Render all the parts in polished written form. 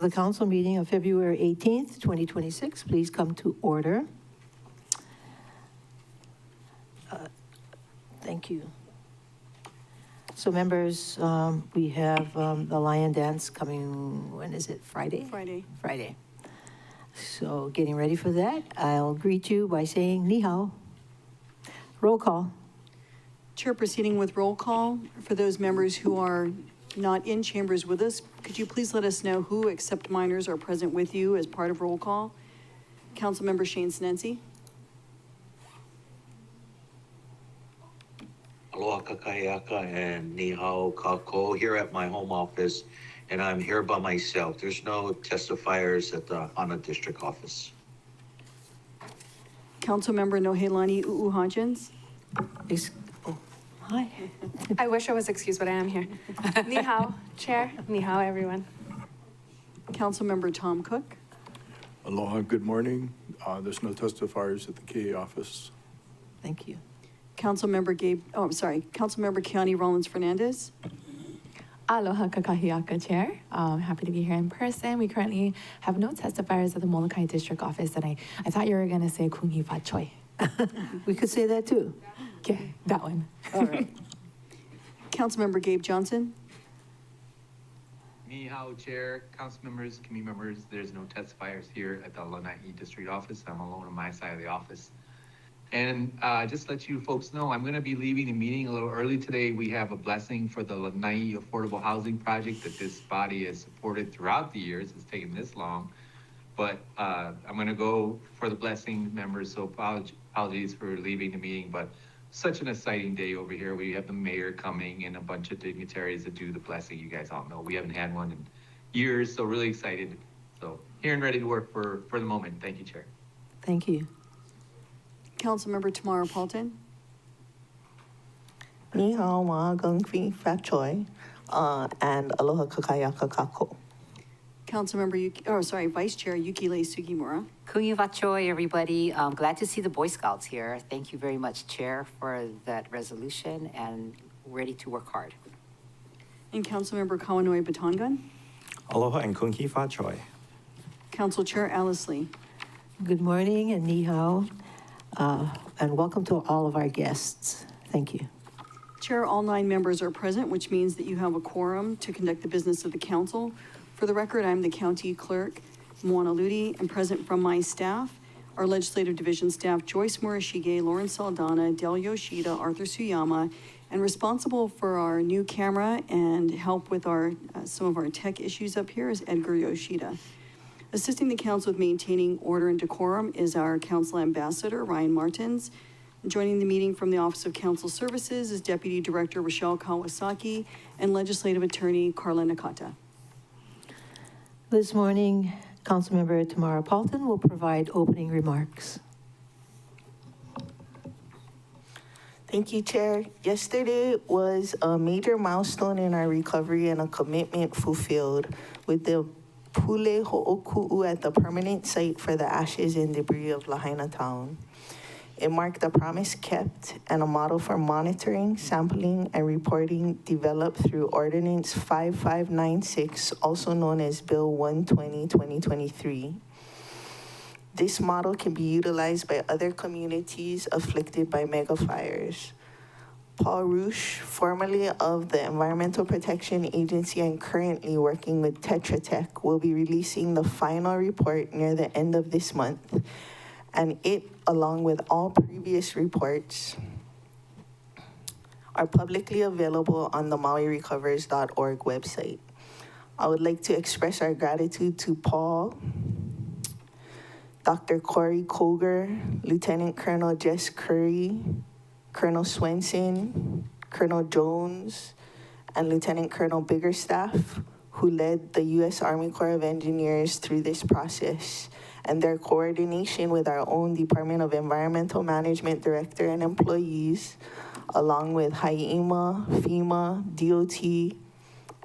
The council meeting of February 18th, 2026, please come to order. Thank you. So members, we have the Lion Dance coming, when is it, Friday? Friday. Friday. So getting ready for that, I'll greet you by saying ni hao. Roll call. Chair, proceeding with roll call. For those members who are not in chambers with us, could you please let us know who except minors are present with you as part of roll call? Councilmember Shane Snensi. Aloha kakayaka and ni hao kako here at my home office, and I'm here by myself. There's no testifiers at the Hana District Office. Councilmember Nohelani Uuhajens. Oh, hi. I wish I was excused, but I am here. Ni hao, Chair. Ni hao, everyone. Councilmember Tom Cook. Aloha, good morning. There's no testifiers at the KA office. Thank you. Councilmember Keani Rollins Fernandez. Aloha kakahiaka, Chair. Happy to be here in person. We currently have no testifiers at the Molokai District Office, and I thought you were going to say kungi fa choi. We could say that too. Okay, that one. All right. Councilmember Gabe Johnson. Ni hao, Chair, council members, committee members. There's no testifiers here at the Lanai District Office. I'm alone on my side of the office. And just to let you folks know, I'm going to be leaving the meeting a little early today. We have a blessing for the Lanai Affordable Housing Project that this body has supported throughout the years. It's taken this long. But I'm going to go for the blessing, members, so apologies for leaving the meeting. But such an exciting day over here. We have the mayor coming and a bunch of dignitaries to do the blessing. You guys all know we haven't had one in years, so really excited. So here and ready to work for the moment. Thank you, Chair. Thank you. Councilmember Tamara Paulton. Ni hao ma gung fi fat choi, and aloha kakayaka kako. Vice Chair Yukile Sugimura. Kuya Vachoi, everybody. Glad to see the Boy Scouts here. Thank you very much, Chair, for that resolution, and ready to work hard. And Councilmember Kawanoi Batongan. Aloha and kunki fa choi. Council Chair Alice Lee. Good morning and ni hao, and welcome to all of our guests. Thank you. Chair, all 9 members are present, which means that you have a quorum to conduct the business of the council. For the record, I'm the county clerk, Moana Ludi, and present from my staff, our legislative division staff, Joyce Morishige, Lauren Saldana, Del Yoshida, Arthur Suyama, and responsible for our new camera and help with our some of our tech issues up here is Edgar Yoshida. Assisting the council with maintaining order and decorum is our council ambassador, Ryan Martins. Joining the meeting from the Office of Council Services is Deputy Director Rochelle Kawasaki and Legislative Attorney Carla Nakata. This morning, Councilmember Tamara Paulton will provide opening remarks. Thank you, Chair. Yesterday was a major milestone in our recovery and a commitment fulfilled with the Pule Ho'oku'u at the permanent site for the ashes and debris of Lahaina Town. It marked a promise kept and a model for monitoring, sampling, and reporting developed through Ordinance 5596, also known as Bill 120-2023. This model can be utilized by other communities afflicted by megafires. Paul Roosh, formerly of the Environmental Protection Agency and currently working with Tetra Tech, will be releasing the final report near the end of this month. And it, along with all previous reports, are publicly available on the MauiRecovers.org website. I would like to express our gratitude to Paul, Dr. Corey Koger, Lieutenant Colonel Jess Curry, Colonel Swenson, Colonel Jones, and Lieutenant Colonel Biggerstaff, who led the U.S. Army Corps of Engineers through this process, and their coordination with our own Department of Environmental Management Director and employees, along with HIEMA, FEMA, DOT,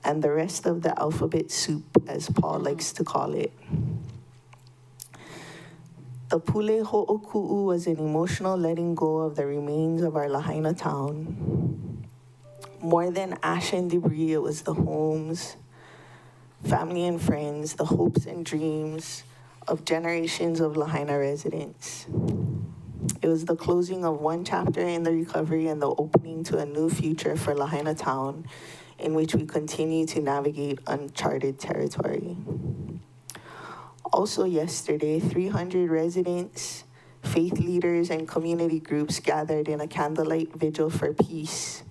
and the rest of the alphabet soup, as Paul likes to call it. The Pule Ho'oku'u was an emotional letting go of the remains of our Lahaina town. More than ash and debris, it was the homes, family and friends, the hopes and dreams of generations of Lahaina residents. It was the closing of one chapter in the recovery and the opening to a new future for Lahaina Town, in which we continue to navigate uncharted territory. Also yesterday, 300 residents, faith leaders, and community groups gathered in a candlelight vigil for peace.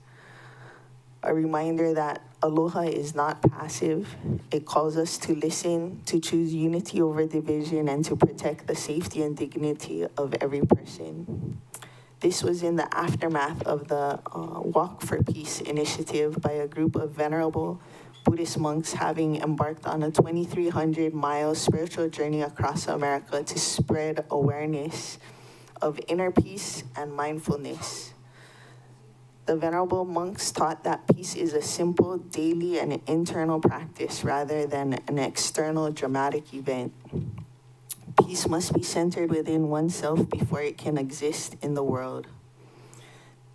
A reminder that aloha is not passive. It calls us to listen, to choose unity over division, and to protect the safety and dignity of every person. This was in the aftermath of the Walk for Peace initiative by a group of venerable Buddhist monks having embarked on a 2,300-mile spiritual journey across America to spread awareness of inner peace and mindfulness. The venerable monks taught that peace is a simple daily and internal practice rather than an external dramatic event. Peace must be centered within oneself before it can exist in the world.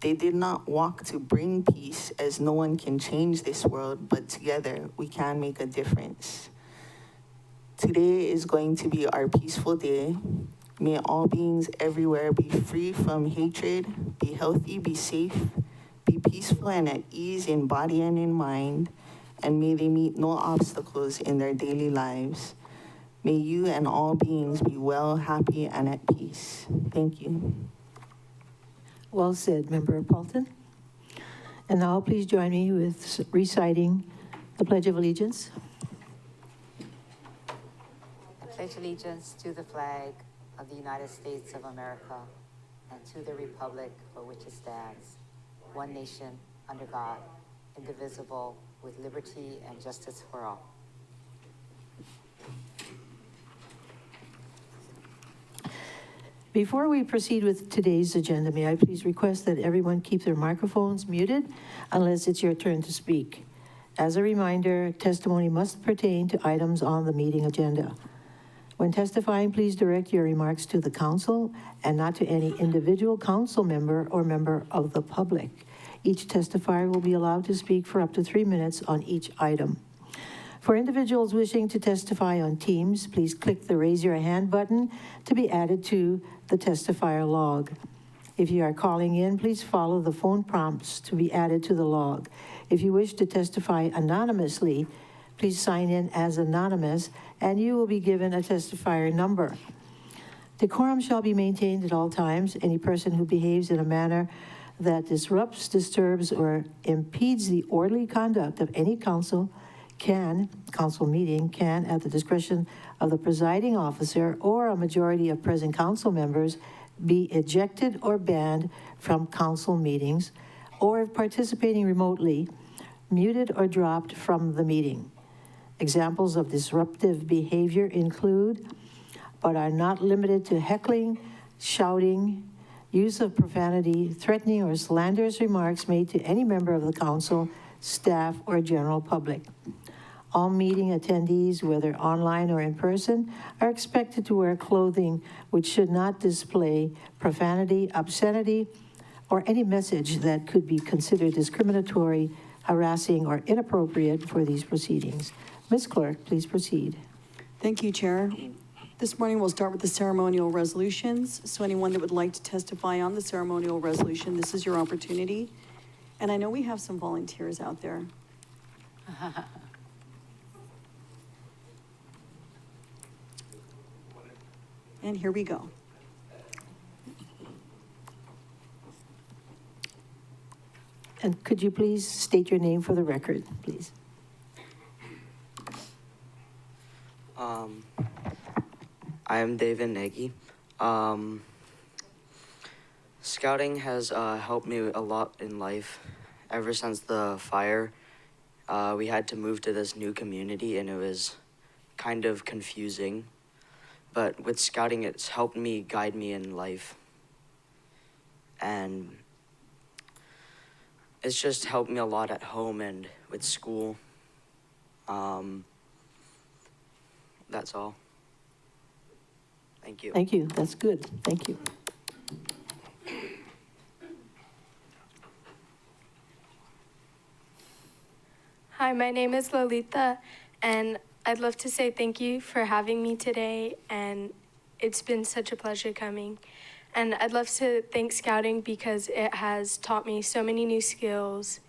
They did not walk to bring peace, as no one can change this world, but together we can make a difference. Today is going to be our peaceful day. May all beings everywhere be free from hatred, be healthy, be safe, be peaceful and at ease in body and in mind, and may they meet no obstacles in their daily lives. May you and all beings be well, happy, and at peace. Thank you. Well said, Member Paulton. And now please join me with reciting the Pledge of Allegiance. I pledge allegiance to the flag of the United States of America and to the republic for which it stands, one nation, under God, indivisible, with liberty and justice for all. Before we proceed with today's agenda, may I please request that everyone keep their microphones muted unless it's your turn to speak. As a reminder, testimony must pertain to items on the meeting agenda. When testifying, please direct your remarks to the council and not to any individual council member or member of the public. Each testifier will be allowed to speak for up to 3 minutes on each item. For individuals wishing to testify on Teams, please click the Raise Your Hand button to be added to the testifier log. If you are calling in, please follow the phone prompts to be added to the log. If you wish to testify anonymously, please sign in as anonymous and you will be given a testifier number. Decorum shall be maintained at all times. Any person who behaves in a manner that disrupts, disturbs, or impedes the orderly conduct of any council meeting can, at the discretion of the presiding officer or a majority of present council members, be ejected or banned from council meetings, or if participating remotely, muted or dropped from the meeting. Examples of disruptive behavior include, but are not limited to heckling, shouting, use of profanity, threatening or slanderous remarks made to any member of the council, staff, or general public. All meeting attendees, whether online or in person, are expected to wear clothing which should not display profanity, obscenity, or any message that could be considered discriminatory, harassing, or inappropriate for these proceedings. Ms. Clerk, please proceed. Thank you, Chair. This morning, we'll start with the ceremonial resolutions. So anyone that would like to testify on the ceremonial resolution, this is your opportunity. And I know we have some volunteers out there. And here we go. And could you please state your name for the record, please? I am David Nagy. Scouting has helped me a lot in life. Ever since the fire, we had to move to this new community and it was kind of confusing. But with scouting, it's helped me guide me in life. And it's just helped me a lot at home and with school. That's all. Thank you. Thank you. That's good. Thank you. Hi, my name is Lolita, and I'd love to say thank you for having me today, and it's been such a pleasure coming. And I'd love to thank Scouting because it has taught me so many new skills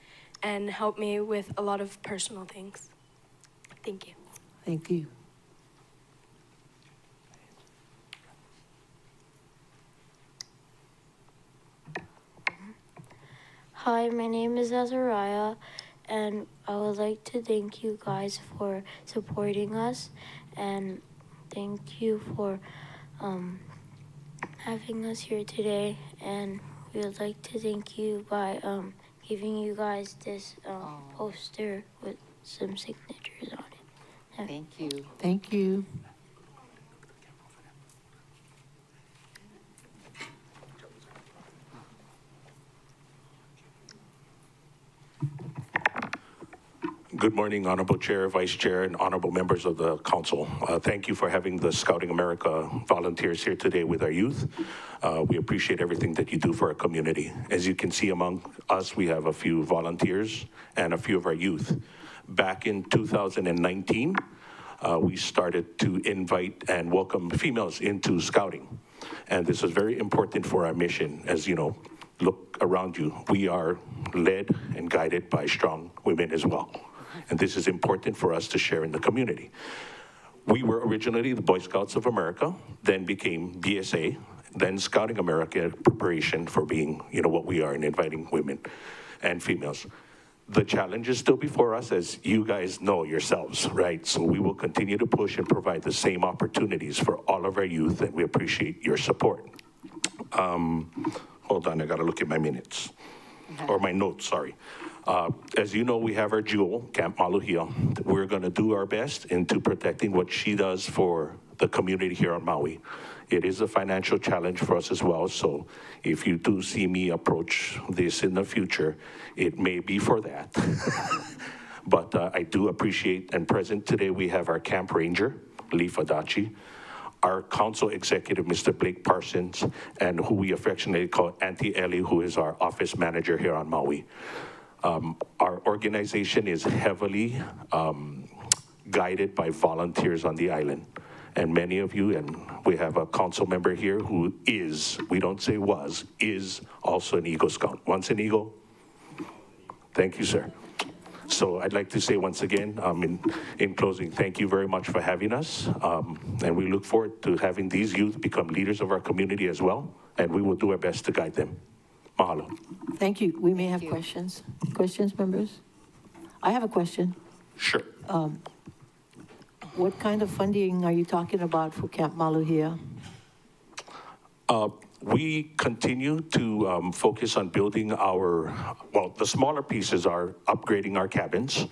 and helped me with a lot of personal things. Thank you. Thank you. Hi, my name is Azariah, and I would like to thank you guys for supporting us, and thank you for having us here today. And we would like to thank you by giving you guys this poster with some signatures on it. Thank you. Thank you. Good morning, Honorable Chair, Vice Chair, and honorable members of the council. Thank you for having the Scouting America volunteers here today with our youth. We appreciate everything that you do for our community. As you can see among us, we have a few volunteers and a few of our youth. Back in 2019, we started to invite and welcome females into Scouting. And this is very important for our mission. As you know, look around you. We are led and guided by strong women as well. And this is important for us to share in the community. We were originally the Boy Scouts of America, then became BSA, then Scouting America in preparation for being, what we are in inviting women and females. The challenge is still before us, as you guys know yourselves, right? So we will continue to push and provide the same opportunities for all of our youth, and we appreciate your support. Hold on, I gotta look at my minutes, or my notes, sorry. As you know, we have our jewel, Camp Maluhia. We're gonna do our best into protecting what she does for the community here on Maui. It is a financial challenge for us as well, so if you do see me approach this in the future, it may be for that. But I do appreciate, and present today we have our Camp Ranger, Lee Fadachi, our council executive, Mr. Blake Parsons, and who we affectionately call Auntie Ellie, who is our office manager here on Maui. Our organization is heavily guided by volunteers on the island. And many of you, and we have a council member here who is, we don't say was, is also an Eagle Scout. Once an Eagle? Thank you, sir. So I'd like to say once again, in closing, thank you very much for having us. And we look forward to having these youth become leaders of our community as well. And we will do our best to guide them. Mahalo. Thank you. We may have questions. Questions, members? I have a question. Sure. What kind of funding are you talking about for Camp Maluhia? We continue to focus on building the smaller pieces are upgrading our cabins,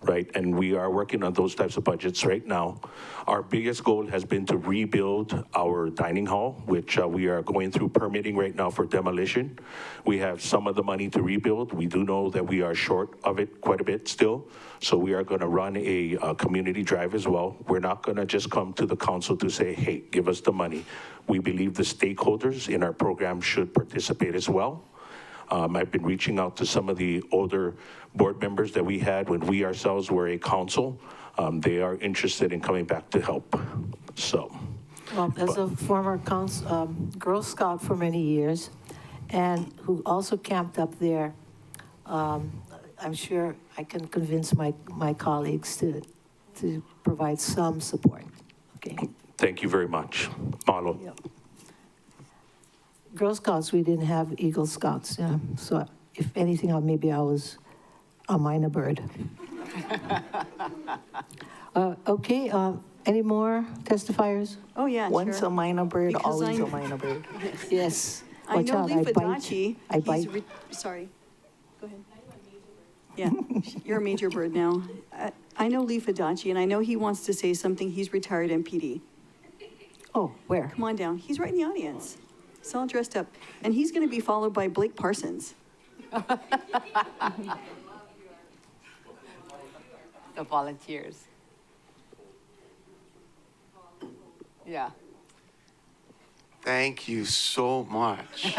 right? And we are working on those types of budgets right now. Our biggest goal has been to rebuild our dining hall, which we are going through permitting right now for demolition. We have some of the money to rebuild. We do know that we are short of it quite a bit still. So we are gonna run a community drive as well. We're not gonna just come to the council to say, hey, give us the money. We believe the stakeholders in our program should participate as well. I've been reaching out to some of the older board members that we had when we ourselves were a council. They are interested in coming back to help, so. Well, as a former Girl Scout for many years, and who also camped up there, I'm sure I can convince my colleagues to provide some support, okay? Thank you very much. Mahalo. Yep. Girl Scouts, we didn't have Eagle Scouts, yeah. So if anything, maybe I was a minor bird. Okay, any more testifiers? Oh, yeah, Once Chair. a minor bird, Because always I- a minor bird. Yes. I Watch know out, Lee I bite. Fadachi. I bite. Sorry. Go ahead. Yeah, you're a major bird now. I know Lee Fadachi, and I know he wants to say something. He's retired MPD. Oh, where? Come on down. He's right in the audience. He's all dressed up. And he's going to be followed by Blake Parsons. The volunteers. Yeah. Thank you so much.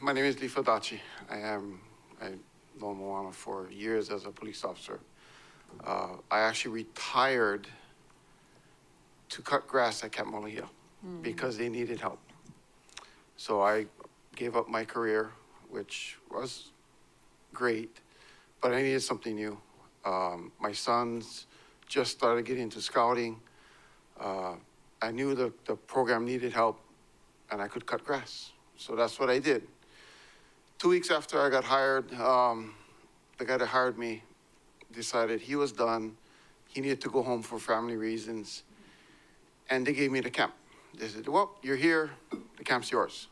My name is Lee Fadachi, I've known Moana for years as a police officer. I actually retired to cut grass at Camp Maui because they needed help. So I gave up my career, which was great, but I needed something new. My sons just started getting into scouting. I knew the program needed help and I could cut grass. So that's what I did. 2 weeks after I got hired, the guy that hired me decided he was done. He needed to go home for family reasons. And they gave me the camp. They said, well, you're here, the camp's yours.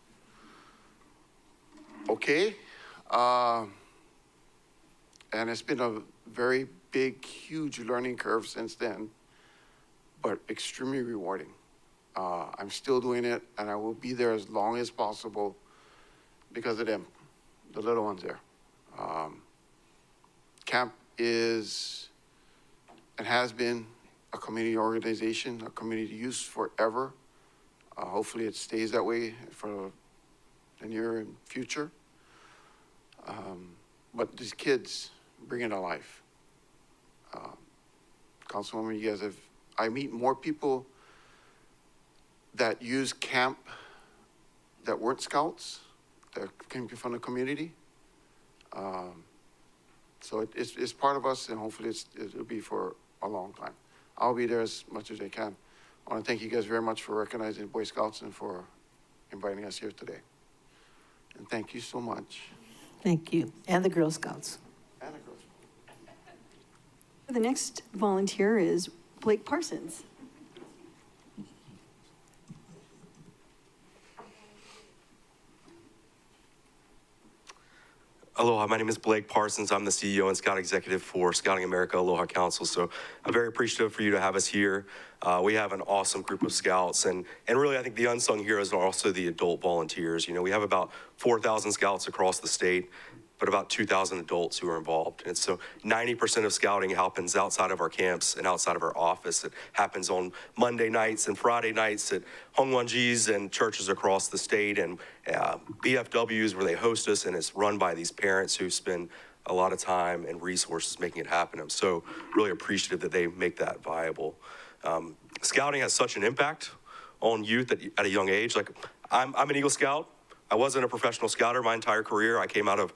Okay. And it's been a very big, huge learning curve since then, but extremely rewarding. I'm still doing it, and I will be there as long as possible because of them, the little ones there. Camp is and has been a community organization, a community use forever. Hopefully it stays that way for the near future. But these kids bring it alive. Councilwoman, you guys I meet more people that use camp that weren't scouts, that came from the community. So it's part of us, and hopefully it'll be for a long time. I'll be there as much as I can. I want to thank you guys very much for recognizing Boy Scouts and for inviting us here today. And thank you so much. Thank you. And the Girl Scouts. And the Girl Scouts. The next volunteer is Blake Parsons. Aloha, my name is Blake Parsons. I'm the CEO and Scout Executive for Scouting America Aloha Council. So I'm very appreciative for you to have us here. We have an awesome group of scouts, and really I think the unsung heroes are also the adult volunteers. You know, we have about 4,000 scouts across the state, but about 2,000 adults who are involved. And so 90% of scouting happens outside of our camps and outside of our office. It happens on Monday nights and Friday nights at Hongwanjis and churches across the state, and BFWs where they host us, and it's run by these parents who spend a lot of time and resources making it happen. I'm so really appreciative that they make that viable. Scouting has such an impact on youth at a young age. Like, I'm an Eagle Scout. I wasn't a professional scouter my entire career. I came out of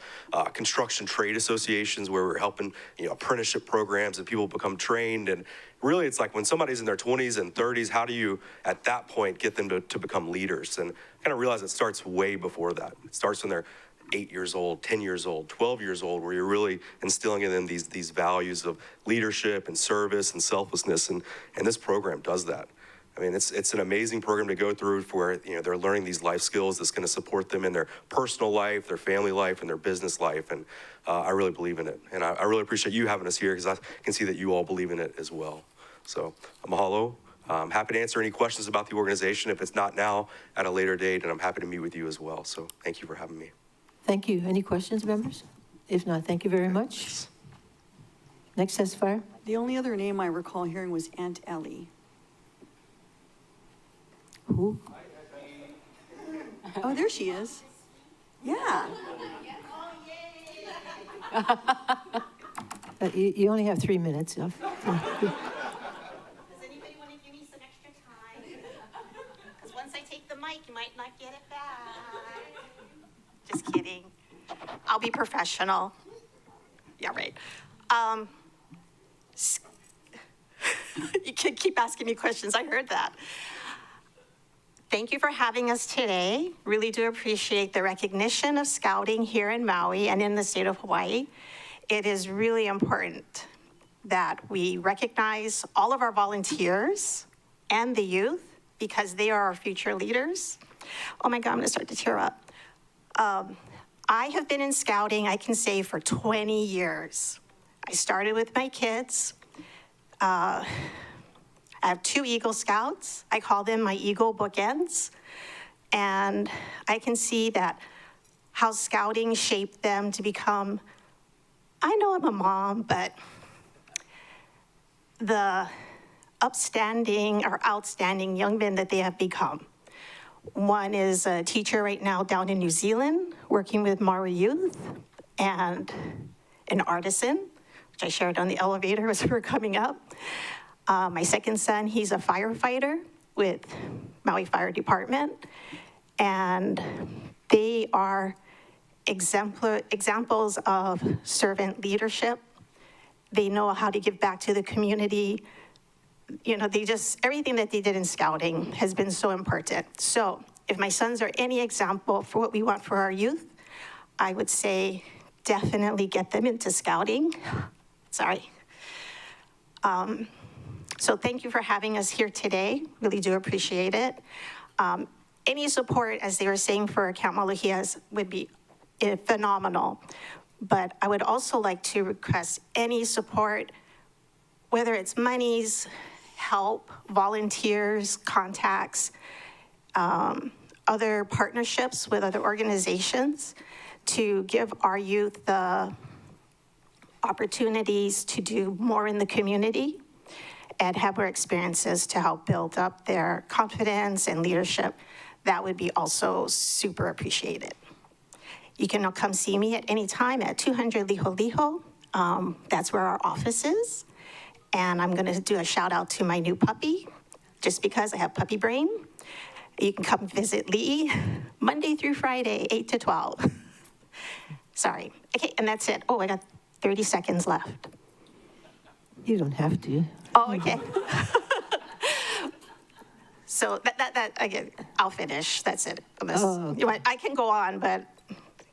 construction trade associations where we were helping, apprenticeship programs and people become trained. And really, it's like when somebody's in their 20s and 30s, how do you, at that point, get them to become leaders? And I kind of realized it starts way before that. It starts when they're 8 years old, 10 years old, 12 years old, where you're really instilling in them these values of leadership and service and selflessness. And this program does that. I mean, it's an amazing program to go through where, they're learning these life skills that's going to support them in their personal life, their family life, and their business life. And I really believe in it. And I really appreciate you having us here because I can see that you all believe in it as well. So mahalo. I'm happy to answer any questions about the organization. If it's not now, at a later date, and I'm happy to meet with you as well. So thank you for having me. Thank you. Any questions, members? If not, thank you very much. Next testifier. The only other name I recall hearing was Aunt Ellie. Who? Oh, there she is. Yeah. You only have 3 minutes. Does anybody want to give me some extra time? Because once I take the mic, you might not get it back. Just kidding. I'll be professional. Yeah, right. You can keep asking me questions. I heard that. Thank you for having us today. Really do appreciate the recognition of scouting here in Maui and in the state of Hawaii. It is really important that we recognize all of our volunteers and the youth because they are our future leaders. Oh my God, I'm gonna start to tear up. I have been in scouting, I can say, for 20 years. I started with my kids. I have 2 Eagle Scouts. I call them my Eagle bookends. And I can see that how scouting shaped them to become, I know I'm a mom, but the upstanding or outstanding young men that they have become. One is a teacher right now down in New Zealand, working with Maui youth, and an artisan, which I shared on the elevator as we were coming up. My second son, he's a firefighter with Maui Fire Department, and they are examples of servant leadership. They know how to give back to the community. You know, everything that they did in scouting has been so important. So if my sons are any example for what we want for our youth, I would say definitely get them into scouting. Sorry. So thank you for having us here today. Really do appreciate it. Any support, as they were saying, for Camp Maluhias would be phenomenal. But I would also like to request any support, whether it's monies, help, volunteers, contacts, other partnerships with other organizations to give our youth the opportunities to do more in the community and have more experiences to help build up their confidence and leadership. That would be also super appreciated. You can come see me at any time at 200 Liho Liho. That's where our office is. And I'm gonna do a shout out to my new puppy, just because I have puppy brain. You can come visit Lee Monday through Friday, 8 to 12. Sorry. Okay, and that's it. Oh, I got 30 seconds left. You don't have to. Oh, okay. So again, I'll finish. That's it. Unless, you want, I can go on, but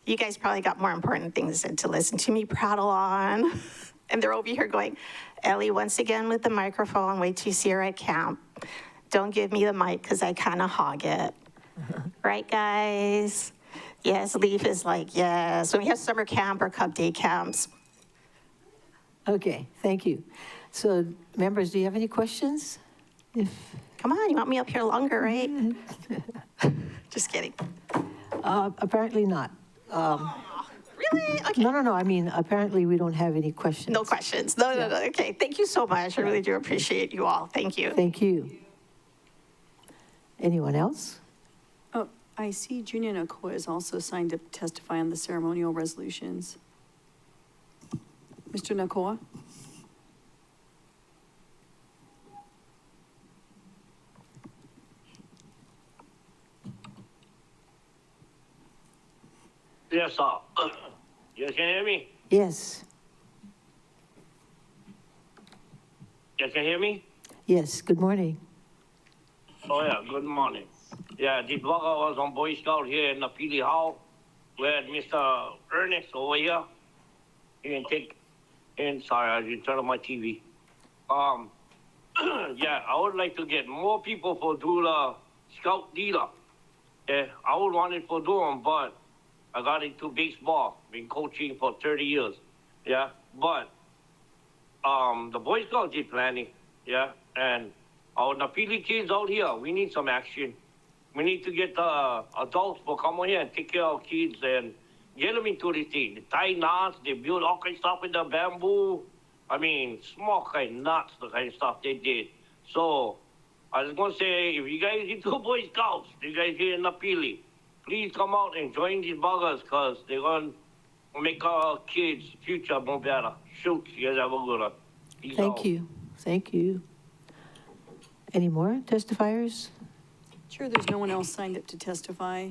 you guys probably got more important things to listen to me prattle on. And they're over here going, Ellie, once again with the microphone, wait till you see her at camp. Don't give me the mic because I kind of hog it. Right, guys? Yes, Leaf is like, yes. When we have summer camp or Cub Day camps. Okay, thank you. So members, do you have any questions? Come on, you want me up here longer, right? Just kidding. Apparently not. Really? Okay. No. I mean, apparently we don't have any questions. No questions. No. Okay, thank you so much. I really do appreciate you all. Thank you. Thank you. Anyone else? Oh, I see Junia Nakoa is also signed to testify on the ceremonial resolutions. Mr. Nakoa? Yes, sir. You can hear me? Yes. You can hear me? Yes, good morning. Oh, yeah, good morning. Yeah, this brother was on Boy Scout here in the Pili Hall. We had Mr. Ernest over here. He can take, and sorry, I didn't turn on my TV. Yeah, I would like to get more people for do the scout leader. Yeah, I would want it for doing, but I got into baseball, been coaching for 30 years, yeah. But the Boy Scouts did planning, yeah. And our Napili kids out here, we need some action. We need to get the adults to come over here and take care of kids and get them into this thing. They tie knots, they build all kinds of stuff with the bamboo. I mean, small kind of knots, the kind of stuff they did. So I was going to say, if you guys into Boy Scouts, you guys here in Napili, please come out and join these buggers because they're going to make our kids' future more better. Shoot, you guys have a good one. Peace Thank out. you. Thank you. Any more testifiers? Sure, there's no one else signed up to testify,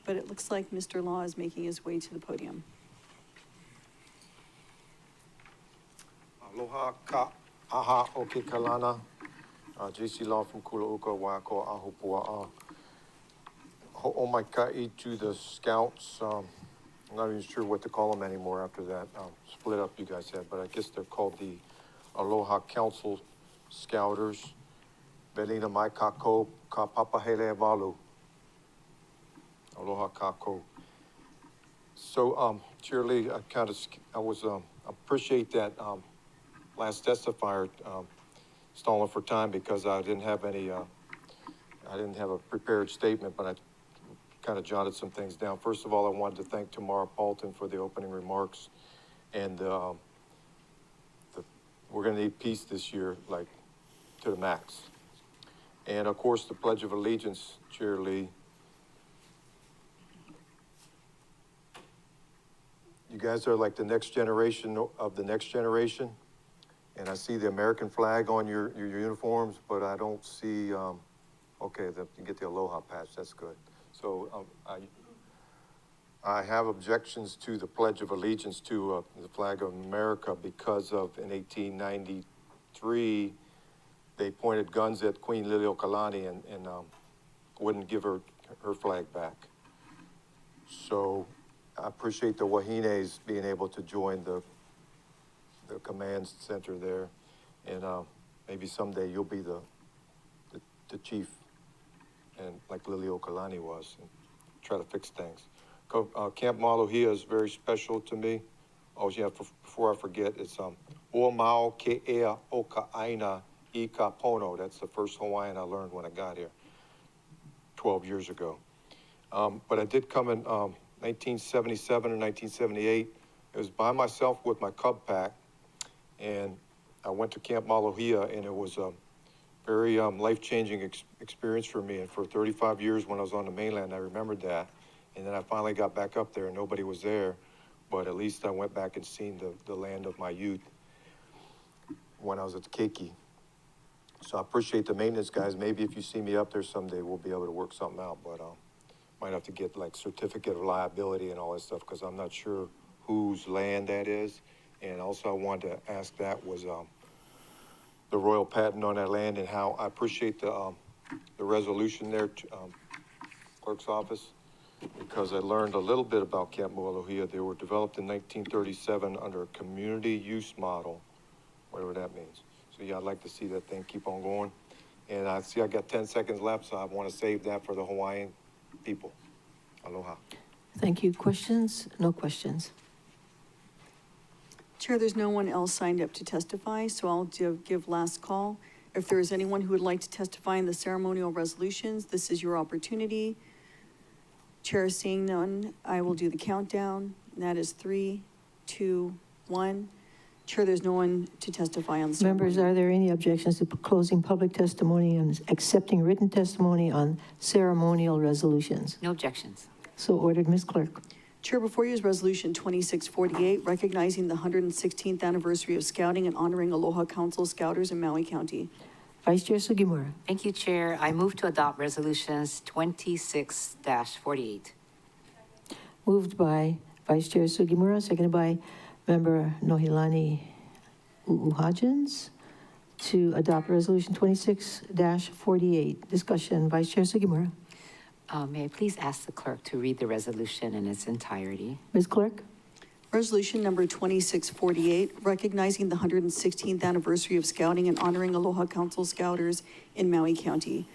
but it looks like Mr. Law is making his way to the podium. Aloha ka aha o ke kalana. JC Law from Kulauka, Waiko, Ahupua. Ho'omaikai to the Scouts. I'm not even sure what to call them anymore after that split up you guys had, but I guess they're called the Aloha Council Scouters. Velina mai kako ka papahele valu. Aloha kako. So, Chair Lee, I appreciate that last testifier stalling for time because I didn't have a prepared statement, but I kind of jotted some things down. First of all, I wanted to thank Tamara Paulton for the opening remarks, and we're going to need peace this year, like to the max. And of course, the Pledge of Allegiance, Chair Lee, guys are like the next generation of the next generation. And I see the American flag on your uniforms, but I don't see, okay, you get the Aloha patch, that's good. So I have objections to the Pledge of Allegiance to the flag of America because of, in 1893, they pointed guns at Queen Liliuokalani and wouldn't give her flag back. So I appreciate the Wahines being able to join the command center there. And maybe someday you'll be the chief, and like Liliuokalani was, and try to fix things. Camp Maluhia is very special to me. Oh yeah, before I forget, it's O Mau Ke Ea Oka Aina I Ka Pono. That's the first Hawaiian I learned when I got here 12 years ago. But I did come in 1977 and 1978. It was by myself with my Cub pack, and I went to Camp Maluhia, and it was a very life-changing experience for me. And for 35 years when I was on the mainland, I remembered that. And then I finally got back up there, and nobody was there, but at least I went back and seen the land of my youth when I was at the Keiki. So I appreciate the maintenance guys. Maybe if you see me up there someday, we'll be able to work something out, but might have to get like certificate of liability and all that stuff, because I'm not sure whose land that is. And also I wanted to ask that was the royal patent on that land, and how I appreciate the resolution there, clerk's office, because I learned a little bit about Camp Maluhia. They were developed in 1937 under a community use model, whatever that means. So yeah, I'd like to see that thing keep on going. And I see I got 10 seconds left, so I want to save that for the Hawaiian people. Aloha. Thank you. Questions? No questions. Chair, there's no one else signed up to testify, so I'll give last call. If there is anyone who would like to testify in the ceremonial resolutions, this is your opportunity. Chair, seeing none, I will do the countdown. And that is 3, 2, 1. Chair, there's no one to testify on the ceremony. Members, are there any objections to closing public testimony and accepting written testimony on ceremonial resolutions? No objections. So ordered, Ms. Clerk. Chair, before you is Resolution 2648, recognizing the 116th anniversary of Scouting and honoring Aloha Council Scouters in Maui County. Vice Chair Sugimura. Thank you, Chair. I move to adopt resolutions 26-48. Moved by Vice Chair Sugimura, seconded by Member Nohilani Uuhajens to adopt Resolution 26-48. Discussion, Vice Chair Sugimura. May I please ask the clerk to read the resolution in its entirety? Ms. Clerk. Resolution number 2648, recognizing the 116th anniversary of Scouting and honoring Aloha Council Scouters in Maui County.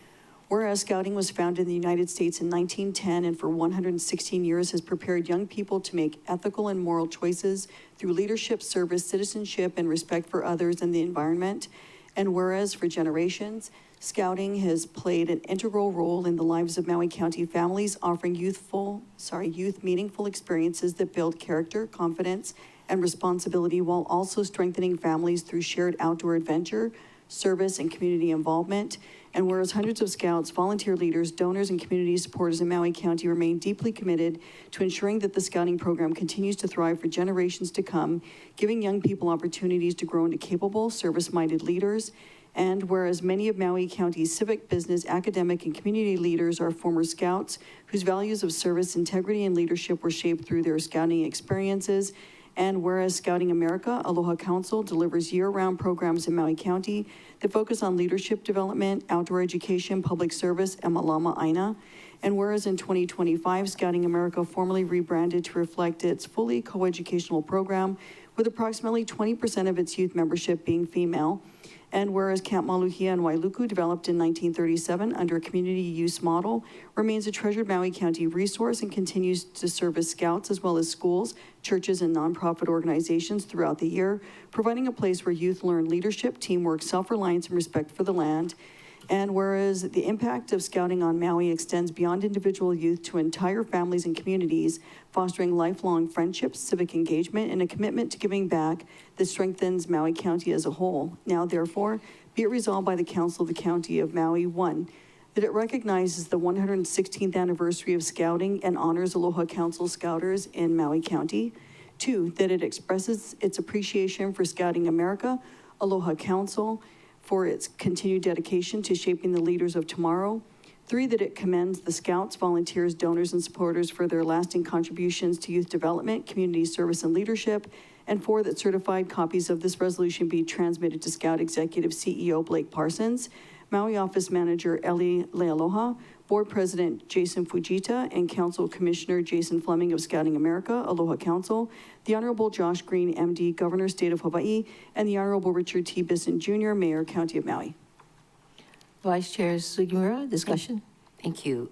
Whereas Scouting was founded in the United States in 1910 and for 116 years has prepared young people to make ethical and moral choices through leadership, service, citizenship, and respect for others and the environment. And whereas for generations, Scouting has played an integral role in the lives of Maui County families, offering youth meaningful experiences that build character, confidence, and responsibility, while also strengthening families through shared outdoor adventure, service, and community involvement. And whereas hundreds of scouts, volunteer leaders, donors, and community supporters in Maui County remain deeply committed to ensuring that the Scouting program continues to thrive for generations to come, giving young people opportunities to grow into capable, service-minded leaders. And whereas many of Maui County's civic, business, academic, and community leaders are former scouts whose values of service, integrity, and leadership were shaped through their scouting experiences. And whereas Scouting America, Aloha Council, delivers year-round programs in Maui County that focus on leadership development, outdoor education, public service, and Malama Aina. And whereas in 2025, Scouting America formally rebranded to reflect its fully co-educational program, with approximately 20% of its youth membership being female. And whereas Camp Maluhia in Wailuku, developed in 1937 under a community use model, remains a treasured Maui County resource and continues to service scouts as well as schools, churches, and nonprofit organizations throughout the year, providing a place where youth learn leadership, teamwork, self-reliance, and respect for the land. And whereas the impact of Scouting on Maui extends beyond individual youth to entire families and communities, fostering lifelong friendships, civic engagement, and a commitment to giving back that strengthens Maui County as a whole. Now, therefore, be it resolved by the Council of the County of Maui, 1, that it recognizes the 116th anniversary of Scouting and honors Aloha Council Scouters in Maui County. 2, that it expresses its appreciation for Scouting America, Aloha Council, for its continued dedication to shaping the leaders of tomorrow. 3, that it commends the Scouts, volunteers, donors, and supporters for their lasting contributions to youth development, community service, and leadership. And 4, that certified copies of this resolution be transmitted to Scout Executive CEO Blake Parsons, Maui Office Manager Eli Lealoha, Board President Jason Fujita, and Council Commissioner Jason Fleming of Scouting America, Aloha Council, the Honorable Josh Green, MD, Governor, State of Hawaii, and the Honorable Richard T. Bisson Jr., Mayor, County of Maui. Vice Chair Sugimura, discussion? Thank you.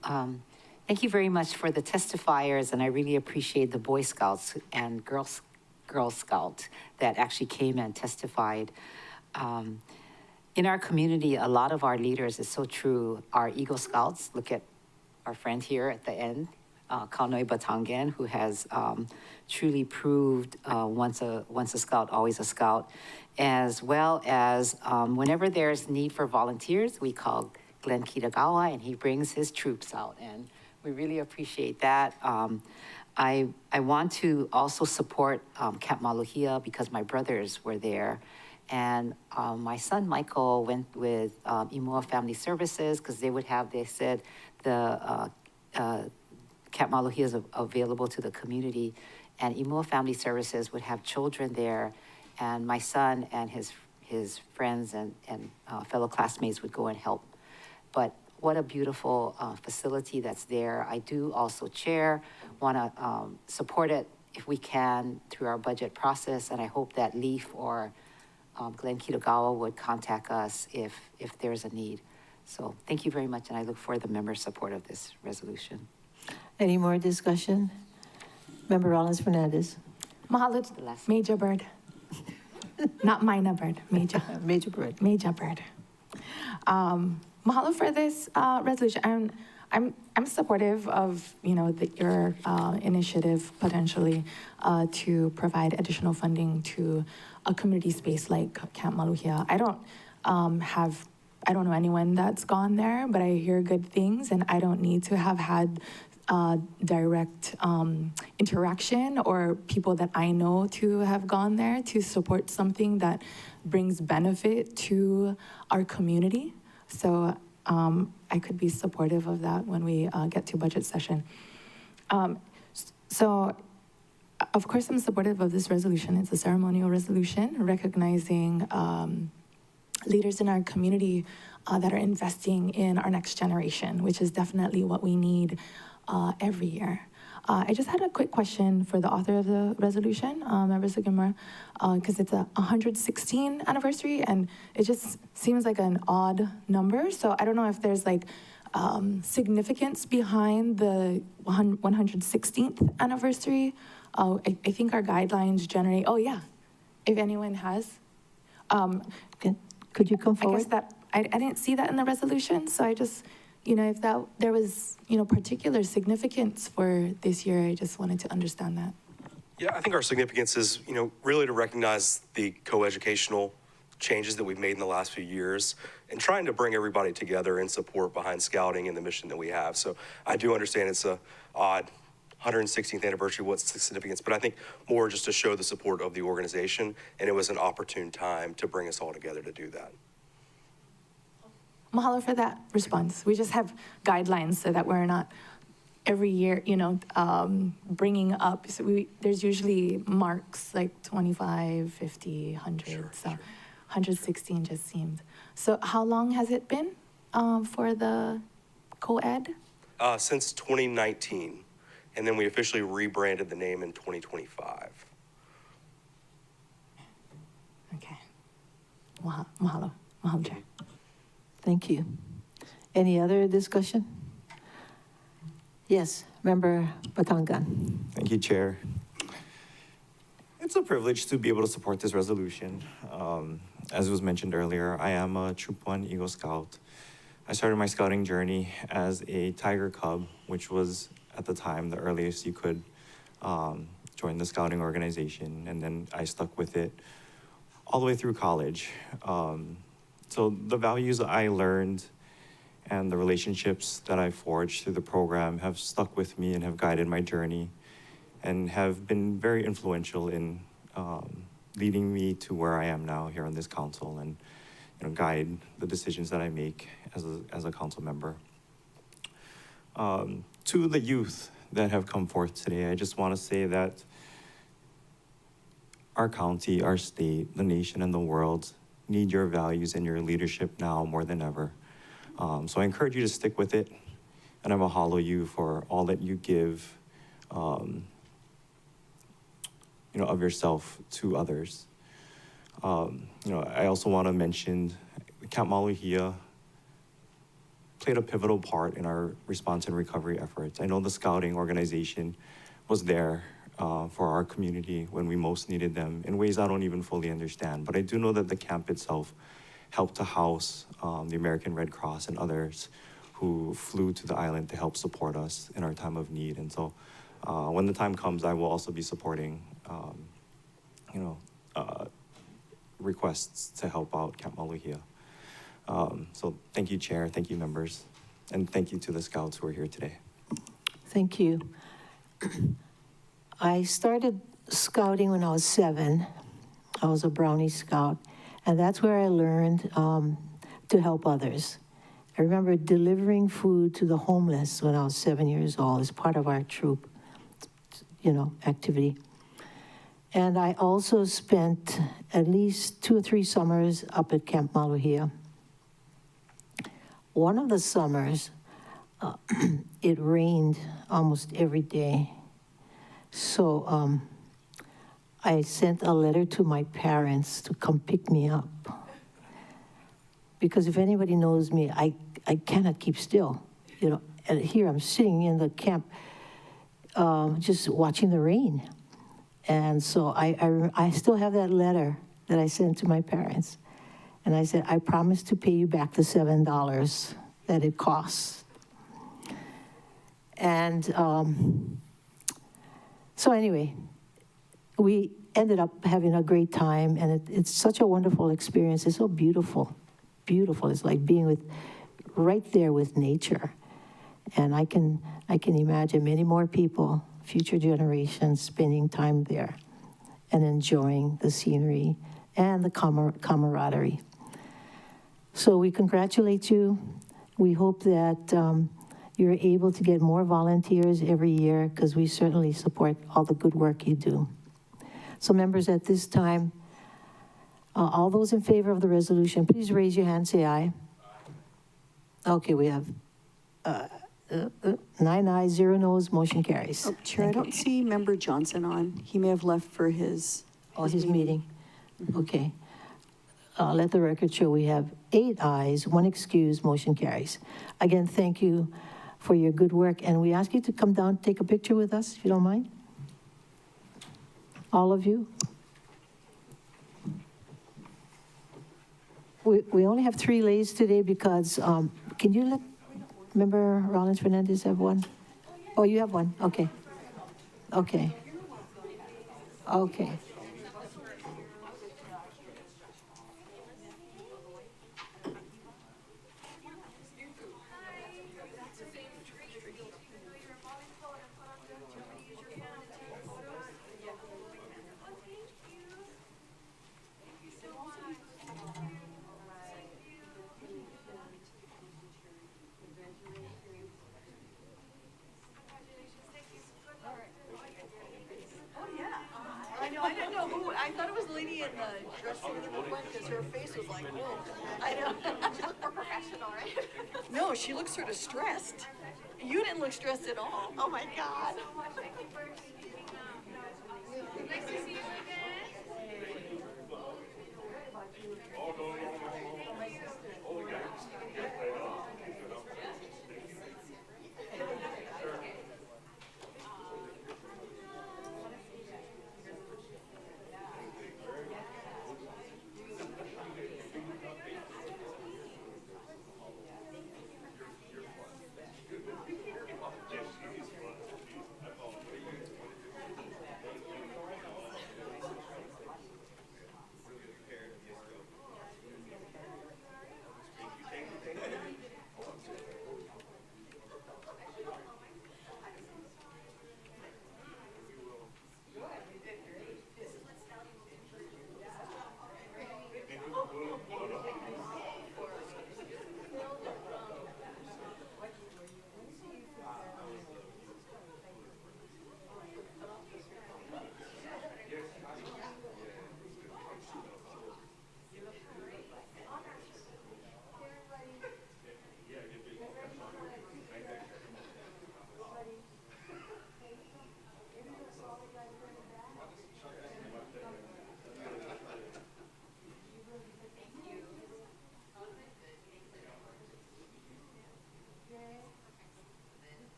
Thank you very much for the testifiers, and I really appreciate the Boy Scouts and Girl Scouts that actually came and testified. In our community, a lot of our leaders, is so true, are Eagle Scouts. Look at our friend here at the end, Kaunoi Batangan, who has truly proved once a Scout, always a Scout, as well as whenever there's need for volunteers, we call Glenn Kitagawa, and he brings his troops out, and we really appreciate that. I want to also support Camp Maluhia because my brothers were there. And my son, Michael, went with Imua Family Services because they said the Camp Maluhia is available to the community. And Imua Family Services would have children there. And my son and his friends and fellow classmates would go and help. But what a beautiful facility that's there. I do also want to support it if we can through our budget process. And I hope that LEAF or Glenn Kitagawa would contact us if there's a need. So thank you very much, and I look for the member support of this resolution. Any more discussion? Member Rollins Fernandez. Mahalo, Major Bird. Not minor bird, major. Major Bird. Major Bird. Mahalo for this resolution. I'm supportive of your initiative potentially to provide additional funding to a community space like Camp Maluhia. I don't know anyone that's gone there, but I hear good things, and I don't need to have had direct interaction or people that I know to have gone there to support something that brings benefit to our community. So I could be supportive of that when we get to budget session. So, of course, I'm supportive of this resolution. It's a ceremonial resolution recognizing leaders in our community that are investing in our next generation, which is definitely what we need every year. I just had a quick question for the author of the resolution, Member Sugimura, because it's a 116th anniversary, and it just seems like an odd number. So I don't know if there's like significance behind the 116th anniversary. I think our guidelines generate, if anyone has. Could you come forward? I guess that, I didn't see that in the resolution, so I just, if there was, particular significance for this year, I just wanted to understand that. Yeah, I think our significance is, really to recognize the co-educational changes that we've made in the last few years and trying to bring everybody together in support behind Scouting and the mission that we have. So I do understand it's a odd 116th anniversary, what's the significance, but I think more just to show the support of the organization, and it was an opportune time to bring us all together to do that. Mahalo for that response. We just have guidelines so that we're not every year, bringing up. So there's usually marks like 25, 50, 100. Sure, so 116 just seemed. So how long has it been for the co-ed? Since 2019, and then we officially rebranded the name in 2025. Okay. Mahalo. Mahalo, Chair. Thank you. Any other discussion? Yes, Member Batangan. Thank you, Chair. It's a privilege to be able to support this resolution. As was mentioned earlier, I am a Troop 1 Eagle Scout. I started my scouting journey as a Tiger Cub, which was at the time the earliest you could join the scouting organization, and then I stuck with it all the way through college. So the values I learned and the relationships that I forged through the program have stuck with me and have guided my journey. and have been very influential in leading me to where I am now here on this council and guide the decisions that I make as a council member. To the youth that have come forth today, I just want to say that our county, our state, the nation, and the world need your values and your leadership now more than ever. So I encourage you to stick with it, and I mahalo you for all that you give, of yourself to others. I also want to mention Camp Maluhia played a pivotal part in our response and recovery efforts. I know the scouting organization was there for our community when we most needed them in ways I don't even fully understand. But I do know that the camp itself helped to house the American Red Cross and others who flew to the island to help support us in our time of need. And so when the time comes, I will also be supporting requests to help out Camp Maluhia. So thank you, Chair, thank you, members, and thank you to the scouts who are here today. Thank you. I started scouting when I was 7. I was a Brownie Scout, and that's where I learned to help others. I remember delivering food to the homeless when I was 7 years old as part of our troop, activity. And I also spent at least 2 or 3 summers up at Camp Maluhia. One of the summers, it rained almost every day. So I sent a letter to my parents to come pick me up. Because if anybody knows me, I cannot keep still. And here I'm sitting in the camp just watching the rain. And so I still have that letter that I sent to my parents. And I said, I promise to pay you back the $7 that it costs. And so anyway, we ended up having a great time, and it's such a wonderful experience. It's so beautiful, beautiful. It's like being right there with nature. And I can imagine many more people, future generations, spending time there and enjoying the scenery and the camaraderie. So we congratulate you. We hope that you're able to get more volunteers every year, because we certainly support all the good work you do. So members, at this time, all those in favor of the resolution, please raise your hand, say aye. Okay, we have 9 ayes, 0 noes, motion carries. Oh, Chair, I don't see Member Johnson on. He may have left for his meeting. Okay. Let the record show we have 8 ayes, 1 excused, motion carries. Again, thank you for your good work, and we ask you to come down, take a picture with us, if you don't mind. All of you. We only have 3 lays today because, can you let Member Rollins Fernandez have one? Oh, you have one, okay. Okay. Okay. I didn't know who. I thought it was the lady in the dressing in the front, because her face was like, whoa. I know. She looked more professional, right? No, she looked sort of stressed. You didn't look stressed at all. Oh my God. Nice to see you again.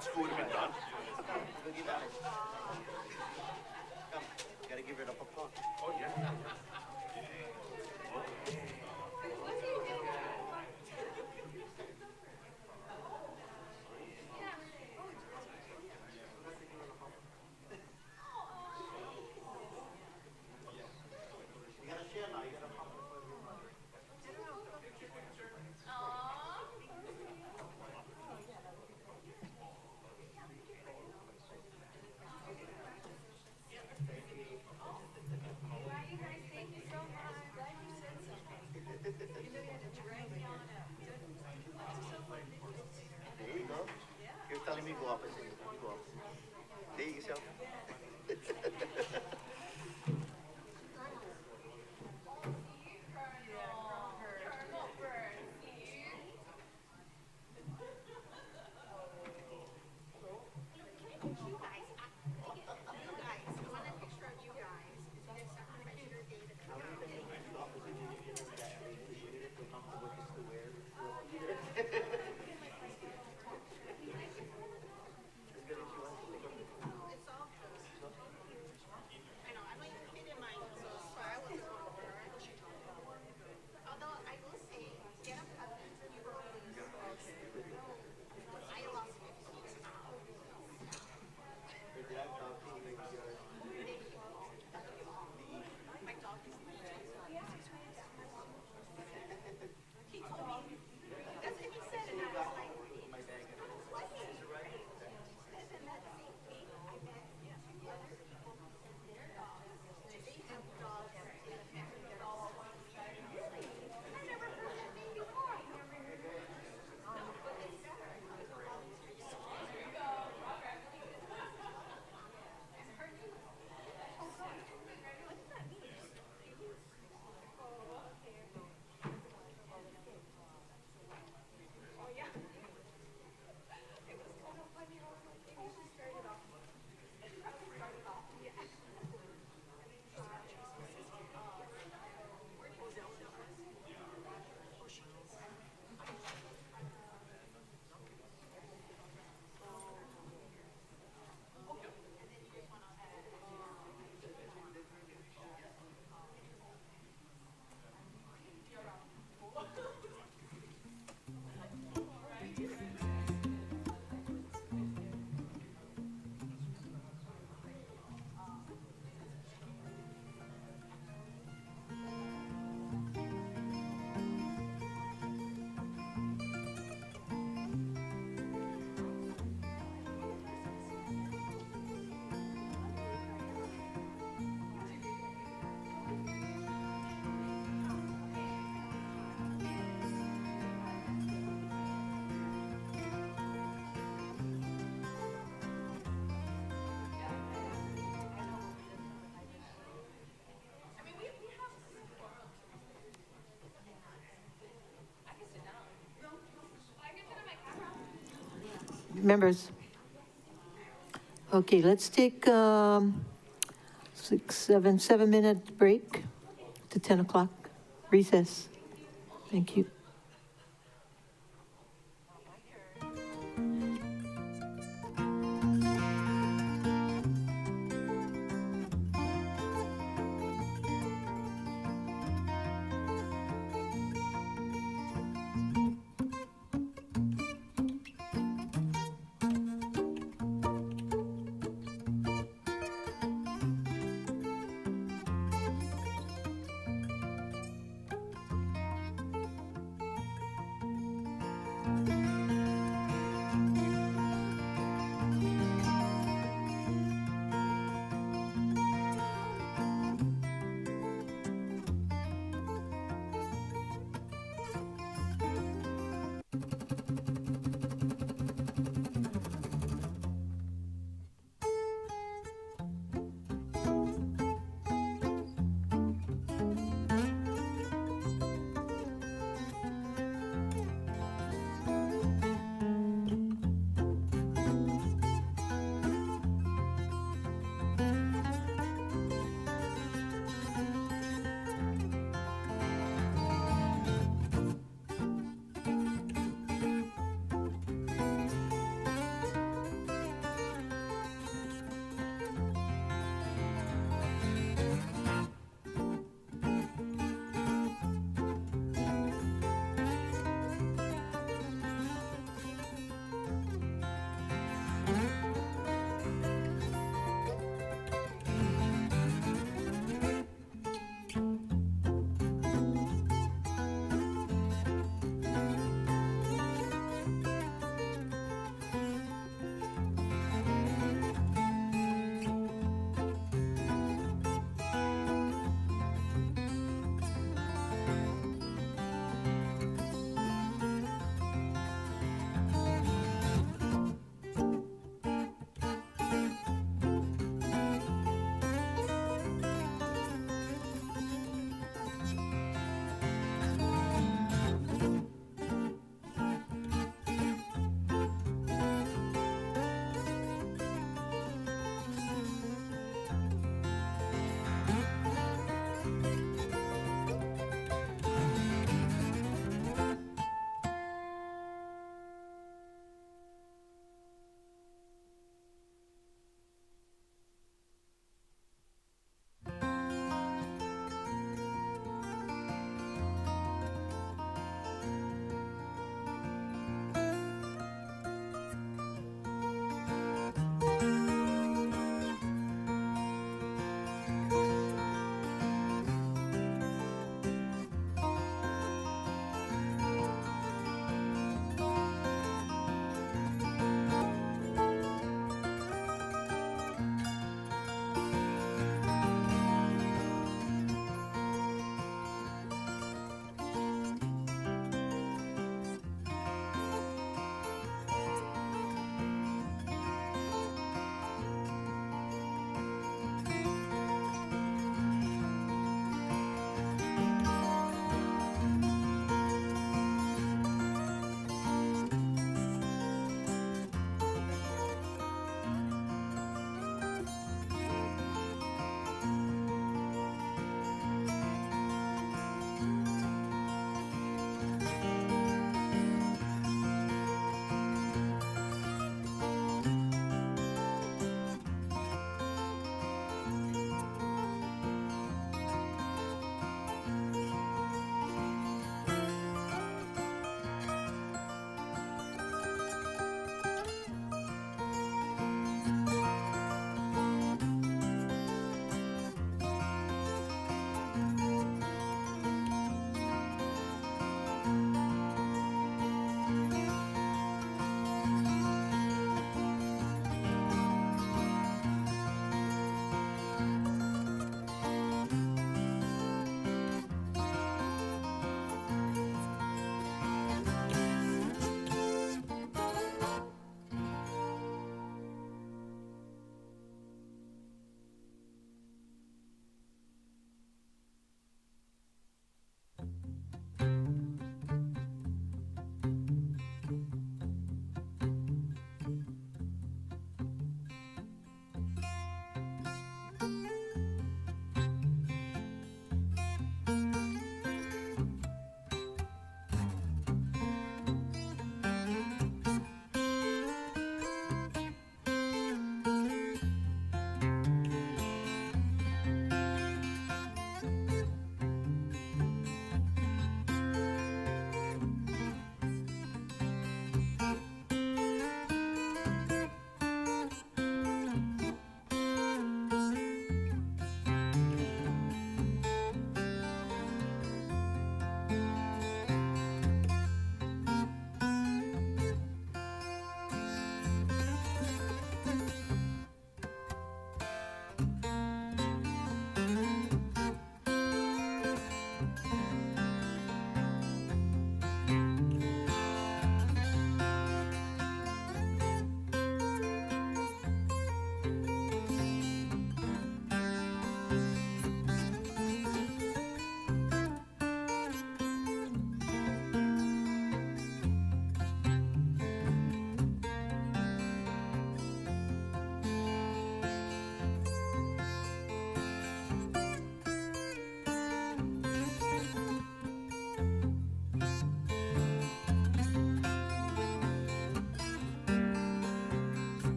School would have been done. Gotta give it up a pop. Oh, yeah. There you go. You're telling me go opposite. You go opposite. There you go. Members. Okay, let's take 7-minute break to 10 o'clock recess. Thank you.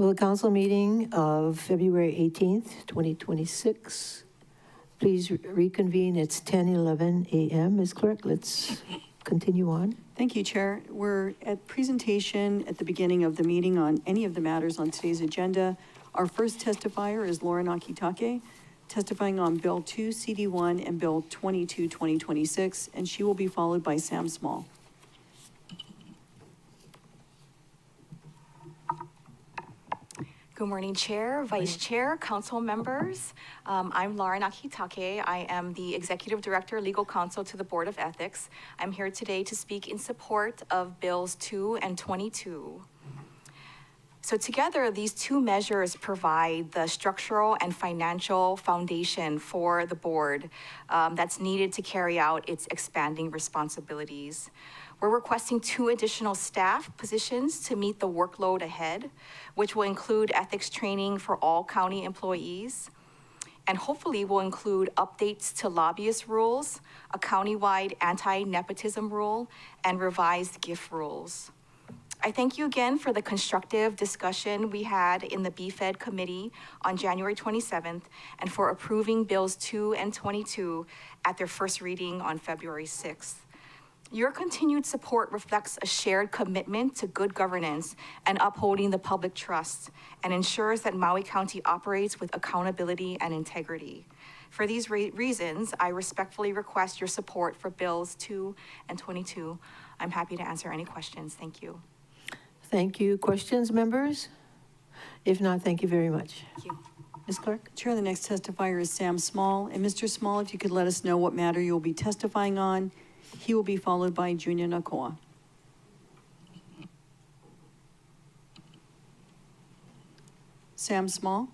Will the council meeting of February 18th, 2026, please reconvene? It's 10:11 a.m. Ms. Clerk, let's continue on. Thank you, Chair. We're at presentation at the beginning of the meeting on any of the matters on today's agenda. Our first testifier is Laura Nakitake, testifying on Bill 2, CD1, and Bill 22, 2026, and she will be followed by Sam Small. Good morning, Chair, Vice Chair, Council members. I'm Laura Nakitake. I am the Executive Director, Legal Counsel to the Board of Ethics. I'm here today to speak in support of Bills 2 and 22. So together, these two measures provide the structural and financial foundation for the board that's needed to carry out its expanding responsibilities. We're requesting 2 additional staff positions to meet the workload ahead, which will include ethics training for all county employees, and hopefully will include updates to lobbyist rules, a countywide anti-nepotism rule, and revised gift rules. I thank you again for the constructive discussion we had in the BFED committee on January 27th and for approving Bills 2 and 22 at their first reading on February 6th. Your continued support reflects a shared commitment to good governance and upholding the public trust and ensures that Maui County operates with accountability and integrity. For these reasons, I respectfully request your support for Bills 2 and 22. I'm happy to answer any questions. Thank you. Thank you. Questions, members? If not, thank you very much. Thank you. Ms. Clark? Chair, the next testifier is Sam Small. And Mr. Small, if you could let us know what matter you will be testifying on. He will be followed by Junior Nakoa. Sam Small.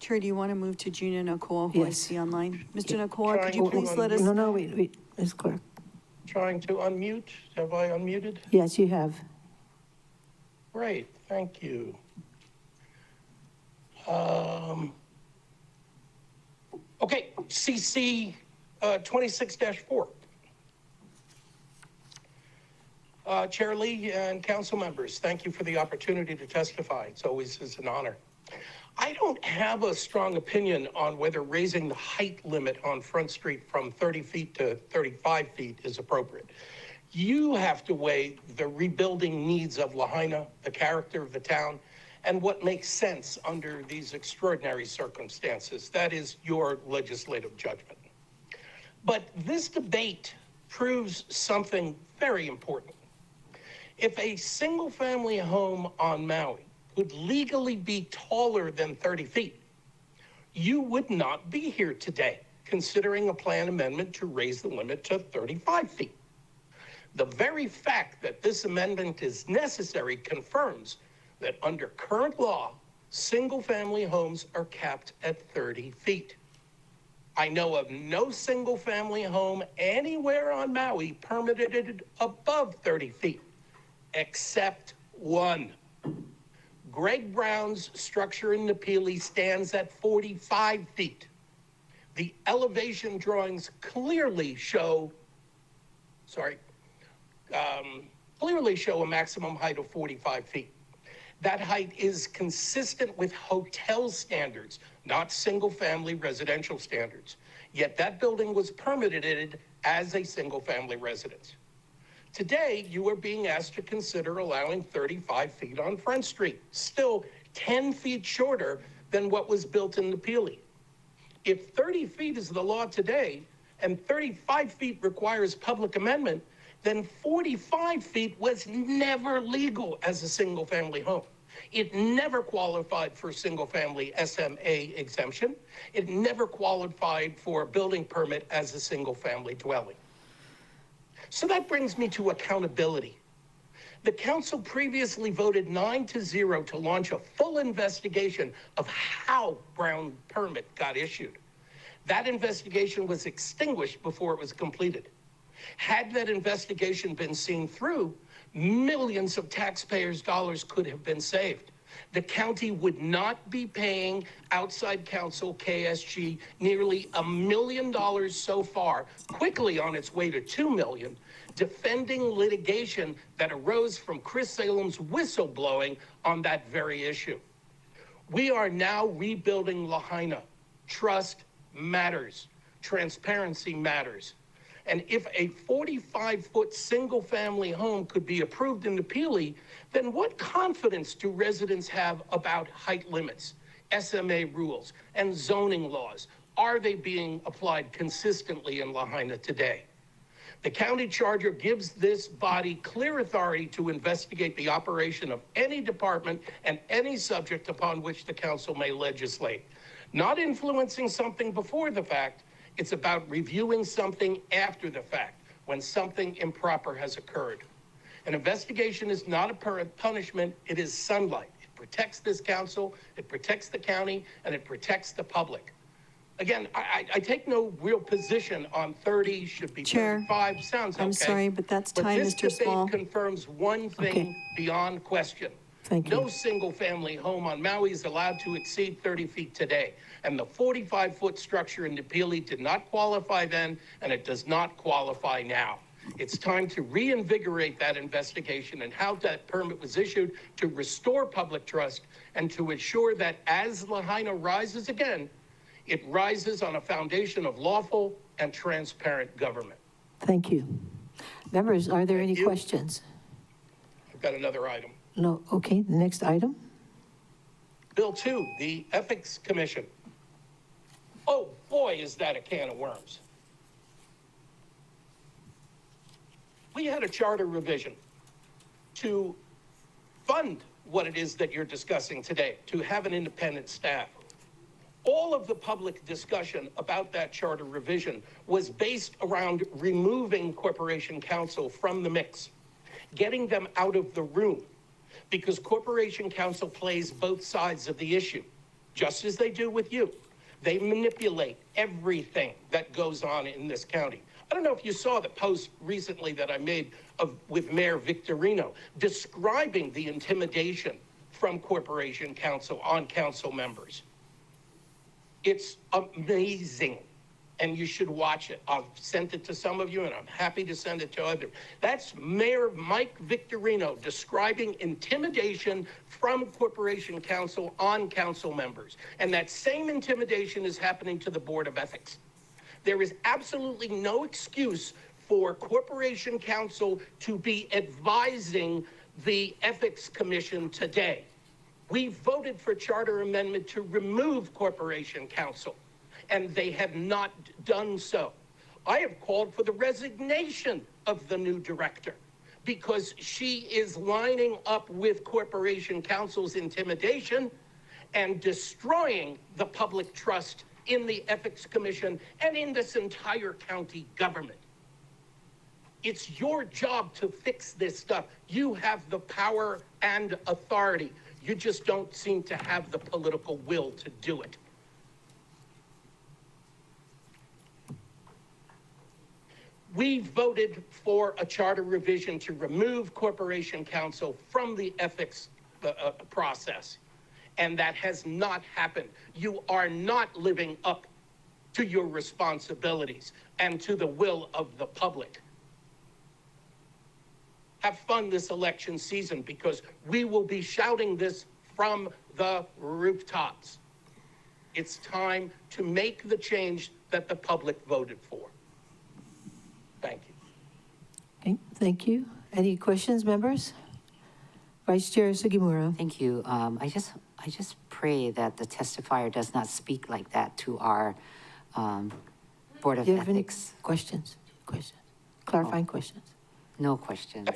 Chair, do you want to move to Junior Nakoa, who I Yes. see online? Mr. Nakoa, could you please let us? No, wait, Ms. Clark. Trying to unmute. Have I unmuted? Yes, you have. Great, thank you. Okay, CC 26-4. Chair Lee and council members, thank you for the opportunity to testify. It's always an honor. I don't have a strong opinion on whether raising the height limit on Front Street from 30 feet to 35 feet is appropriate. You have to weigh the rebuilding needs of Lahaina, the character of the town, and what makes sense under these extraordinary circumstances. That is your legislative judgment. But this debate proves something very important. If a single-family home on Maui could legally be taller than 30 feet, you would not be here today considering a plan amendment to raise the limit to 35 feet. The very fact that this amendment is necessary confirms that under current law, single-family homes are capped at 30 feet. I know of no single-family home anywhere on Maui permitted above 30 feet, except one. Greg Brown's structure in Napili stands at 45 feet. The elevation drawings clearly show a maximum height of 45 feet. That height is consistent with hotel standards, not single-family residential standards. Yet that building was permitted as a single-family residence. Today, you are being asked to consider allowing 35 feet on Front Street, still 10 feet shorter than what was built in Napili. If 30 feet is the law today, and 35 feet requires public amendment, then 45 feet was never legal as a single-family home. It never qualified for single-family SMA exemption. It never qualified for a building permit as a single-family dwelling. So that brings me to accountability. The council previously voted 9-0 to launch a full investigation of how Brown permit got issued. That investigation was extinguished before it was completed. Had that investigation been seen through, millions of taxpayers' dollars could have been saved. The county would not be paying outside counsel KSG nearly $1 million so far, quickly on its way to $2 million, defending litigation that arose from Chris Salem's whistleblowing on that very issue. We are now rebuilding Lahaina. Trust matters. Transparency matters. And if a 45-foot single-family home could be approved in Napili, then what confidence do residents have about height limits, SMA rules, and zoning laws? Are they being applied consistently in Lahaina today? The county charter gives this body clear authority to investigate the operation of any department and any subject upon which the council may legislate. Not influencing something before the fact, it's about reviewing something after the fact, when something improper has occurred. An investigation is not a punishment, it is sunlight. It protects this council, it protects the county, and it protects the public. Again, I take no real position on 30, should be Chair, 35, sounds okay. I'm sorry, but that's time, Mr. But this Small. debate confirms one thing beyond question. Thank you. No single-family home on Maui is allowed to exceed 30 feet today. And the 45-foot structure in Napili did not qualify then, and it does not qualify now. It's time to reinvigorate that investigation and how that permit was issued to restore public trust and to ensure that as Lahaina rises again, it rises on a foundation of lawful and transparent government. Thank you. Members, are there any you. questions? I've got another item. No, okay, the next item. Bill 2, the Ethics Commission. Oh, boy, is that a can of worms. We had a charter revision to fund what it is that you're discussing today, to have an independent staff. All of the public discussion about that charter revision was based around removing Corporation Counsel from the mix, getting them out of the room, because Corporation Counsel plays both sides of the issue, just as they do with you. They manipulate everything that goes on in this county. I don't know if you saw the post recently that I made with Mayor Victorino describing the intimidation from Corporation Counsel on council members. It's amazing, and you should watch it. I've sent it to some of you, and I'm happy to send it to others. That's Mayor Mike Victorino describing intimidation from Corporation Counsel on council members. And that same intimidation is happening to the Board of Ethics. There is absolutely no excuse for Corporation Counsel to be advising the Ethics Commission today. We voted for charter amendment to remove Corporation Counsel, and they have not done so. I have called for the resignation of the new director because she is lining up with Corporation Counsel's intimidation and destroying the public trust in the Ethics Commission and in this entire county government. It's your job to fix this stuff. You have the power and authority. You just don't seem to have the political will to do it. We voted for a charter revision to remove Corporation Counsel from the ethics process, and that has not happened. You are not living up to your responsibilities and to the will of the public. Have fun this election season, because we will be shouting this from the rooftops. It's time to make the change that the public voted for. Thank you. Okay, thank you. Any questions, members? Vice Chair Sugimura. Thank you. I just pray that the testifier does not speak like that to our Board of Do you have any Ethics. questions? Clarifying questions? No questions.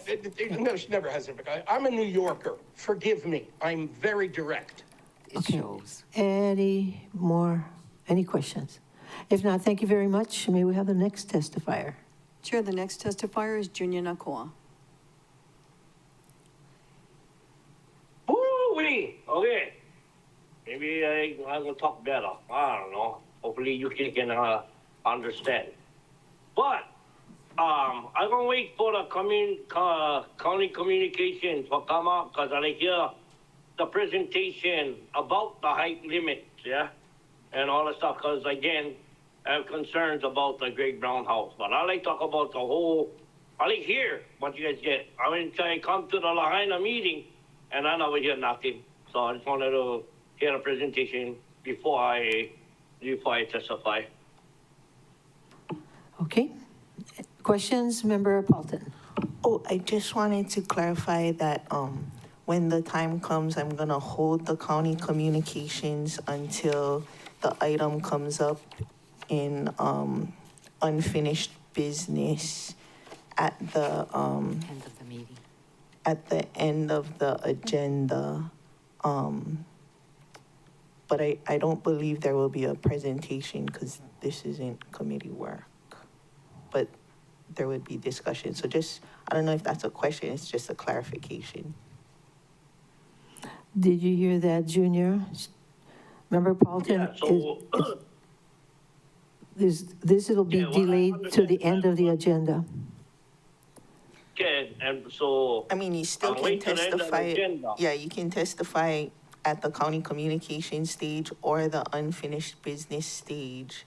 No, she never has. I'm a New Yorker. Forgive me. I'm very direct. It shows. Any questions? If not, thank you very much. May we have the next testifier? Chair, the next testifier is Junior Nakoa. Woo-wee! Okay. Maybe I will talk better. I don't know. Hopefully you can understand. But I'm gonna wait for the county communication to come up, because I hear the presentation about the height limit, yeah, and all the stuff. Because again, I have concerns about the Greg Brown house, but I like to talk about the whole. I like hear what you guys get. I mean, I come to the Lahaina meeting, and I never hear nothing. So I just wanted to hear a presentation before I testify. Okay. Questions, Member Paulton? Oh, I just wanted to clarify that when the time comes, I'm gonna hold the county communications until the item comes up in unfinished business at the End of the meeting. at the end of the agenda. But I don't believe there will be a presentation because this isn't committee work. But there would be discussion. So just, I don't know if that's a question, it's just a clarification. Did you hear that, Junior? Member Paulton? Yeah, so This will be Yeah, well, delayed to the end of the agenda. okay, and so I mean, you still I'll can wait till the end of the testify. agenda. Yeah, you can testify at the county communication stage or the unfinished business stage.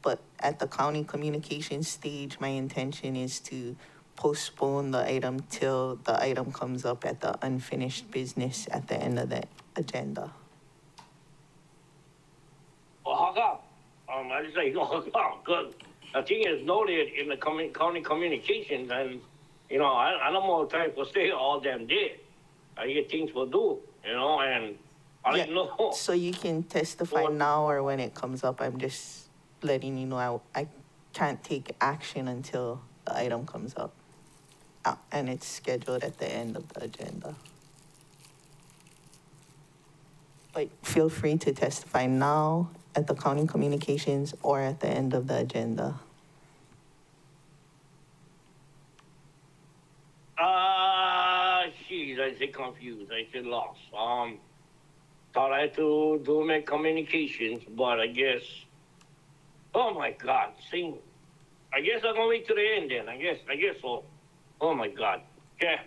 But at the county communication stage, my intention is to postpone the item till the item comes up at the unfinished business at the end of the agenda. Well, how come? I just say, how come? Because the thing is noted in the county communications, and, you know, I don't have time to stay all damn day. I get things to do, you know, and I Yeah, don't know. So you can testify now or when it comes up. I'm just letting you know I can't take action until the item comes up. And it's scheduled at the end of the agenda. But feel free to testify now at the county communications or at the end of the agenda. Jeez, I say confused. I say lost. Thought I had to do my communications, but I guess, oh my God, see, I guess I'm gonna wait to the end then. I guess so. Oh my God. Okay.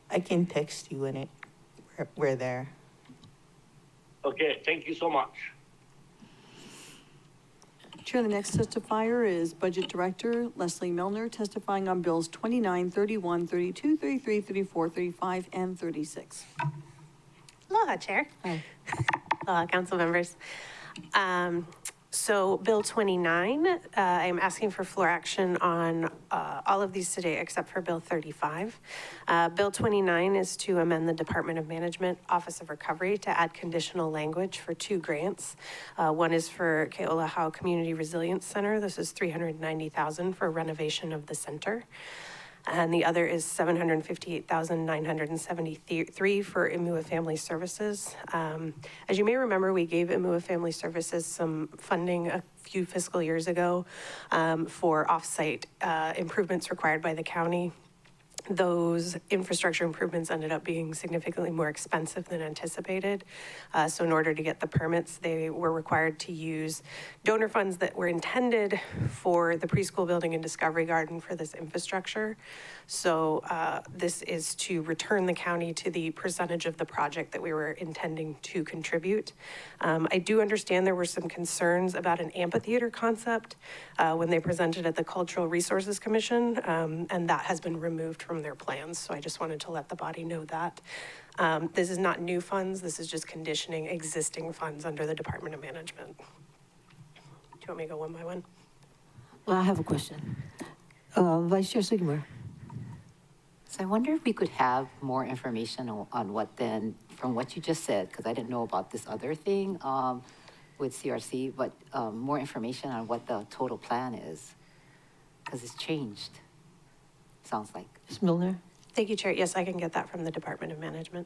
I can text you when we're there. Okay, thank you so much. Chair, the next testifier is Budget Director Leslie Milner, testifying on Bills 29, 31, 32, 33, 34, 35, and 36. Aloha, Chair. Hi. Aloha, council members. So Bill 29, I'm asking for floor action on all of these today except for Bill 35. Bill 29 is to amend the Department of Management Office of Recovery to add conditional language for 2 grants. One is for Ke'olahau Community Resilience Center. This is $390,000 for renovation of the center. And the other is $758,973 for Imua Family Services. As you may remember, we gave Imua Family Services some funding a few fiscal years ago for off-site improvements required by the county. Those infrastructure improvements ended up being significantly more expensive than anticipated. So in order to get the permits, they were required to use donor funds that were intended for the preschool building and Discovery Garden for this infrastructure. So this is to return the county to the percentage of the project that we were intending to contribute. I do understand there were some concerns about an amphitheater concept when they presented at the Cultural Resources Commission, and that has been removed from their plans. So I just wanted to let the body know that. This is not new funds. This is just conditioning existing funds under the Department of Management. Do you want me to go one by one? Well, I have a question. Vice Chair Sigmar. So I wonder if we could have more information on what then, from what you just said, because I didn't know about this other thing with CRC, but more information on what the total plan is, because it's changed, sounds like. Ms. Milner? Thank you, Chair. Yes, I can get that from the Department of Management.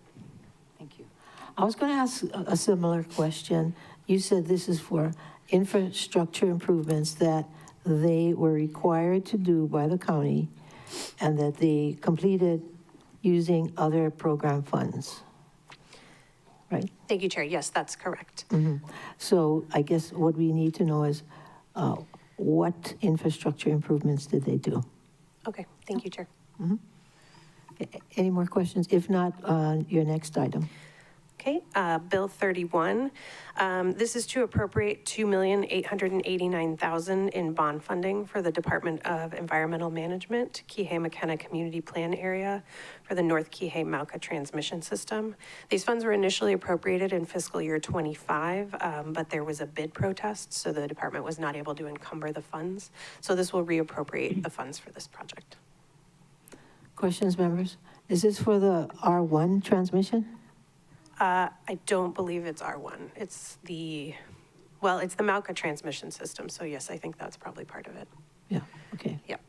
Thank you. I was going to ask a similar question. You said this is for infrastructure improvements that they were required to do by the county and that they completed using other program funds, right? Thank you, Chair. Yes, that's correct. So I guess what we need to know is what infrastructure improvements did they do? Okay, thank you, Chair. Any more questions? If not, your next item. Okay, Bill 31. This is to appropriate $2,889,000 in bond funding for the Department of Environmental Management, Kihei McKenna Community Plan Area for the North Kihei Mauka Transmission System. These funds were initially appropriated in fiscal year 25, but there was a bid protest, so the department was not able to encumber the funds. So this will reappropriate the funds for this project. Questions, members? Is this for the R1 transmission? I don't believe it's R1. It's the Mauka transmission system. So yes, I think that's probably part of it. Yeah, okay. Yep.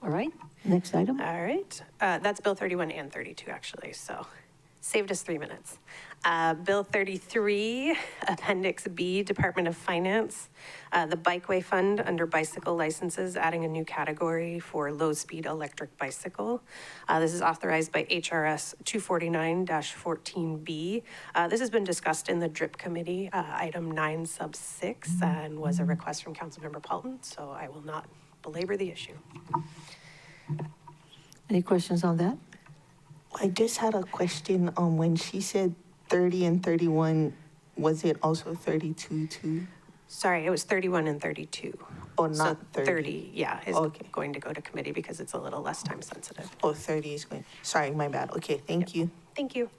All right, next item. All right. That's Bill 31 and 32, actually. So saved us 3 minutes. Bill 33, Appendix B, Department of Finance, the Bikeway Fund under bicycle licenses, adding a new category for low-speed electric bicycle. This is authorized by HRS 249-14B. This has been discussed in the DRIP committee, item 9 sub 6, and was a request from Councilmember Paulton, so I will not belabor the issue. Any questions on that? I just had a question on when she said 30 and 31, was it also 32 too? Sorry, it was 31 and 32. Oh, not So 30. 30, yeah, is Okay. going to go to committee because it's a little less time sensitive. Oh, 30 is going, sorry, my bad. Okay, thank you. Thank you.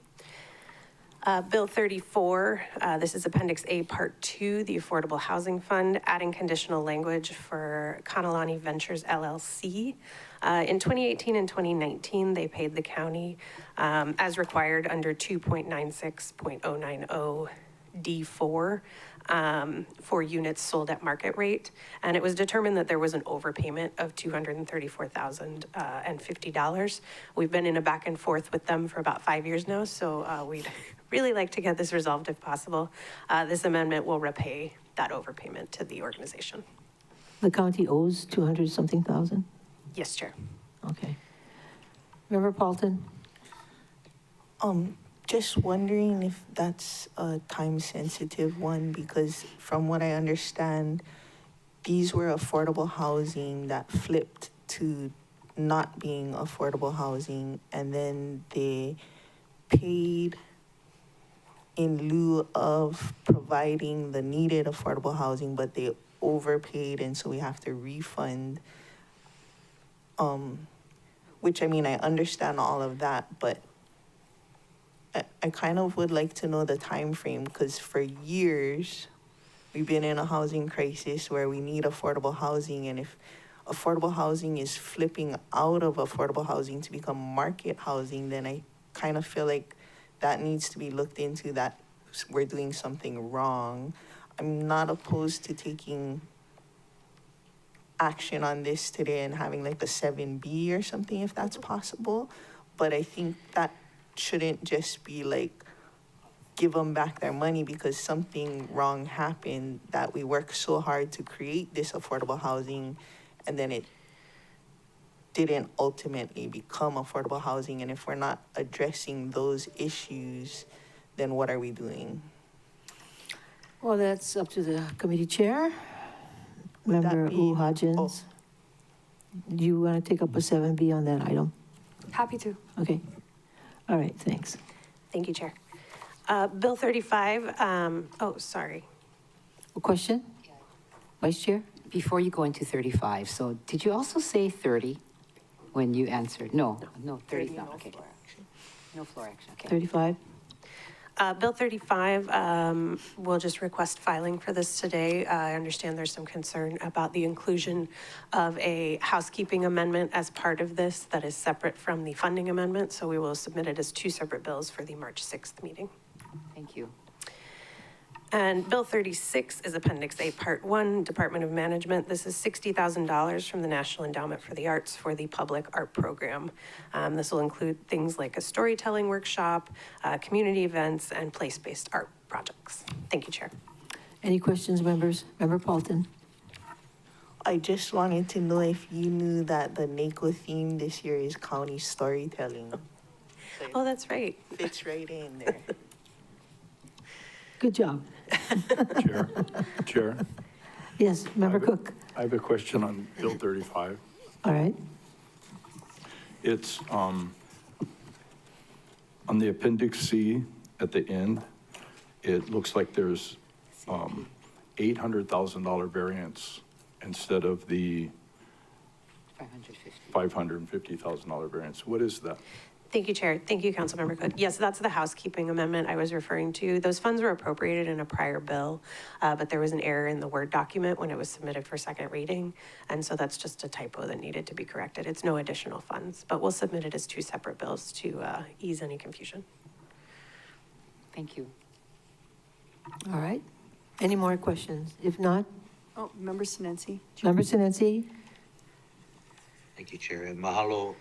Bill 34, this is Appendix A, Part 2, the Affordable Housing Fund, adding conditional language for Kanalani Ventures LLC. In 2018 and 2019, they paid the county as required under 2.96.090 D4 for units sold at market rate. And it was determined that there was an overpayment of $234,050. We've been in a back and forth with them for about 5 years now, so we'd really like to get this resolved if possible. This amendment will repay that overpayment to the organization. The county owes 200-something thousand? Yes, Chair. Okay. Member Paulton? Just wondering if that's a time-sensitive one, because from what I understand, these were affordable housing that flipped to not being affordable housing, and then they paid in lieu of providing the needed affordable housing, but they overpaid, and so we have to refund. Which, I mean, I understand all of that, but I kind of would like to know the time frame, because for years we've been in a housing crisis where we need affordable housing, and if affordable housing is flipping out of affordable housing to become market housing, then I kind of feel like that needs to be looked into, that we're doing something wrong. I'm not opposed to taking action on this today and having like a 7B or something if that's possible, but I think that shouldn't just be like give them back their money because something wrong happened, that we worked so hard to create this affordable housing and then it didn't ultimately become affordable housing. And if we're not addressing those issues, then what are we doing? Well, that's up to the committee chair. Would that Member be- Hodgins. Do you want to take up a 7B on that item? Happy to. Okay. All right, thanks. Thank you, Chair. Bill 35, sorry. A question? Vice Chair? Before you go into 35, so did you also say 30 when you answered? No, 30, no, okay. No floor action, okay. 35? Bill 35, we'll just request filing for this today. I understand there's some concern about the inclusion of a housekeeping amendment as part of this that is separate from the funding amendment, so we will submit it as two separate bills for the March 6th meeting. Thank you. And Bill 36 is Appendix A, Part 1, Department of Management. This is $60,000 from the National Endowment for the Arts for the Public Art Program. This will include things like a storytelling workshop, community events, and place-based art projects. Thank you, Chair. Any questions, members? Member Paulton? I just wanted to know if you knew that the NACO theme this year is county storytelling. Oh, that's right. Fits right in there. Good job. Chair, Yes, Member Cook? I have a question on Bill 35. All right. It's on the Appendix C, at the end, it looks like there's $800,000 variance instead of the $550,000 variance. What is that? Thank you, Chair. Thank you, Councilmember Cook. Yes, that's the housekeeping amendment I was referring to. Those funds were appropriated in a prior bill, but there was an error in the Word document when it was submitted for second reading. And so that's just a typo that needed to be corrected. It's no additional funds, but we'll submit it as two separate bills to ease any confusion. Thank you. All right. Any more questions? If not, Oh, Member Sinensi. Member Sinensi? Thank you, Chair, and mahalo,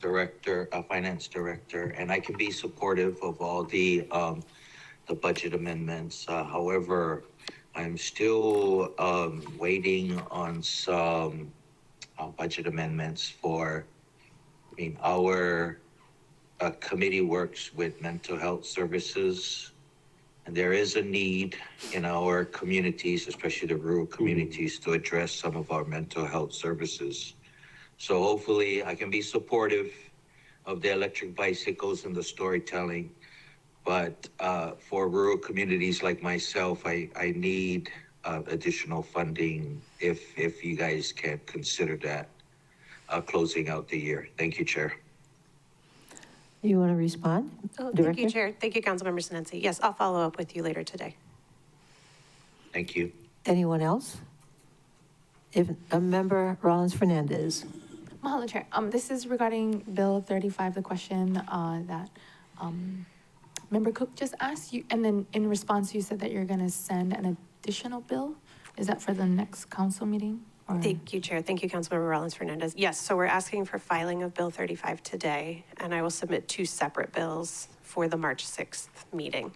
Director, Finance Director, and I can be supportive of all the budget amendments. However, I'm still waiting on some budget amendments for, our committee works with mental health services, and there is a need in our communities, especially the rural communities, to address some of our mental health services. So hopefully I can be supportive of the electric bicycles and the storytelling, but for rural communities like myself, I need additional funding if you guys can consider that closing out the year. Thank you, Chair. You want to respond? Oh, Director? thank you, Chair. Thank you, Councilmember Sinensi. Yes, I'll follow up with you later today. Thank you. Anyone else? If a member Rollins Fernandez. Mahalo, Chair. This is regarding Bill 35, the question that Member Cook just asked you, and then in response, you said that you're going to send an additional bill. Is that for the next council meeting? Or? Thank you, Chair. Thank you, Councilmember Rollins Fernandez. Yes, so we're asking for filing of Bill 35 today, and I will submit two separate bills for the March 6th meeting.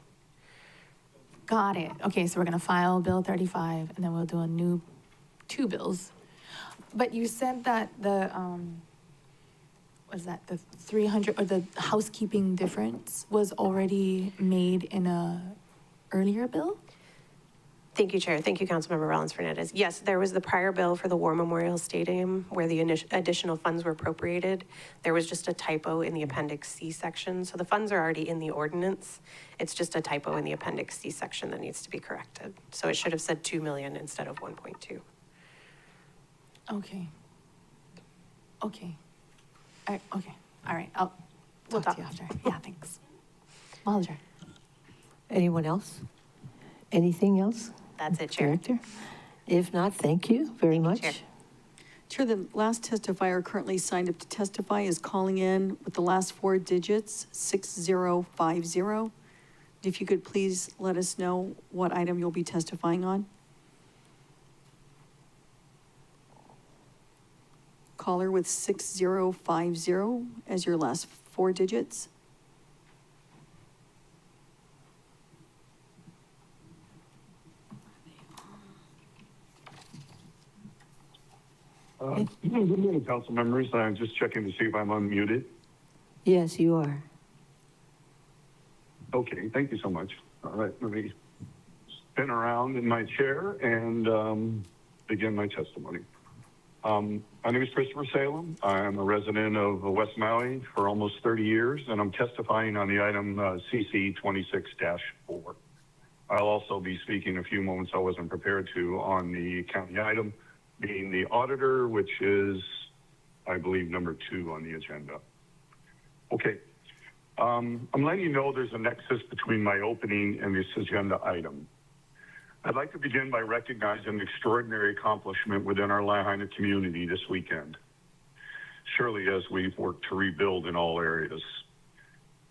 Got it. Okay, so we're going to file Bill 35, and then we'll do a new two bills. But you said that the, was that the 300, or the housekeeping difference was already made in a earlier bill? Thank you, Chair. Thank you, Councilmember Rollins Fernandez. Yes, there was the prior bill for the War Memorial Stadium where the additional funds were appropriated. There was just a typo in the Appendix C section. So the funds are already in the ordinance. It's just a typo in the Appendix C section that needs to be corrected. So it should have said 2 million instead of 1.2. Okay. Okay. Okay. All right. We'll talk to you after. Yeah, thanks. Mahalo, Chair. Anyone else? Anything else? That's it, Chair. Director? If not, thank you very much. Chair. Chair, the last testifier currently signed up to testify is calling in with the last four digits, 6050. If you could please let us know what item you'll be testifying on. Caller with 6050 as your last four digits. Good morning, council members. I'm just checking to see if I'm unmuted. Yes, you are. Okay, thank you so much. All right, let me spin around in my chair and begin my testimony. My name is Christopher Salem. I'm a resident of West Maui for almost 30 years, and I'm testifying on the item CC 26-4. I'll also be speaking a few moments I wasn't prepared to on the county item, being the auditor, which is, I believe, number 2 on the agenda. Okay, I'm letting you know there's a nexus between my opening and this agenda item. I'd like to begin by recognizing an extraordinary accomplishment within our Lahaina community this weekend. Surely as we've worked to rebuild in all areas.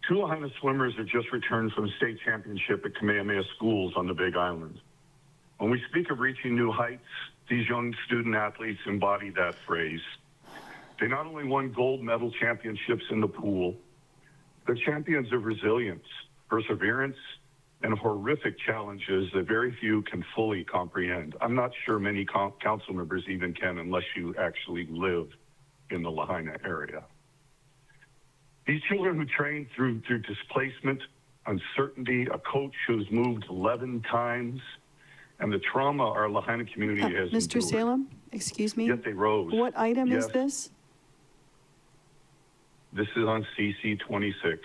2 Lahaina swimmers have just returned from the state championship at Kamehameha Schools on the Big Island. When we speak of reaching new heights, these young student athletes embody that phrase. They not only won gold medal championships in the pool, they're champions of resilience, perseverance, and horrific challenges that very few can fully comprehend. I'm not sure many council members even can unless you actually live in the Lahaina area. These children who train through displacement, uncertainty, a coach who's moved 11 times, and the trauma our Lahaina community has Mr. endured. Salem, excuse me. Yet they rose. What item is Yes. this? This is on CC 26.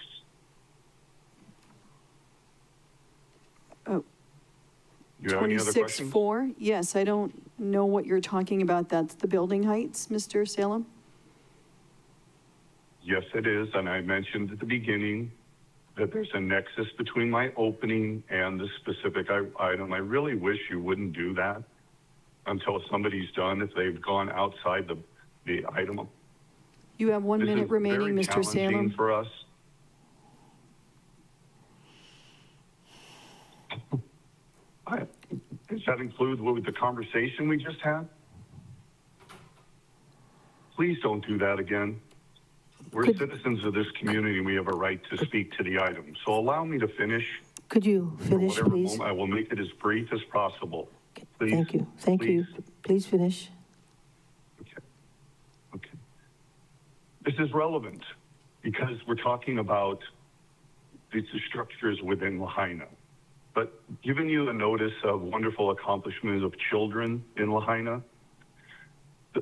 You have any other questions? 26-4, yes, I don't know what you're talking about. That's the building heights, Mr. Salem? Yes, it is, and I mentioned at the beginning that there's a nexus between my opening and the specific item. I really wish you wouldn't do that until somebody's done, if they've gone outside the item. You have 1 This minute is remaining, very Mr. Salem. challenging for us. Does that include the conversation we just had? Please don't do that again. We're citizens of this community, and we have a right to speak to the item. So allow me to finish. Could you finish, For whatever please? moment, I will make it as brief as possible. Please. Thank you. Thank you. Please finish. Okay. This is relevant because we're talking about the structures within Lahaina. But giving you a notice of wonderful accomplishments of children in Lahaina,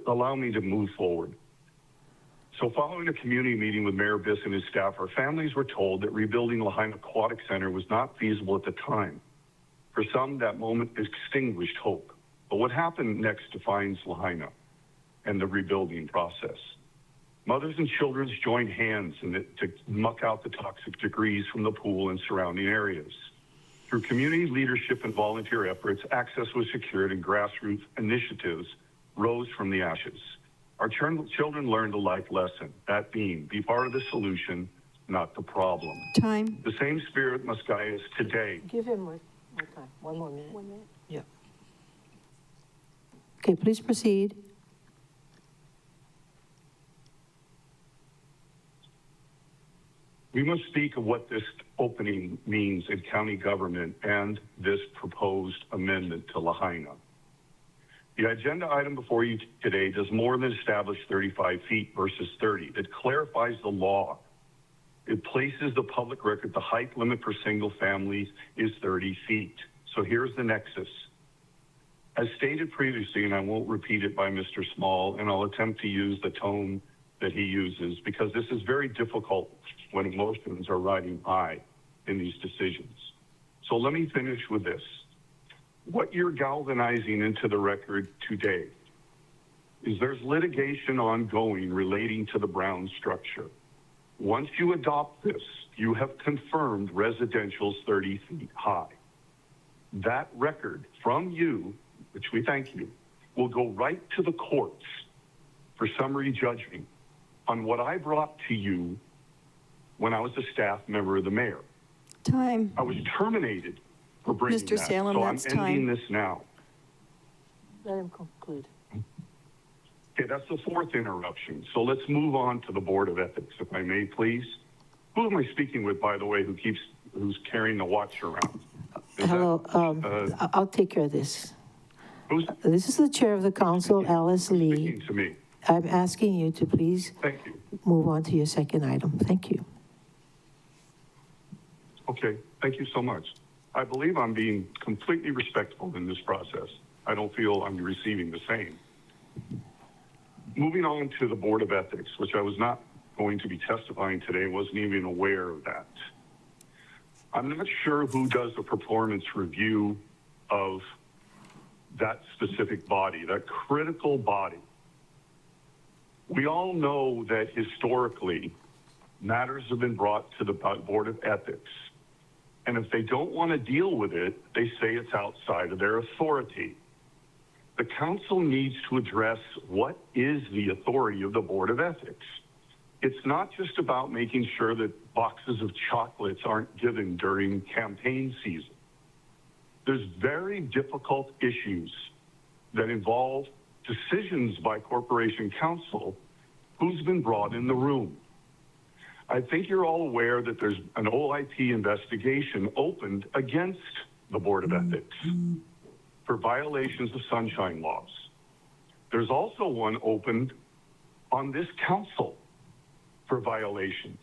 allow me to move forward. So following a community meeting with Mayor Biss and his staff, our families were told that rebuilding Lahaina Aquatic Center was not feasible at the time. For some, that moment extinguished hope. But what happened next defines Lahaina and the rebuilding process. Mothers and children joined hands to muck out the toxic debris from the pool and surrounding areas. Through community leadership and volunteer efforts, access was secured and grassroots initiatives rose from the ashes. Our children learned a life lesson, that being, be part of the solution, not the problem. Time. The same spirit must guide us today. Give him more time. 1 more minute. 1 minute? Yeah. Okay, please proceed. We must speak of what this opening means in county government and this proposed amendment to Lahaina. The agenda item before you today does more than establish 35 feet versus 30. It clarifies the law. It places the public record, the height limit for single families is 30 feet. So here's the nexus. As stated previously, and I won't repeat it by Mr. Small, and I'll attempt to use the tone that he uses because this is very difficult when emotions are riding high in these decisions. So let me finish with this. What you're galvanizing into the record today is there's litigation ongoing relating to the Brown structure. Once you adopt this, you have confirmed residential's 30 feet high. That record from you, which we thank you, will go right to the courts for summary judgment on what I brought to you when I was a staff member of the mayor. Time. I was terminated for bringing Mr. that. Salem, so that's I'm ending time. this now. Let him conclude. Okay, that's the fourth interruption. So let's move on to the Board of Ethics, if I may, please. Who am I speaking with, by the way, who's carrying the watch around? Hello, I'll take care of this. This is the chair of the council, Alice Lee. Speaking to me. I'm asking you to please Thank you. move on to your second item. Thank you. Okay, thank you so much. I believe I'm being completely respectful in this process. I don't feel I'm receiving the same. Moving on to the Board of Ethics, which I was not going to be testifying today, wasn't even aware of that. I'm not sure who does the performance review of that specific body, that critical body. We all know that historically, matters have been brought to the Board of Ethics. And if they don't want to deal with it, they say it's outside of their authority. The council needs to address what is the authority of the Board of Ethics. It's not just about making sure that boxes of chocolates aren't given during campaign season. There's very difficult issues that involve decisions by Corporation Council who's been brought in the room. I think you're all aware that there's an OIP investigation opened against the Board of Ethics for violations of sunshine laws. There's also one opened on this council for violations,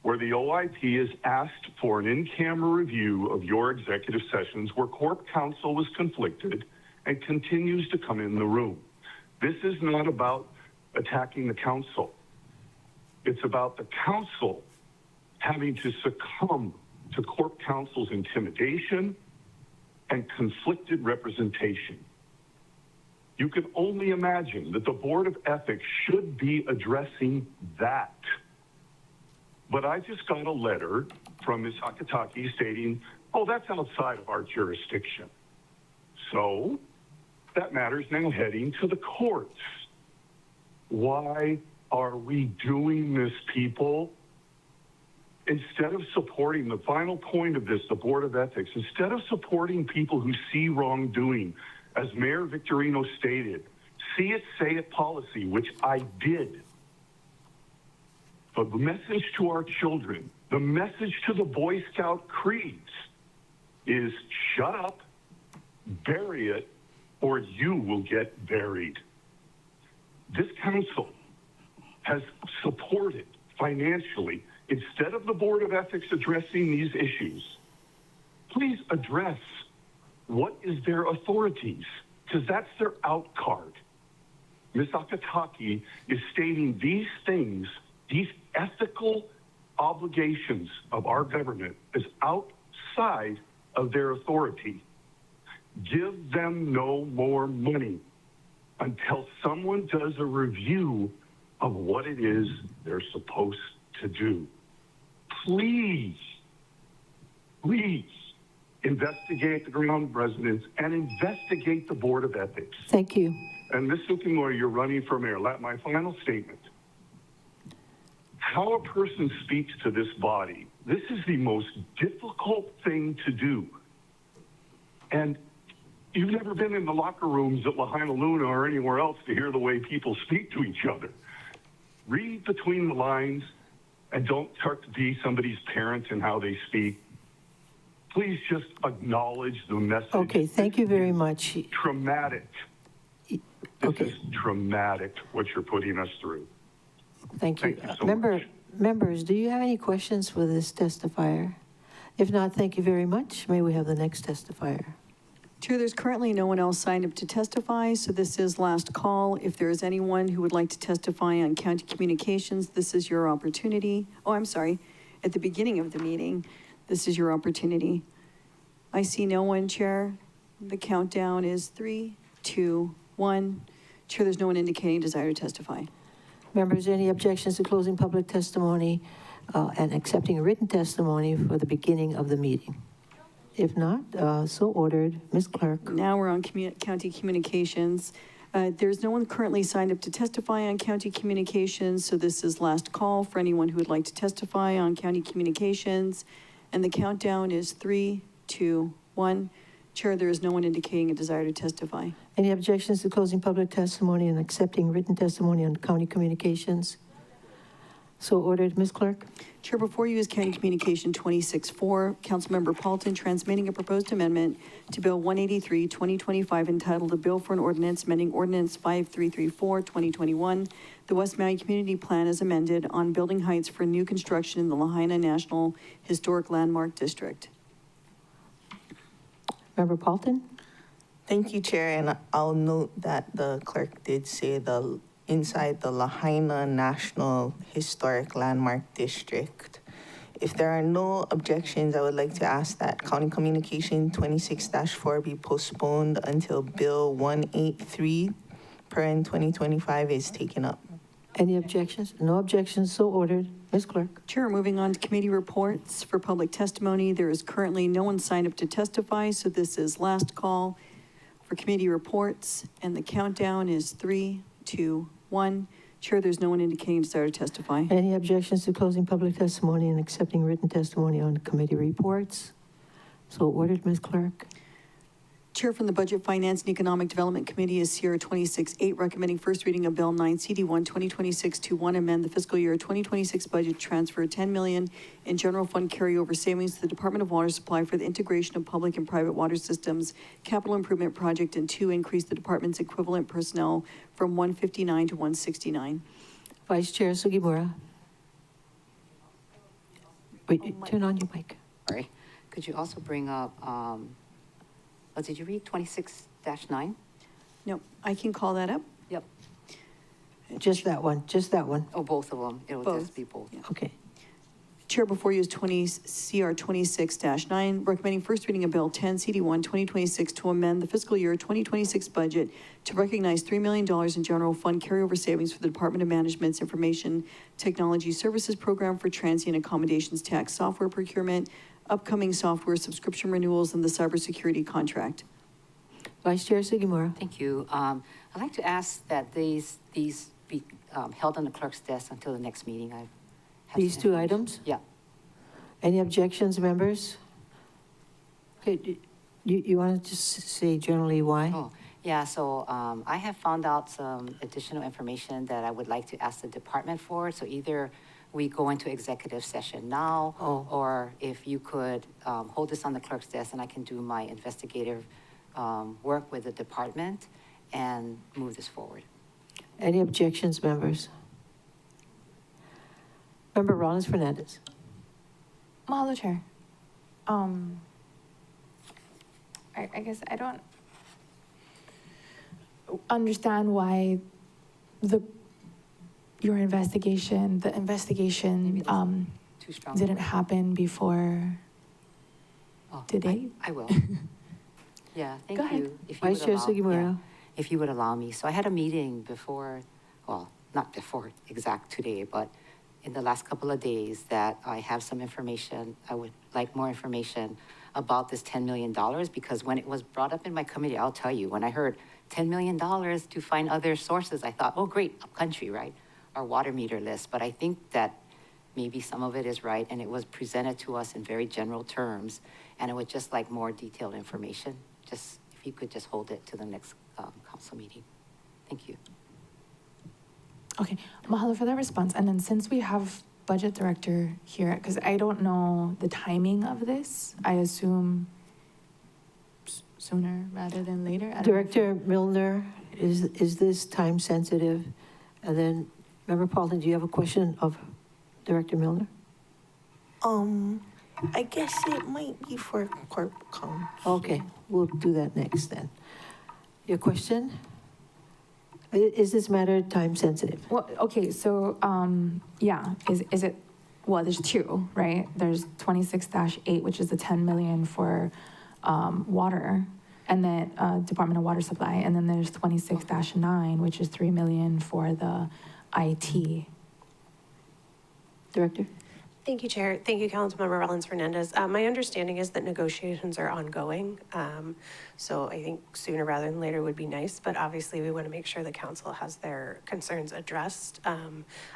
where the OIP is asked for an in-camera review of your executive sessions where Corp Counsel was conflicted and continues to come in the room. This is not about attacking the council. It's about the council having to succumb to Corp Counsel's intimidation and conflicted representation. You can only imagine that the Board of Ethics should be addressing that. But I just got a letter from Ms. Akataki stating, oh, that's outside of our jurisdiction. So that matter's now heading to the courts. Why are we doing this, people? Instead of supporting the final point of this, the Board of Ethics, instead of supporting people who see wrongdoing, as Mayor Victorino stated, see it, say it policy, which I did. But the message to our children, the message to the Boy Scout creeds is shut up, bury it, or you will get buried. This council has supported financially, instead of the Board of Ethics addressing these issues, please address what is their authorities, because that's their out card. Ms. Akataki is stating these things, these ethical obligations of our government is outside of their authority. Give them no more money until someone does a review of what it is they're supposed to do. Please, please investigate the ground residents and investigate the Board of Ethics. Thank you. And Ms. Sukimura, you're running for mayor. My final statement. How a person speaks to this body, this is the most difficult thing to do. And you've never been in the locker rooms at Lahaina Luna or anywhere else to hear the way people speak to each other. Read between the lines and don't start to be somebody's parent in how they speak. Please just acknowledge the message. Okay, thank you very much. Traumatic. This is traumatic what you're putting us through. Thank you. Thank you so much. Members, do you have any questions for this testifier? If not, thank you very much. May we have the next testifier? Chair, there's currently no one else signed up to testify, so this is last call. If there is anyone who would like to testify on county communications, this is your opportunity. Oh, I'm sorry, at the beginning of the meeting, this is your opportunity. I see no one, Chair. The countdown is 3, 2, 1. Chair, there's no one indicating desire to testify. Members, any objections to closing public testimony and accepting written testimony for the beginning of the meeting? If not, so ordered. Ms. Clerk. Now we're on county communications. There's no one currently signed up to testify on county communications, so this is last call for anyone who would like to testify on county communications. And the countdown is 3, 2, 1. Chair, there is no one indicating a desire to testify. Any objections to closing public testimony and accepting written testimony on county communications? So ordered. Ms. Clerk. Chair, before you is County Communication 26-4, Councilmember Paulton transmitting a proposed amendment to Bill 183, 2025, entitled A Bill for an Ordinance amending Ordinance 5334, 2021, the West Maui Community Plan as amended on building heights for new construction in the Lahaina National Historic Landmark District. Member Paulton. Thank you, Chair, and I'll note that the clerk did say inside the Lahaina National Historic Landmark District. If there are no objections, I would like to ask that County Communication 26-4 be postponed until Bill 183, paren 2025, is taken up. Any objections? No objections, so ordered. Ms. Clerk. Chair, moving on to committee reports for public testimony. There is currently no one signed up to testify, so this is last call for committee reports, and the countdown is 3, 2, 1. Chair, there's no one indicating desire to testify. Any objections to closing public testimony and accepting written testimony on committee reports? So ordered, Ms. Clerk. Chair from the Budget, Finance, and Economic Development Committee is Sierra 26-8, recommending first reading of Bill 9 CD1 2026-1, amend the fiscal year 2026 budget, transfer $10 million in general fund carryover savings to the Department of Water Supply for the integration of public and private water systems capital improvement project, and 2, increase the department's equivalent personnel from 159 to 169. Vice Chair Sugimura. Wait, turn on your mic. Sorry. Could you also bring up, did you read 26-9? No, I can call that up. Yep. Just that one, just that one. Oh, both of them. It would Both. just be both. Yeah. Okay. Chair, before you is CR 26-9, recommending first reading of Bill 10 CD1 2026 to amend the fiscal year 2026 budget to recognize $3 million in general fund carryover savings for the Department of Management's Information Technology Services Program for transient accommodations tax software procurement, upcoming software subscription renewals, and the cybersecurity contract. Vice Chair Sugimura. Thank you. I'd like to ask that these be held on the clerk's desk until the next meeting. I have These some two information. items? Yeah. Any objections, members? Okay, you want to just say generally why? Oh, yeah, so I have found out some additional information that I would like to ask the department for. So either we go into executive session now, or if you could hold this on the clerk's desk and I can do my investigative work with the department and move this forward. Any objections, members? Member Rollins Fernandez. Mahalo, Chair. I guess I don't understand why your investigation, the investigation didn't happen before today. I will. Yeah, thank Go ahead. you. If you Vice would Chair allow- Sugimura. yeah, if you would allow me. So I had a meeting before, well, not before exact today, but in the last couple of days that I have some information. I would like more information about this $10 million because when it was brought up in my committee, I'll tell you, when I heard $10 million to find other sources, I thought, oh, great, upcountry, right? Our water meter list. But I think that maybe some of it is right, and it was presented to us in very general terms, and I would just like more detailed information. Just, if you could just hold it to the next council meeting. Thank you. Okay, mahalo for that response. And then since we have budget director here, because I don't know the timing of this, I assume sooner rather than later. I don't know if- Director Milner, is this time sensitive? And then, Member Paulson, do you have a question of Director Milner? I guess it might be for Corp Com. Okay, we'll do that next then. Your question? Is this matter time sensitive? Well, okay, so, yeah, is it, well, there's two, right? There's 26-8, which is the 10 million for, water, and then, Department of Water Supply, and then there's 26-9, which is 3 million for the IT. Director? Thank you, Chair. Thank you, Councilmember Rollins Fernandez. My understanding is that negotiations are ongoing. So I think sooner rather than later would be nice, but obviously we want to make sure the council has their concerns addressed.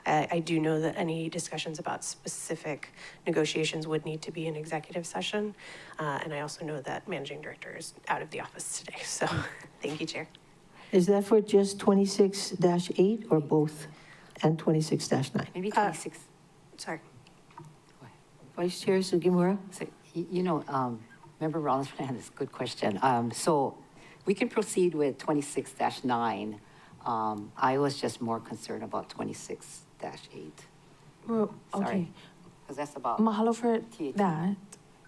I do know that any discussions about specific negotiations would need to be in executive session. And I also know that managing director is out of the office today. So thank you, Chair. Is that for just 26-8 or both and 26-9? Maybe 26. Sorry. Vice Chair Sugimura? So, you know, Member Rollins Fernandez, good question. So we can proceed with 26-9. I was just more concerned about 26-8. Well, okay. Sorry. Because that's about. Mahalo for THT. that.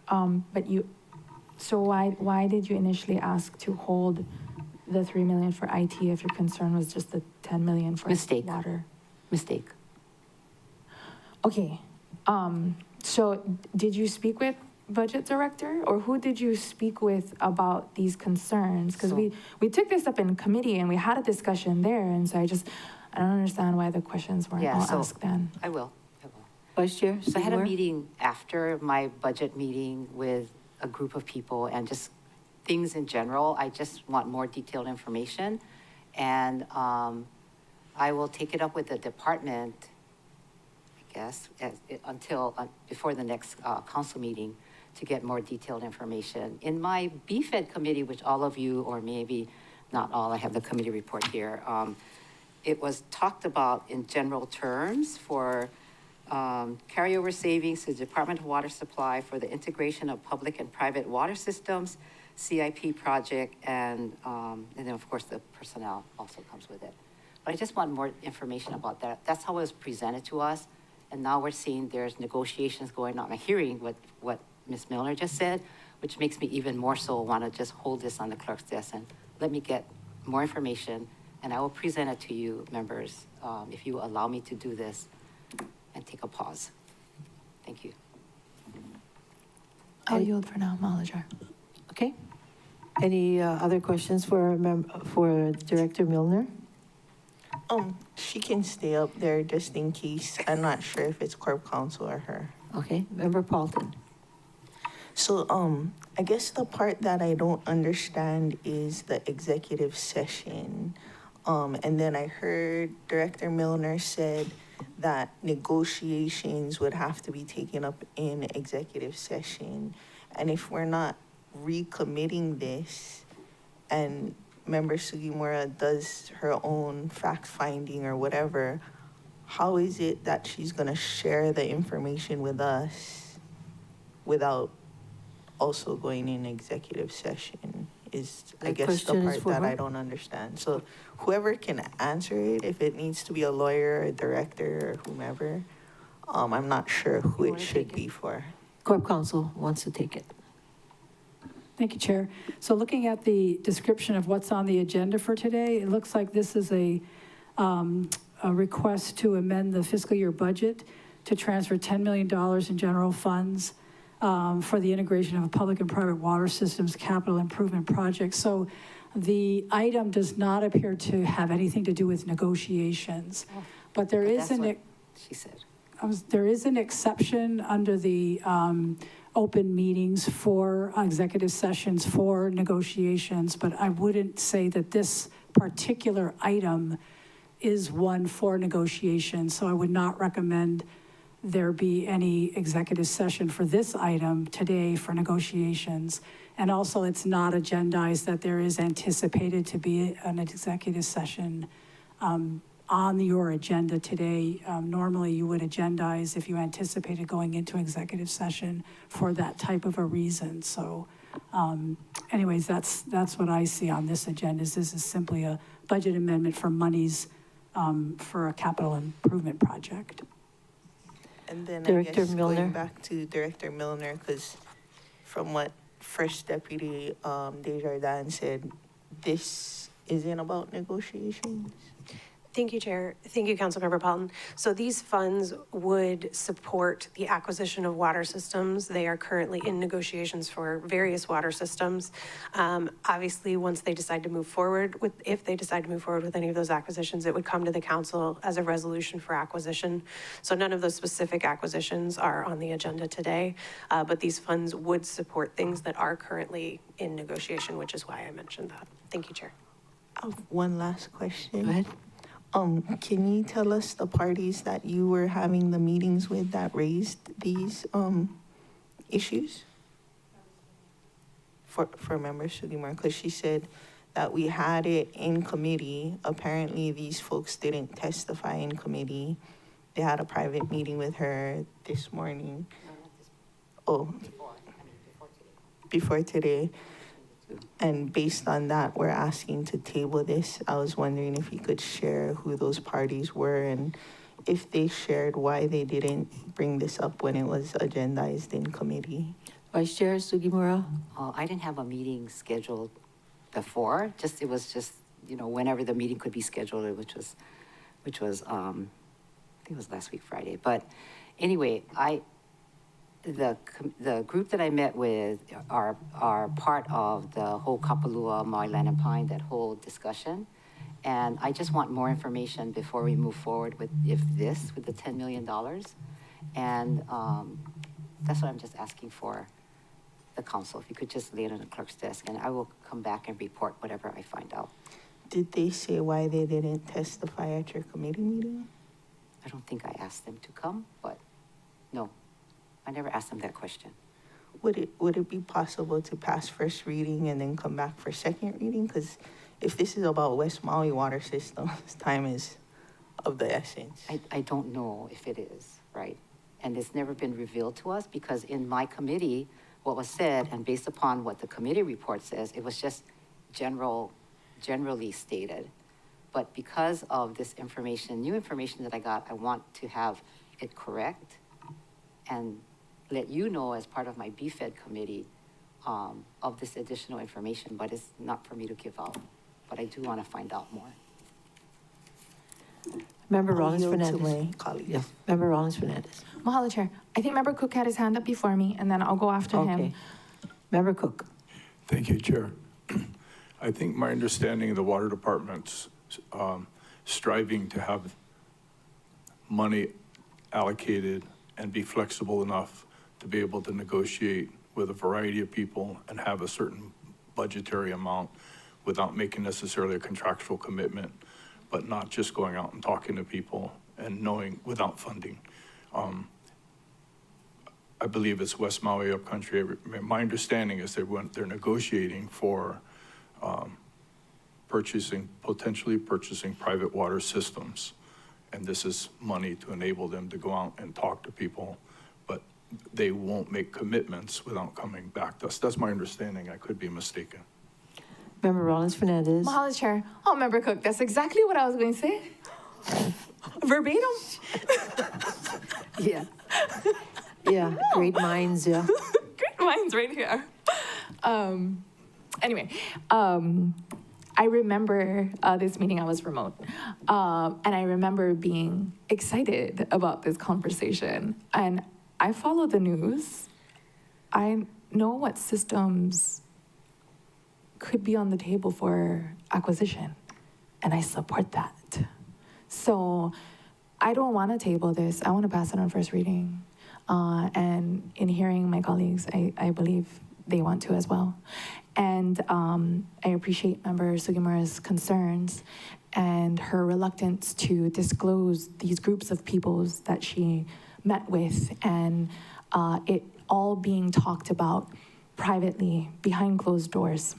But so why did you initially ask to hold the 3 million for IT if your concern was just the 10 million for Mistake. water? Mistake. Okay, so did you speak with budget director, or who did you speak with about these concerns? Because we took this up in committee and we had a discussion there, and so I don't understand why the questions weren't all asked then. I will. Vice Chair So I had a Sugimura? meeting after my budget meeting with a group of people and just things in general. I just want more detailed information. And I will take it up with the department, I guess, until before the next council meeting to get more detailed information. In my BFED committee, which all of you, or maybe not all, I have the committee report here, it was talked about in general terms for carryover savings to the Department of Water Supply for the integration of public and private water systems, CIP project, and then of course the personnel also comes with it. But I just want more information about that. That's how it was presented to us. And now we're seeing there's negotiations going on. I'm hearing what Ms. Milner just said, which makes me even more so want to just hold this on the clerk's desk and let me get more information. And I will present it to you, members, if you allow me to do this and take a pause. Thank you. I'll yield for now, Malajar. Okay. Any other questions for for Director Milner? She can stay up there just in case. I'm not sure if it's Corp Counsel or her. Okay, Member Paulton. So, I guess the part that I don't understand is the executive session. And then I heard Director Milner said that negotiations would have to be taken up in executive session. And if we're not recommitting this and Member Sugimura does her own fact finding or whatever, how is it that she's gonna share the information with us without also going in executive session is, I That guess, the question is part for that who? I don't understand. So whoever can answer it, if it needs to be a lawyer, a director, or whomever, I'm not sure who it should be for. Corp Counsel wants to take it. Thank you, Chair. So looking at the description of what's on the agenda for today, it looks like this is a request to amend the fiscal year budget to transfer $10 million in general funds for the integration of public and private water systems capital improvement projects. So the item does not appear to have anything to do with negotiations, but there is That's what she said. there is an exception under the open meetings for executive sessions for negotiations, but I wouldn't say that this particular item is one for negotiation. So I would not recommend there be any executive session for this item today for negotiations. And also it's not agendized that there is anticipated to be an executive session on your agenda today. Normally you would agendize if you anticipated going into executive session for that type of a reason. So anyways, that's what I see on this agenda. This is simply a budget amendment for monies for a capital improvement project. And then I Director guess Milner. going back to Director Milner, because from what First Deputy Desjardins said, this isn't about negotiations. Thank you, Chair. Thank you, Councilmember Paulton. So these funds would support the acquisition of water systems. They are currently in negotiations for various water systems. Obviously, once they decide to move forward with, if they decide to move forward with any of those acquisitions, it would come to the council as a resolution for acquisition. So none of those specific acquisitions are on the agenda today, but these funds would support things that are currently in negotiation, which is why I mentioned that. Thank you, Chair. I have one last question. Go ahead. Can you tell us the parties that you were having the meetings with that raised these issues? For Member Sugimura, because she said that we had it in committee. Apparently these folks didn't testify in committee. They had a private meeting with her this morning. Oh, before today. And based on that, we're asking to table this. I was wondering if you could share who those parties were and if they shared why they didn't bring this up when it was agendized in committee. Vice Chair Sugimura. I didn't have a meeting scheduled before, it was just, whenever the meeting could be scheduled, which was, I think it was last week, Friday. But anyway, the group that I met with are part of the whole Kapalua, Maui Land and Pine, that whole discussion. And I just want more information before we move forward with the $10 million. And that's what I'm just asking for the council. If you could just lay it on the clerk's desk, and I will come back and report whatever I find out. Did they say why they didn't testify at your committee meeting? I don't think I asked them to come, but no. I never asked them that question. Would it be possible to pass first reading and then come back for second reading? Because if this is about West Maui water systems, time is of the essence. I don't know if it is, right? And it's never been revealed to us because in my committee, what was said, and based upon what the committee report says, it was just generally stated. But because of this information, new information that I got, I want to have it correct and let you know as part of my BFED committee of this additional information, but it's not for me to give out. But I do want to find out more. Member I'll Rollins yield to Fernandez. my colleagues. Yeah, Member Rollins Fernandez. Mahalo, Chair. I think Member Cook had his hand up before me, and then I'll go after Okay. him. Member Cook. Thank you, Chair. I think my understanding of the water department's striving to have money allocated and be flexible enough to be able to negotiate with a variety of people and have a certain budgetary amount without making necessarily a contractual commitment, but not just going out and talking to people and knowing without funding. I believe it's West Maui upcountry. My understanding is they're negotiating for potentially purchasing private water systems. And this is money to enable them to go out and talk to people, but they won't make commitments without coming back to us. That's my understanding. I could be mistaken. Member Rollins Fernandez. Mahalo, Chair. Oh, Member Cook, that's exactly what I was going to say. Verbatim. Yeah. Yeah, great minds, yeah. Great minds right here. Anyway, I remember this meeting, I was remote, and I remember being excited about this conversation. And I follow the news. I know what systems could be on the table for acquisition, and I support that. So I don't want to table this. I want to pass it on first reading. And in hearing my colleagues, I believe they want to as well. And I appreciate Member Sugimura's concerns and her reluctance to disclose these groups of peoples that she met with, and it all being talked about privately behind closed doors.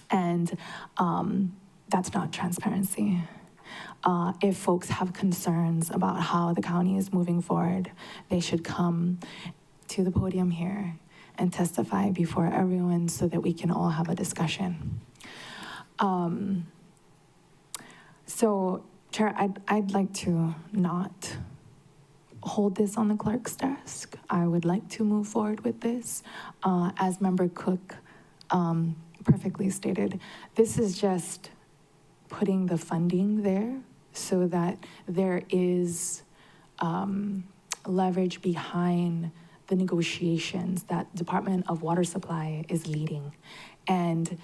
And that's not transparency. If folks have concerns about how the county is moving forward, they should come to the podium here and testify before everyone so that we can all have a discussion. So, Chair, I'd like to not hold this on the clerk's desk. I would like to move forward with this. As Member Cook perfectly stated, this is just putting the funding there so that there is leverage behind the negotiations that Department of Water Supply is leading. And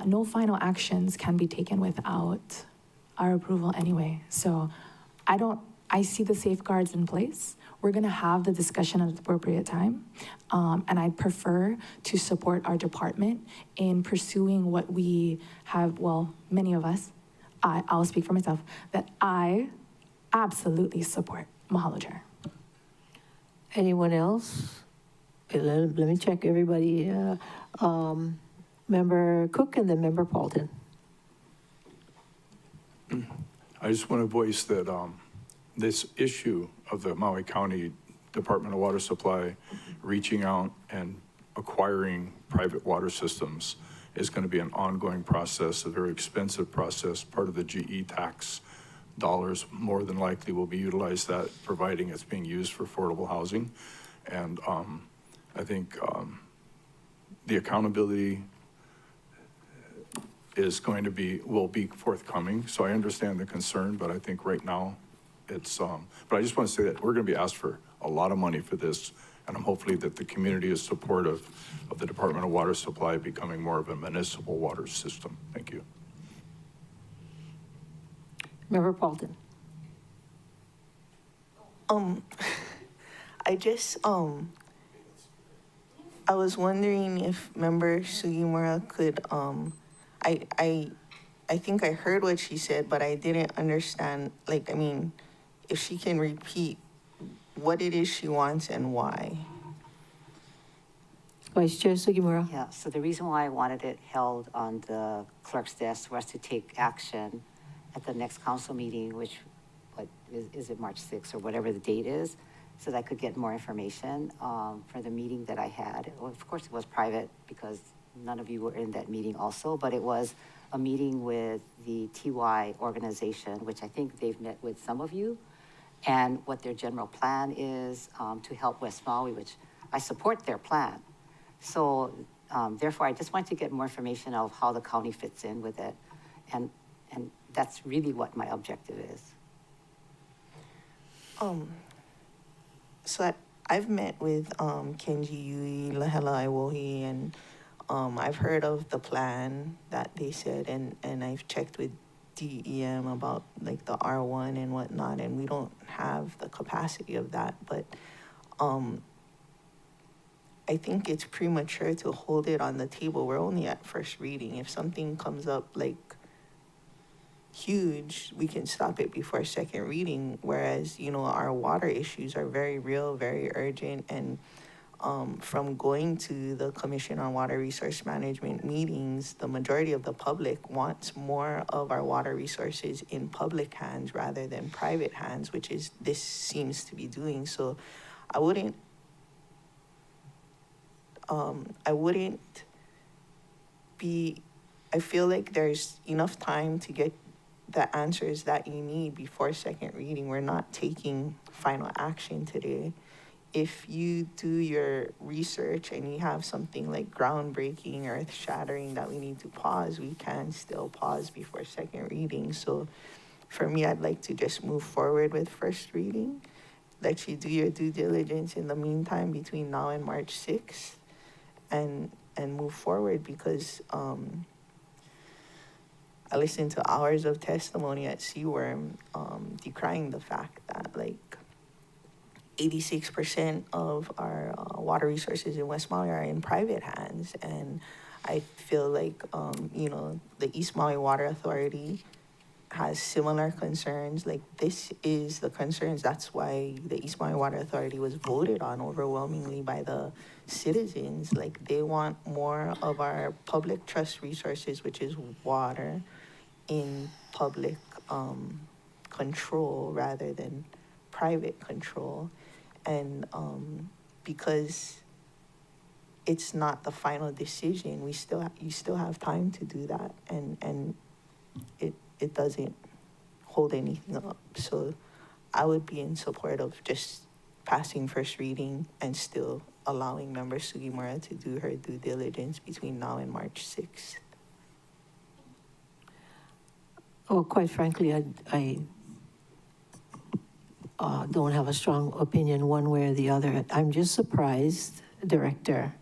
no final actions can be taken without our approval anyway. So I see the safeguards in place. We're gonna have the discussion at the appropriate time. And I'd prefer to support our department in pursuing what we have, well, many of us, I'll speak for myself, that I absolutely support. Mahalo, Chair. Anyone else? Okay, let me check everybody. Member Cook and then Member Paulton. I just want to voice that this issue of the Maui County Department of Water Supply reaching out and acquiring private water systems is going to be an ongoing process, a very expensive process. Part of the GE tax dollars more than likely will be utilized that, providing it's being used for affordable housing. And I think the accountability will be forthcoming. So I understand the concern, but I think right now it's, but I just want to say that we're going to be asked for a lot of money for this. And I'm hopefully that the community is supportive of the Department of Water Supply becoming more of a municipal water system. Thank you. Member Paulton. I was wondering if Member Sugimura could, I think I heard what she said, but I didn't understand, if she can repeat what it is she wants and why. Vice Chair Sugimura. Yeah, so the reason why I wanted it held on the clerk's desk was to take action at the next council meeting, which, is it March 6th or whatever the date is, so that I could get more information for the meeting that I had. Well, of course, it was private because none of you were in that meeting also, but it was a meeting with the TY organization, which I think they've met with some of you, and what their general plan is to help West Maui, which I support their plan. So therefore, I just wanted to get more information of how the county fits in with it. And that's really what my objective is. So I've met with Kenji Yui, Lahela Iwohi, and I've heard of the plan that they said, and I've checked with DEM about like the R1 and whatnot, and we don't have the capacity of that. But I think it's premature to hold it on the table. We're only at first reading. If something comes up like huge, we can stop it before second reading. Whereas, you know, our water issues are very real, very urgent. And from going to the Commission on Water Resource Management meetings, the majority of the public wants more of our water resources in public hands rather than private hands, which is this seems to be doing. So I wouldn't be, I feel like there's enough time to get the answers that you need before second reading. We're not taking final action today. If you do your research and you have something like groundbreaking, earth-shattering that we need to pause, we can still pause before second reading. So for me, I'd like to just move forward with first reading, let you do your due diligence in the meantime between now and March 6th, and move forward, because I listened to hours of testimony at Seaworm decrying the fact that like 86% of our water resources in West Maui are in private hands. And I feel like, you know, the East Maui Water Authority has similar concerns. Like, this is the concerns. That's why the East Maui Water Authority was voted on overwhelmingly by the citizens. Like, they want more of our public trust resources, which is water, in public control rather than private control. And because it's not the final decision, you still have time to do that, and it doesn't hold anything up. So I would be in support of just passing first reading and still allowing Member Sugimura to do her due diligence between now and March 6th. Oh, quite frankly, I don't have a strong opinion one way or the other. I'm just surprised, Director.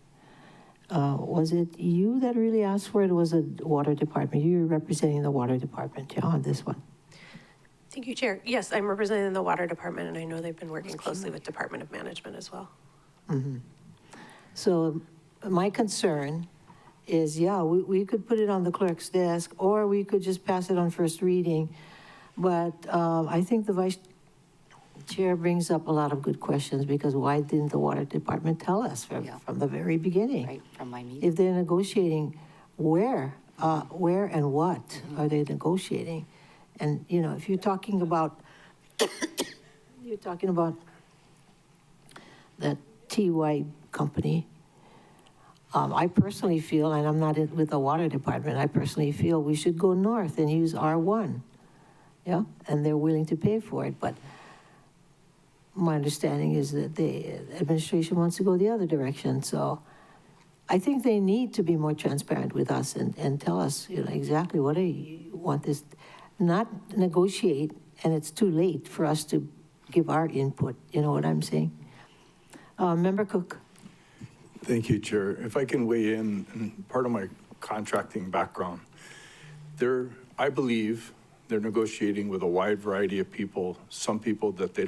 Was it you that really asked for it, or was it Water Department? You were representing the Water Department on this one. Thank you, Chair. Yes, I'm representing the Water Department, and I know they've been working closely with Department of Management as well. Mm-hmm. So my concern is, yeah, we could put it on the clerk's desk, or we could just pass it on first reading. But I think the Vice Chair brings up a lot of good questions, because why didn't the Water Department tell us from the very beginning? Right, from my meeting. If they're negotiating, where and what are they negotiating? And, you know, if you're talking about, that TY company, I personally feel, and I'm not with the Water Department, I personally feel we should go north and use R1. Yeah, and they're willing to pay for it, but my understanding is that the administration wants to go the other direction. So I think they need to be more transparent with us and tell us, you know, exactly what they want this, not negotiate, and it's too late for us to give our input. You know what I'm saying? Member Cook. Thank you, Chair. If I can weigh in, and part of my contracting background, I believe they're negotiating with a wide variety of people, some people that they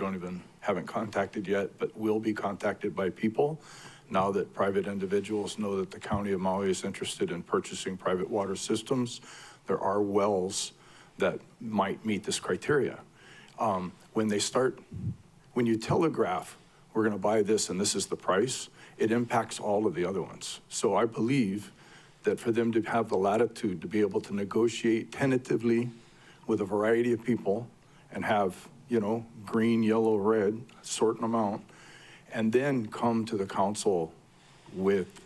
haven't contacted yet, but will be contacted by people now that private individuals know that the County of Maui is interested in purchasing private water systems. There are wells that might meet this criteria. When you telegraph, we're gonna buy this and this is the price, it impacts all of the other ones. So I believe that for them to have the latitude to be able to negotiate tentatively with a variety of people and have, you know, green, yellow, red, certain amount, and then come to the council with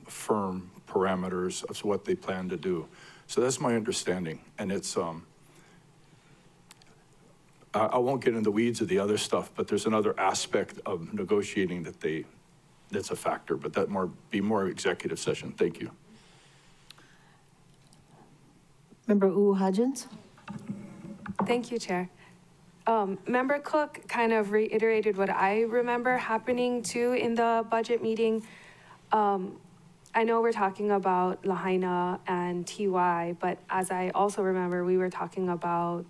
firm parameters of what they plan to do. So that's my understanding. And it's, I won't get in the weeds of the other stuff, but there's another aspect of negotiating that's a factor, but that be more executive session. Thank you. Member Hodgins. Thank you, Chair. Member Cook kind of reiterated what I remember happening too in the budget meeting. I know we're talking about Lahaina and TY, but as I also remember, we were talking about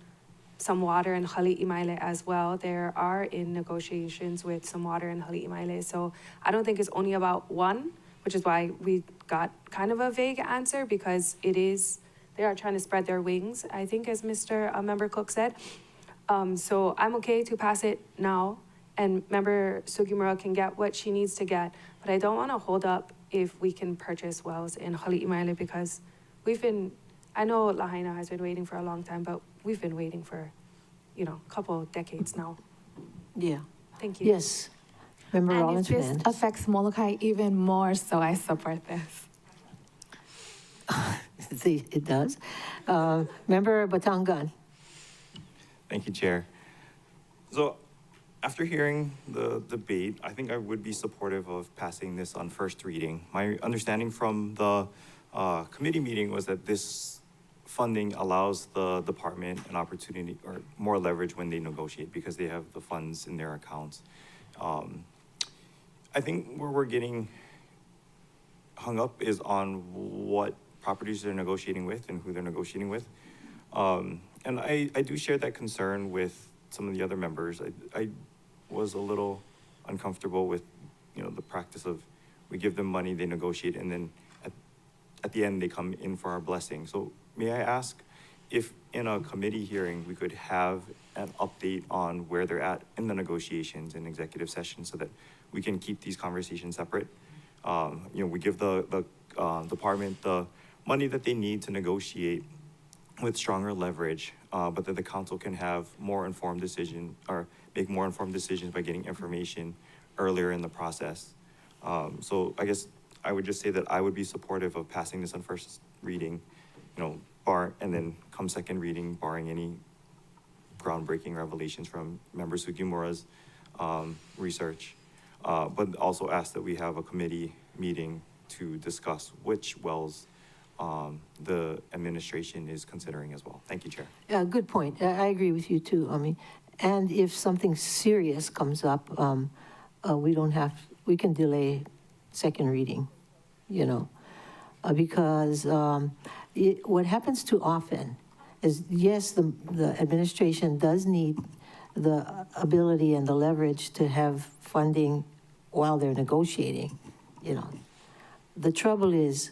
some water in Hali'imaile as well. There are in negotiations with some water in Hali'imaile. So I don't think it's only about one, which is why we got kind of a vague answer, because they are trying to spread their wings, I think, as Member Cook said. So I'm okay to pass it now, and Member Sugimura can get what she needs to get, but I don't want to hold up if we can purchase wells in Hali'imaile, because I know Lahaina has been waiting for a long time, but we've been waiting for, a couple decades now. Yeah. Thank you. Yes. Member And Rollins if this Fernandez. affects Molokai even more, so I support this. See, it does. Member Batangan. Thank you, Chair. So after hearing the debate, I think I would be supportive of passing this on first reading. My understanding from the committee meeting was that this funding allows the department an opportunity or more leverage when they negotiate because they have the funds in their accounts. I think where we're getting hung up is on what properties they're negotiating with and who they're negotiating with. And I do share that concern with some of the other members. I was a little uncomfortable with, the practice of we give them money, they negotiate, and then at the end they come in for our blessing. So may I ask if in a committee hearing we could have an update on where they're at in the negotiations and executive session so that we can keep these conversations separate. We give the department the money that they need to negotiate with stronger leverage, but that the council can have more informed decision or make more informed decisions by getting information earlier in the process. So I guess I would just say that I would be supportive of passing this on first reading, and then come second reading, barring any groundbreaking revelations from Member Sugimura's research. But also ask that we have a committee meeting to discuss which wells the administration is considering as well. Thank you, Chair. Yeah, good point. I agree with you too, Ami. And if something serious comes up, we can delay second reading, because what happens too often is, yes, the administration does need the ability and the leverage to have funding while they're negotiating, The trouble is,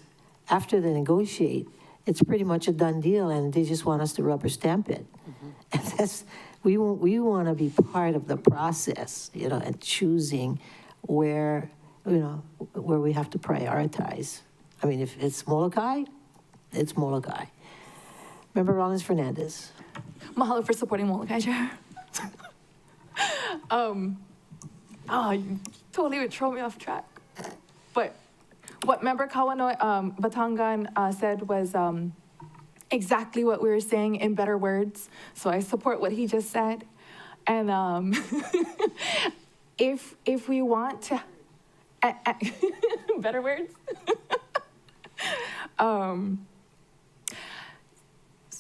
after they negotiate, it's pretty much a done deal, and they just want us to rubber stamp it. And we want to be part of the process, and choosing where we have to prioritize. I mean, if it's Molokai, it's Molokai. Member Rollins Fernandez. Mahalo for supporting Molokai, Chair. You totally would throw me off track. But what Member Kawano Batangan said was exactly what we were saying in better words. So I support what he just said. And if we want to, better words.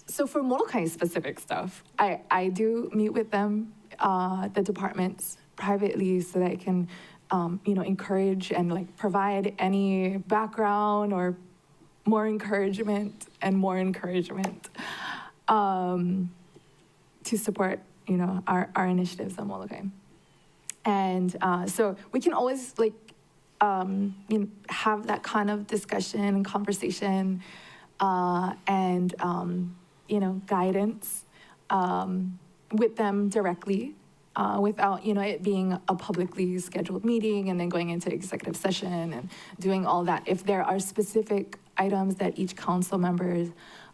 So for Molokai specific stuff, I do meet with them, the departments privately, so that I can encourage and provide any background or more encouragement to support our initiatives on Molokai. And so we can always have that kind of discussion and conversation and guidance with them directly. Without, it being a publicly scheduled meeting and then going into executive session and doing all that. If there are specific items that each council member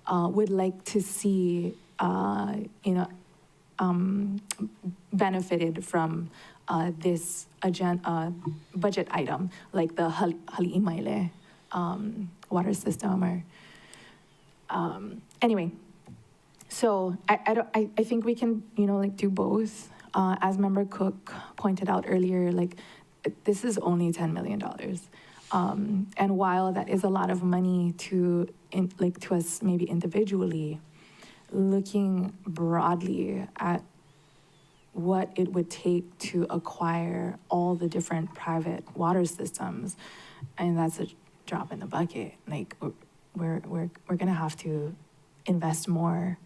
would like to see, benefited from this budget item, like the Hali'imaile water system or, anyway. So I think we can, do both. As Member Cook pointed out earlier, this is only $10 million. And while that is a lot of money to us maybe individually, looking broadly at what it would take to acquire all the different private water systems. And that's a drop in the bucket. Like, we're gonna have to invest more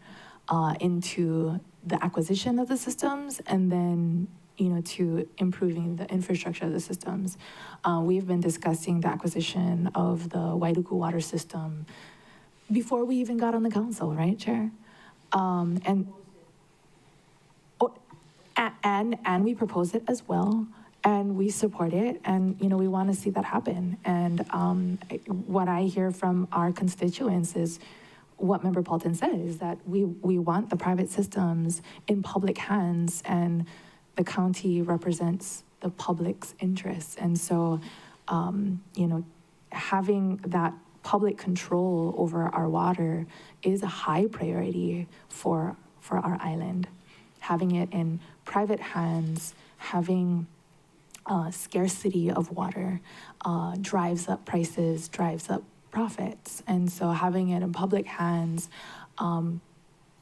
into the acquisition of the systems, and then, to improving the infrastructure of the systems. We've been discussing the acquisition of the Wailuku water system before we even got on the council, right, Chair? And we proposed it as well, and we support it, and, we want to see that happen. And what I hear from our constituents is what Member Paulton said, is that we want the private systems in public hands, and the county represents the public's interests. And so, having that public control over our water is a high priority for our island. Having it in private hands, having scarcity of water drives up prices, drives up profits. And so having it in public hands,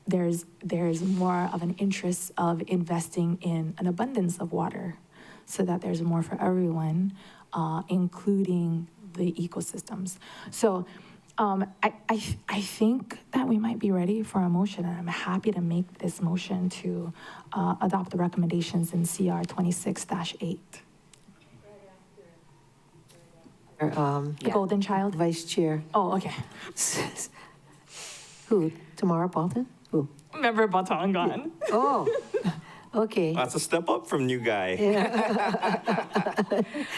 there's more of an interest of investing in an abundance of water so that there's more for everyone, including the ecosystems. So I think that we might be ready for a motion, and I'm happy to make this motion to adopt the recommendations in CR 26-8. The Golden Child? Vice Chair. Oh, okay. Who? Tamara Paulton? Who? Member Baton gone. Oh, okay. That's a step up from new guy.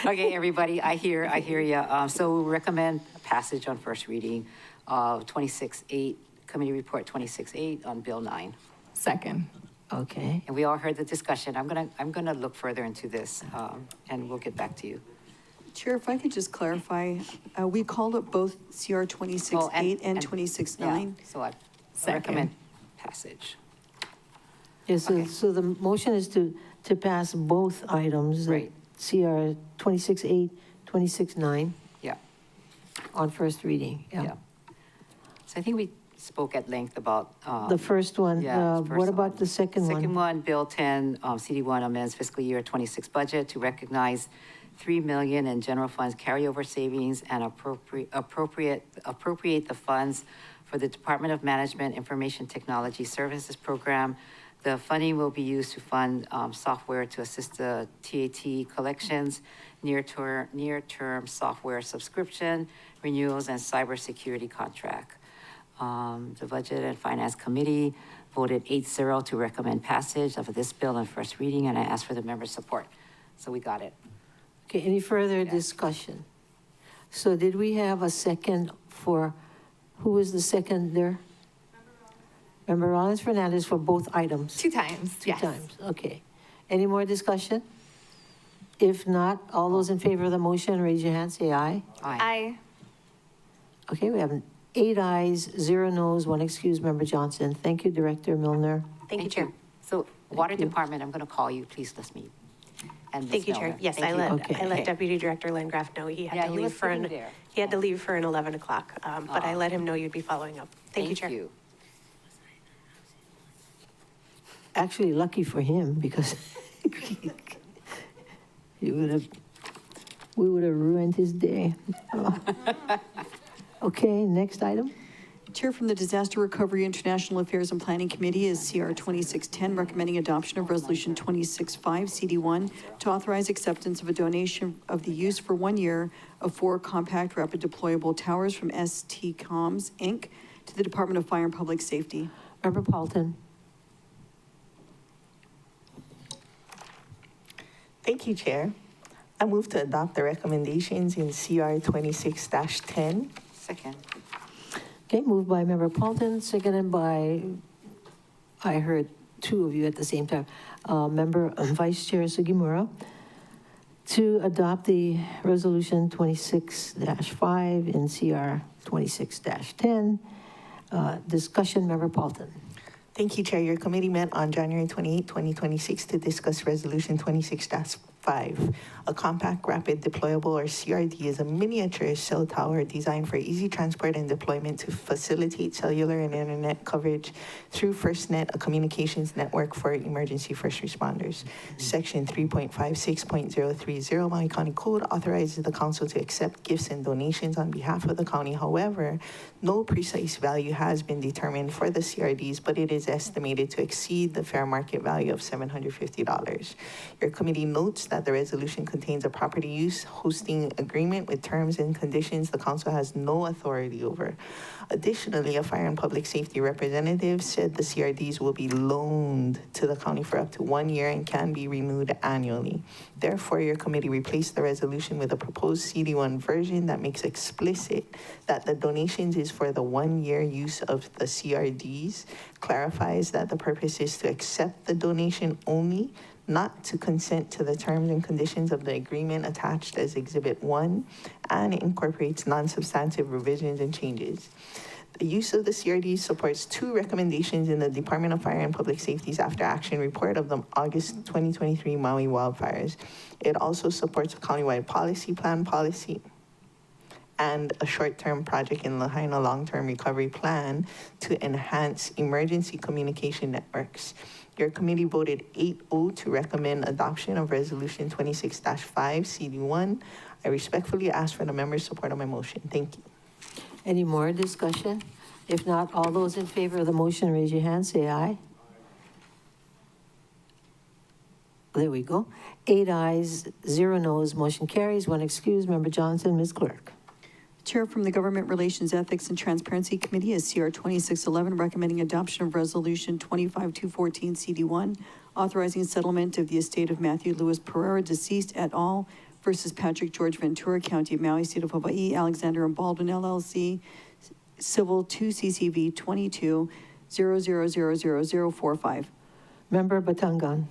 Okay, everybody, I hear you. So we recommend passage on first reading of 26-8, Committee Report 26-8 on Bill 9. Second. Okay. And we all heard the discussion. I'm gonna look further into this, and we'll get back to you. Chair, if I could just clarify, we called up both CR 26-8 and 26-9. Yeah, so I recommend passage. Yes, so the motion is to pass both items. Right. CR 26-8, 26-9. Yeah. On first reading, yeah. So I think we spoke at length about. The first one, Yeah, the first what about one. the second one? Second one, Bill 10, CD1 amends fiscal year 26 budget to recognize $3 million in general funds carryover savings and appropriate the funds for the Department of Management Information Technology Services Program. The funding will be used to fund software to assist the TAT collections, near-term software subscription, renewals, and cybersecurity contract. The Budget and Finance Committee voted 8-0 to recommend passage of this bill on first reading, and I ask for the members' support. So we got it. Okay, any further discussion? So did we have a second for, who was the second there? Member Rollins Fernandez for both items? Two times, Two times, okay. Any more discussion? If not, all those in favor of the motion, raise your hand, say aye. Aye. Okay, we have 8 ayes, 0 noes, 1 excuse, Member Johnson. Thank you, Director Milner. Thank you, Chair. So Water Department, I'm going to call you. Please, let's meet. And Thank you, Chair. Milner. Yes, Thank I you. let, I let Deputy Director Landgraf know he had to leave for an, he had to leave for an 11 o'clock, but I let him know you'd be following up. Thank you, Chair. Actually, lucky for him, because we would have ruined his day. Oh. Okay, next item. Chair, from the Disaster Recovery, International Affairs and Planning Committee is CR 2610, recommending adoption of Resolution 265, CD1, to authorize acceptance of a donation of the use for 1 year of 4 compact rapid deployable towers from ST Coms, Inc. to the Department of Fire and Public Safety. Member Paulton. Thank you, Chair. I move to adopt the recommendations in CR 26-10. Second. Okay, moved by Member Paulton, seconded by, I heard 2 of you at the same time, Vice Chair Sugimura, to adopt the Resolution 26-5 in CR 26-10. Discussion, Member Paulton. Thank you, Chair. Your committee met on January 28, 2026 to discuss Resolution 26-5. A compact rapid deployable or CRD is a miniature cell tower designed for easy transport and deployment to facilitate cellular and internet coverage through FirstNet, a communications network for emergency first responders. Section 3.56.030 Maui County Code authorizes the council to accept gifts and donations on behalf of the county. However, no precise value has been determined for the CRDs, but it is estimated to exceed the fair market value of $750. Your committee notes that the resolution contains a property use hosting agreement with terms and conditions the council has no authority over. Additionally, a fire and public safety representative said the CRDs will be loaned to the county for up to 1 year and can be renewed annually. Therefore, your committee replaced the resolution with a proposed CD1 version that makes explicit that the donations is for the 1 year use of the CRDs, clarifies that the purpose is to accept the donation only, not to consent to the terms and conditions of the agreement attached as Exhibit 1, and incorporates non-substantive revisions and changes. The use of the CRD supports 2 recommendations in the Department of Fire and Public Safety's after action report of the August 2023 Maui wildfires. It also supports a countywide policy and a short-term project in Lahaina long-term recovery plan to enhance emergency communication networks. Your committee voted 8-0 to recommend adoption of Resolution 26-5 CD1. I respectfully ask for the members' support of my motion. Thank you. Any more discussion? If not, all those in favor of the motion, raise your hand, say aye. There we go. 8 ayes, 0 noes, motion carries. 1 excused. Member Johnson, Ms. Clerk. Chair from the Government Relations, Ethics, and Transparency Committee is CR 2611, recommending adoption of Resolution 25214 CD1, authorizing settlement of the estate of Matthew Lewis Pereira, deceased et al. Versus Patrick George Ventura, County of Maui, State of Hawaii, Alexander and Baldwin LLC, Civil 2 CCV 2200000045. Member Batangan.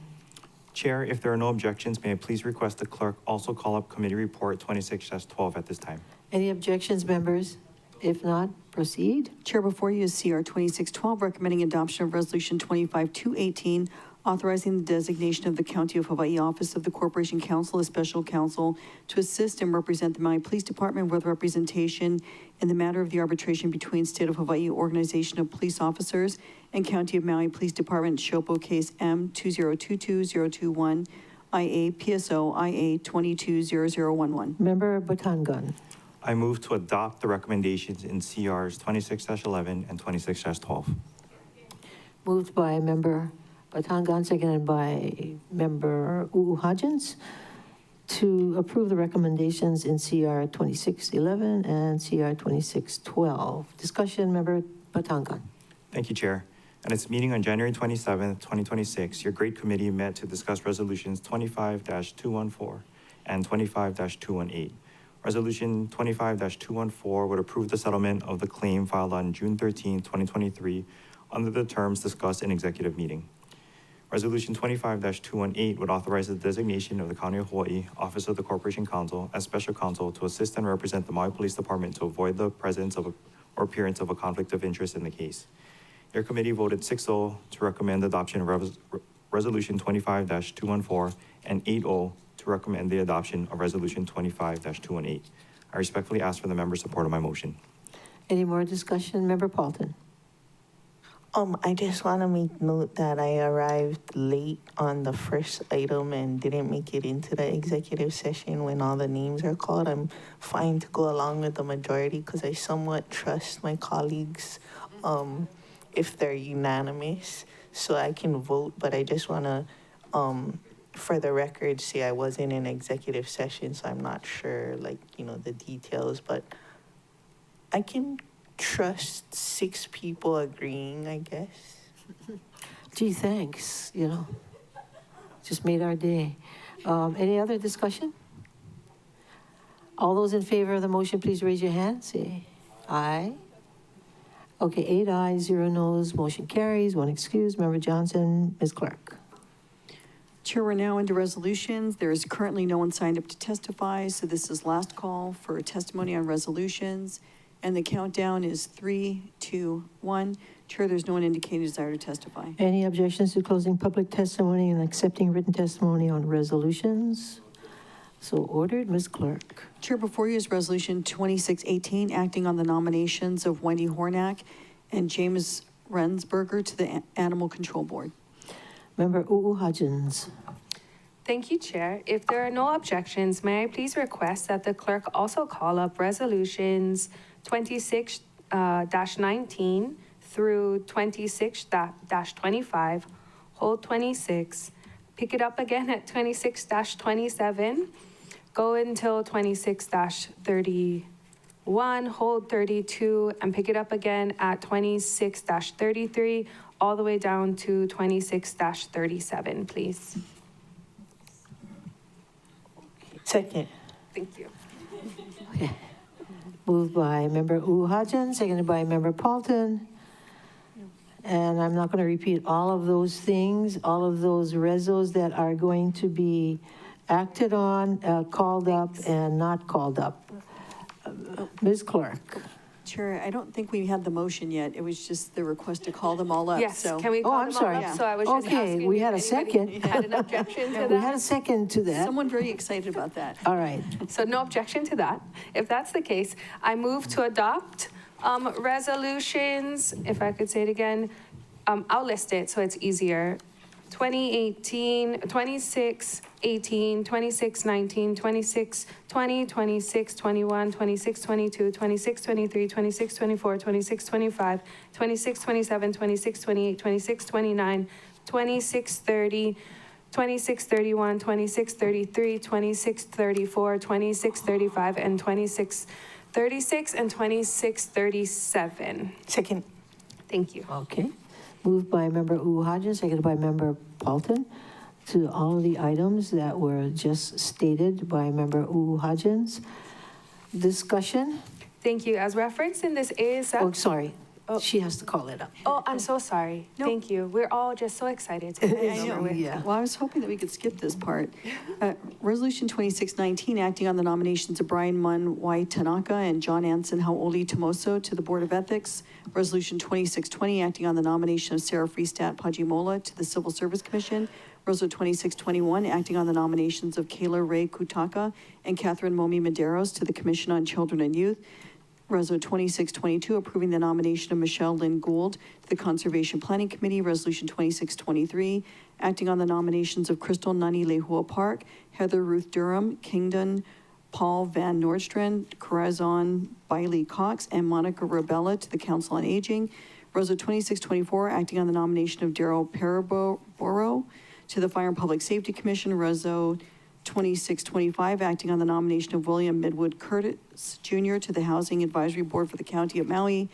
Chair, if there are no objections, may I please request the clerk also call up Committee Report 26-12 at this time? Any objections, members? If not, proceed. Chair, before you is CR 2612, recommending adoption of Resolution 25218, authorizing the designation of the County of Hawaii Office of the Corporation Counsel as special counsel to assist and represent the Maui Police Department with representation in the matter of the arbitration between State of Hawaii Organization of Police Officers and County of Maui Police Department, Shopo Case M2022021, IA PSO IA 220011. Member Batangan. I move to adopt the recommendations in CRs 26-11 and 26-12. Moved by Member Batangan, seconded by Member Uhajens, to approve the recommendations in CR 2611 and CR 2612. Discussion, Member Batangan. Thank you, Chair. At its meeting on January 27th, 2026, your great committee met to discuss Resolutions 25-214 and 25-218. Resolution 25-214 would approve the settlement of the claim filed on June 13, 2023, under the terms discussed in executive meeting. Resolution 25-218 would authorize the designation of the County of Hawaii Office of the Corporation Counsel as special counsel to assist and represent the Maui Police Department to avoid the presence of or appearance of a conflict of interest in the case. Your committee voted 6-0 to recommend adoption of Resolution 25-214 and 8-0 to recommend the adoption of Resolution 25-218. I respectfully ask for the members' support of my motion. Any more discussion? Member Paulton. I just want to make note that I arrived late on the first item and didn't make it into the executive session when all the names are called. I'm fine to go along with the majority because I somewhat trust my colleagues if they're unanimous. So I can vote, but I just want to, for the record, say I wasn't in executive session, so I'm not sure, the details, but I can trust 6 people agreeing, I guess. Gee, thanks, just made our day. Any other discussion? All those in favor of the motion, please raise your hand. Say aye. Okay, 8 ayes, 0 noes, motion carries. 1 excused. Member Johnson, Ms. Clerk. Chair, we're now into resolutions. There is currently no one signed up to testify, so this is last call for testimony on resolutions. And the countdown is 3, 2, 1. Chair, there's no one indicating desire to testify. Any objections to closing public testimony and accepting written testimony on resolutions? So ordered, Ms. Clerk. Chair, before you is Resolution 2618, acting on the nominations of Wendy Hornack and James Rensberger to the Animal Control Board. Member Hodgins. Thank you, Chair. If there are no objections, may I please request that the clerk also call up resolutions 26-19 through 26-25, hold 26, pick it up again at 26-27, go until 26-31, hold 32, and pick it up again at 26-33, all the way down to 26-37, please. Second. Thank you. Okay. Moved by Member Hodgins, seconded by Member Paulton. And I'm not going to repeat all of those things, all of those rezos that are going to be acted on, called up, and not called up. Ms. Clerk. Chair, I don't think we had the motion yet. It was just the request to call them all up. Yes, So. can we call I'm them all sorry. up? So I was just Okay, asking we if had a anybody second. had an objection to We had a that. second to that. Someone very excited about that. All right. So no objection to that. If that's the case, I move to adopt resolutions, if I could say it again, I'll list it so it's easier. 2018, 2618, 2619, 2620, 2621, 2622, 2623, 2624, 2625, 2627, 2628, 2629, 2630, 2631, 2633, 2634, 2635, and 2636, and 2637. Second. Thank you. Okay. Moved by Member Hodgins, seconded by Member Paulton, to all of the items that were just stated by Member Hodgins. Discussion? Thank you. As referenced in this ASF. Oh, sorry. She has to call it up. Oh, I'm so sorry. No. Thank you. We're all just so excited to get I this over know. with. Yeah. Well, I was hoping that we could skip this part. Resolution 2619, acting on the nominations of Brian Munn Y. Tanaka and John Anson Haoli Tomoso to the Board of Ethics. Resolution 2620, acting on the nomination of Sarah Freestat Pajimola to the Civil Service Commission. Resolution 2621, acting on the nominations of Kayla Ray Kutaka and Catherine Momi Medeiros to the Commission on Children and Youth. Resolution 2622, approving the nomination of Michelle Lynn Gould to the Conservation Planning Committee. Resolution 2623, acting on the nominations of Crystal Nani Lehua Park, Heather Ruth Durham, Kingdon Paul Van Nordstrand, Corazon Bailey Cox, and Monica Rabella to the Council on Aging. Resolution 2624, acting on the nomination of Daryl Paraboro to the Fire and Public Safety Commission. Resolution 2625, acting on the nomination of William Midwood Curtis Jr. to the Housing Advisory Board for the County of Maui.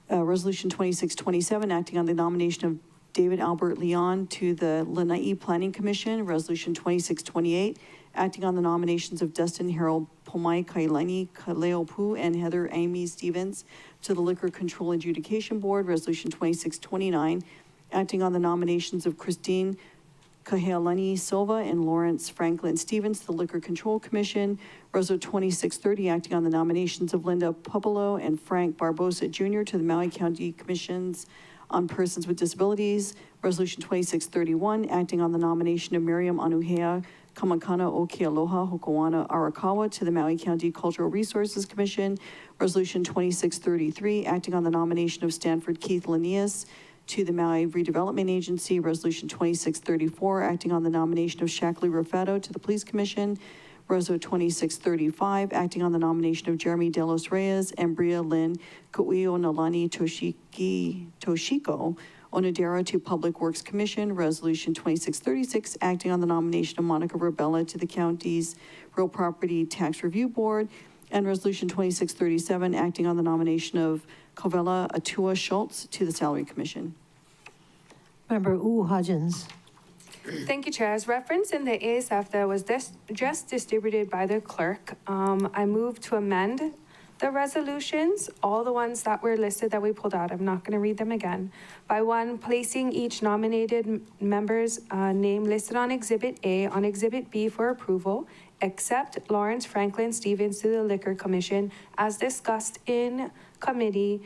Resolution 2627, acting on the nomination of David Albert Leon to the Lanai Planning Commission. Resolution 2628, acting on the nominations of Dustin Harold Pomai Kailani Kaleopu and Heather Amy Stevens to the Liquor Control Adjudication Board. Resolution 2629, acting on the nominations of Christine Kahealani Silva and Lawrence Franklin Stevens to the Liquor Control Commission. Resolution 2630, acting on the nominations of Linda Popolo and Frank Barbosa Jr. to the Maui County Commissions on Persons with Disabilities. Resolution 2631, acting on the nomination of Miriam Anuhea Kamakana o Kealoha Hokoana Arakawa to the Maui County Cultural Resources Commission. Resolution 2633, acting on the nomination of Stanford Keith Linnaeus to the Maui Redevelopment Agency. Resolution 2634, acting on the nomination of Shackley Rafato to the Police Commission. Resolution 2635, acting on the nomination of Jeremy Delos Reyes and Bria Lynn Kuio Nalani Toshiko Onodera to Public Works Commission. Resolution 2636, acting on the nomination of Monica Rabella to the county's Real Property Tax Review Board. And Resolution 2637, acting on the nomination of Kovela Atua Schultz to the Salary Commission. Member Hodgins. Thank you, Chair. As referenced in the ASF that was just distributed by the clerk, I move to amend the resolutions, all the ones that were listed that we pulled out. I'm not going to read them again. By one, placing each nominated member's name listed on Exhibit A on Exhibit B for approval, except Lawrence Franklin Stevens to the Liquor Commission. As discussed in committee,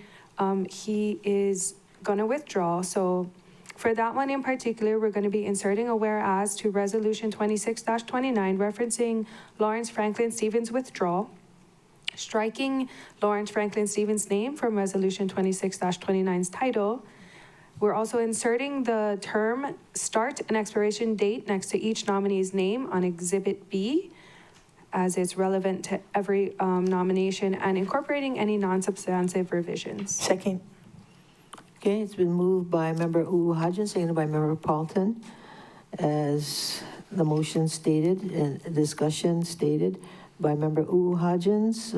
he is going to withdraw. So for that one in particular, we're going to be inserting a whereas to Resolution 26-29, referencing Lawrence Franklin Stevens' withdrawal, striking Lawrence Franklin Stevens' name from Resolution 26-29's title. We're also inserting the term start and expiration date next to each nominee's name on Exhibit B, as it's relevant to every nomination, and incorporating any non-substantive revisions. Second. Okay, it's been moved by Member Uhajan, seconded by Member Paulton, as the motion stated and discussion stated by Member Uhajan's.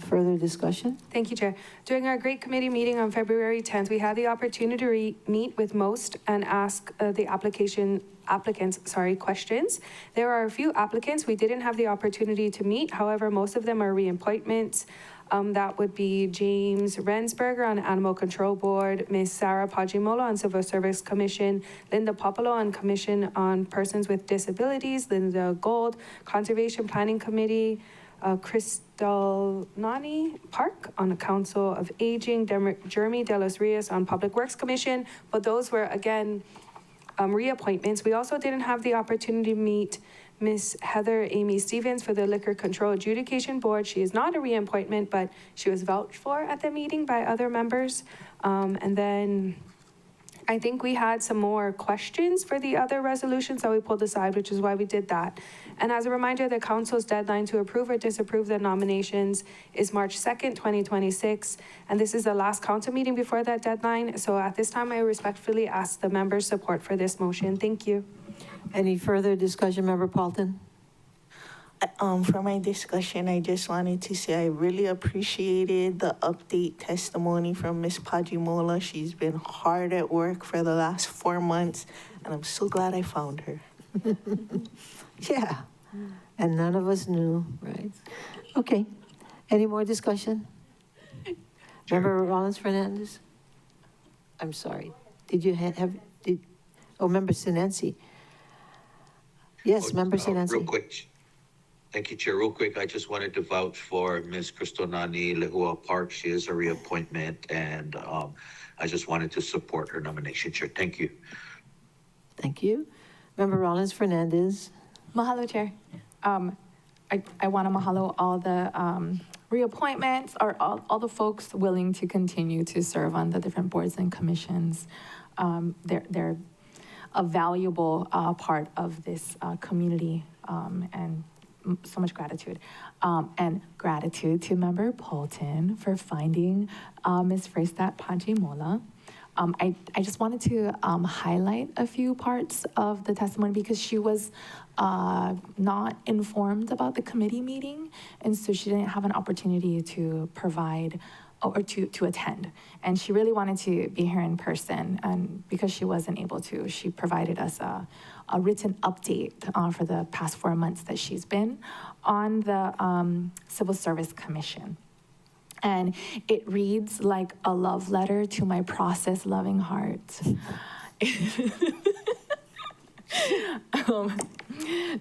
Further discussion? Thank you, Chair. During our great committee meeting on February 10th, we had the opportunity to meet with most and ask the applicants questions. There are a few applicants we didn't have the opportunity to meet. However, most of them are reappointments. That would be James Rensberger on Animal Control Board, Ms. Sarah Pajimola on Civil Service Commission, Linda Popolo on Commission on Persons with Disabilities, Linda Gold, Conservation Planning Committee, Crystal Nani Park on the Council of Aging, Jeremy De Los Rios on Public Works Commission, but those were, again, reappointments. We also didn't have the opportunity to meet Ms. Heather Amy Stevens for the Liquor Control Adjudication Board. She is not a reappointment, but she was vouched for at the meeting by other members. And then I think we had some more questions for the other resolutions that we pulled aside, which is why we did that. And as a reminder, the council's deadline to approve or disapprove the nominations is March 2nd, 2026. And this is the last council meeting before that deadline. So at this time, I respectfully ask the members' support for this motion. Thank you. Any further discussion, Member Paulton? For my discussion, I just wanted to say I really appreciated the update testimony from Ms. Pajimola. She's been hard at work for the last 4 months, and I'm so glad I found her. Yeah, and none of us knew, right? Okay, any more discussion? Member Rollins Fernandez? I'm sorry, did you Member Sinensi? Yes, Member Sinensi. Real quick. Thank you, Chair. Real quick, I just wanted to vouch for Ms. Cristonani Lehua Park. She is a reappointment, and I just wanted to support her nomination, Chair. Thank you. Thank you. Member Rollins Fernandez. Mahalo, Chair. I want to mahalo all the reappointments, or all the folks willing to continue to serve on the different boards and commissions. They're a valuable part of this community, and so much gratitude. And gratitude to Member Paulton for finding Ms. Freistat Pajimola. I just wanted to highlight a few parts of the testimony because she was not informed about the committee meeting, and so she didn't have an opportunity to provide or to attend. And she really wanted to be here in person, and because she wasn't able to, she provided us a written update for the past 4 months that she's been on the Civil Service Commission. And it reads like a love letter to my process-loving heart.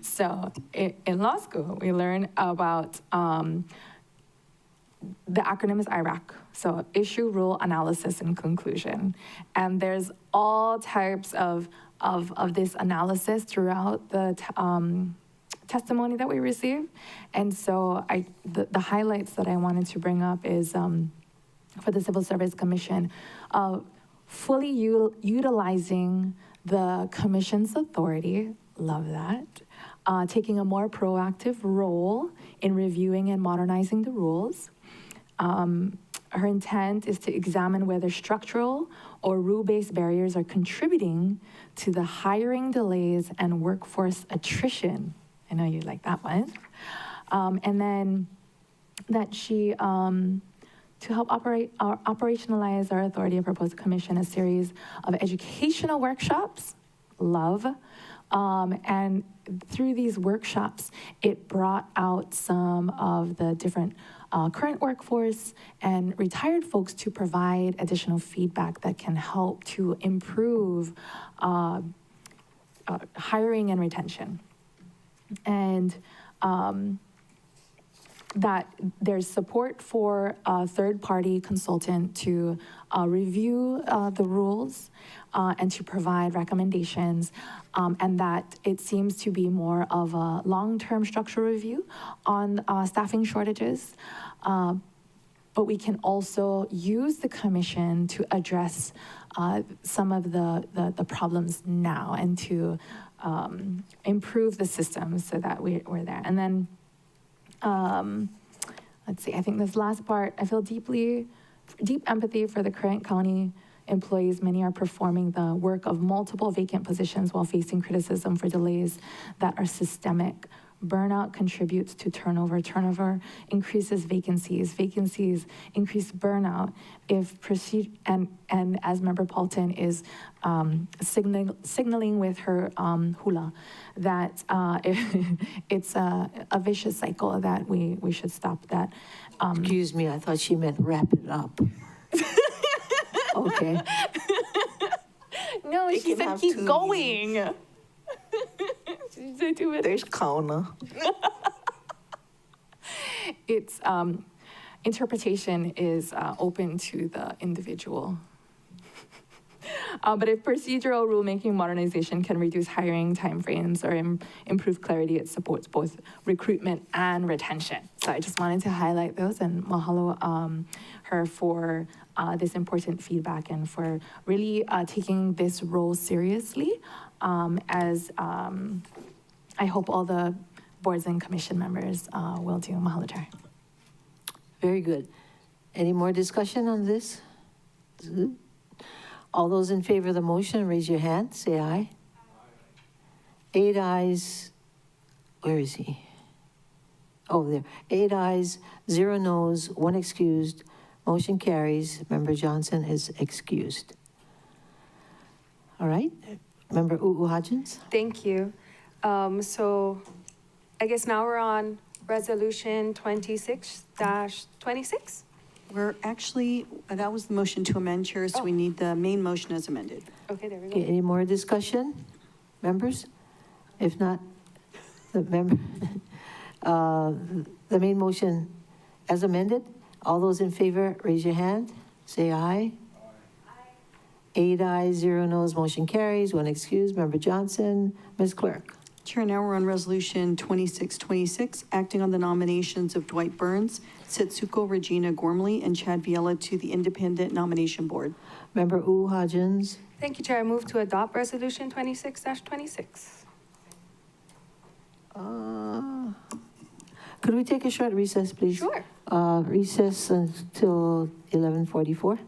So in law school, we learn about the acronym is IRAC, so Issue, Rule, Analysis, and Conclusion. And there's all types of this analysis throughout the testimony that we receive. And so the highlights that I wanted to bring up is for the Civil Service Commission, fully utilizing the Commission's authority, love that, taking a more proactive role in reviewing and modernizing the rules. Her intent is to examine whether structural or rule-based barriers are contributing to the hiring delays and workforce attrition. I know you like that one. And then that she, to help operationalize our authority, proposed to commission a series of educational workshops, love. And through these workshops, it brought out some of the different current workforce and retired folks to provide additional feedback that can help to improve hiring and retention. And that there's support for a third-party consultant to review the rules and to provide recommendations, and that it seems to be more of a long-term structural review on staffing shortages. But we can also use the commission to address some of the problems now and to improve the system so that we're there. And then let's see, I think this last part, I feel deep empathy for the current county employees. Many are performing the work of multiple vacant positions while facing criticism for delays that are systemic. Burnout contributes to turnover. Turnover increases vacancies. Vacancies increase burnout. If and as Member Paulton is signaling with her hula, that it's a vicious cycle that we should stop that. Excuse me, I thought she meant wrap it up. Okay. No, They she can said have keep 2 going. meetings. She said 2 minutes. There's Kauna. It's interpretation is open to the individual. But if procedural rulemaking modernization can reduce hiring timeframes or improve clarity, it supports both recruitment and retention. So I just wanted to highlight those, and mahalo her for this important feedback and for really taking this role seriously, as I hope all the boards and commission members will do. Mahalo, Chair. Very good. Any more discussion on this? All those in favor of the motion, raise your hand, say aye. 8 ayes, where is he? Oh, there. 8 ayes, 0 noes, 1 excused. Motion carries. Member Johnson is excused. All right. Member Hodgins? Thank you. So I guess now we're on resolution 26-26. We're actually, that was the motion to amend, Chair, so we need the main motion as amended. Okay, there we go. Okay, any more discussion, members? If not, the main motion as amended. All those in favor, raise your hand. Say aye. Aye. 8 ayes, 0 noes, motion carries. 1 excused. Member Johnson. Ms. Clerk. Chair, now we're on resolution 2626, acting on the nominations of Dwight Burns, Setsuko Regina Gormley, and Chad Viella to the Independent Nomination Board. Member Hodgins. Thank you, Chair. I move to adopt resolution 26-26. Could we take a short recess, please? Sure. Recess until 11:44.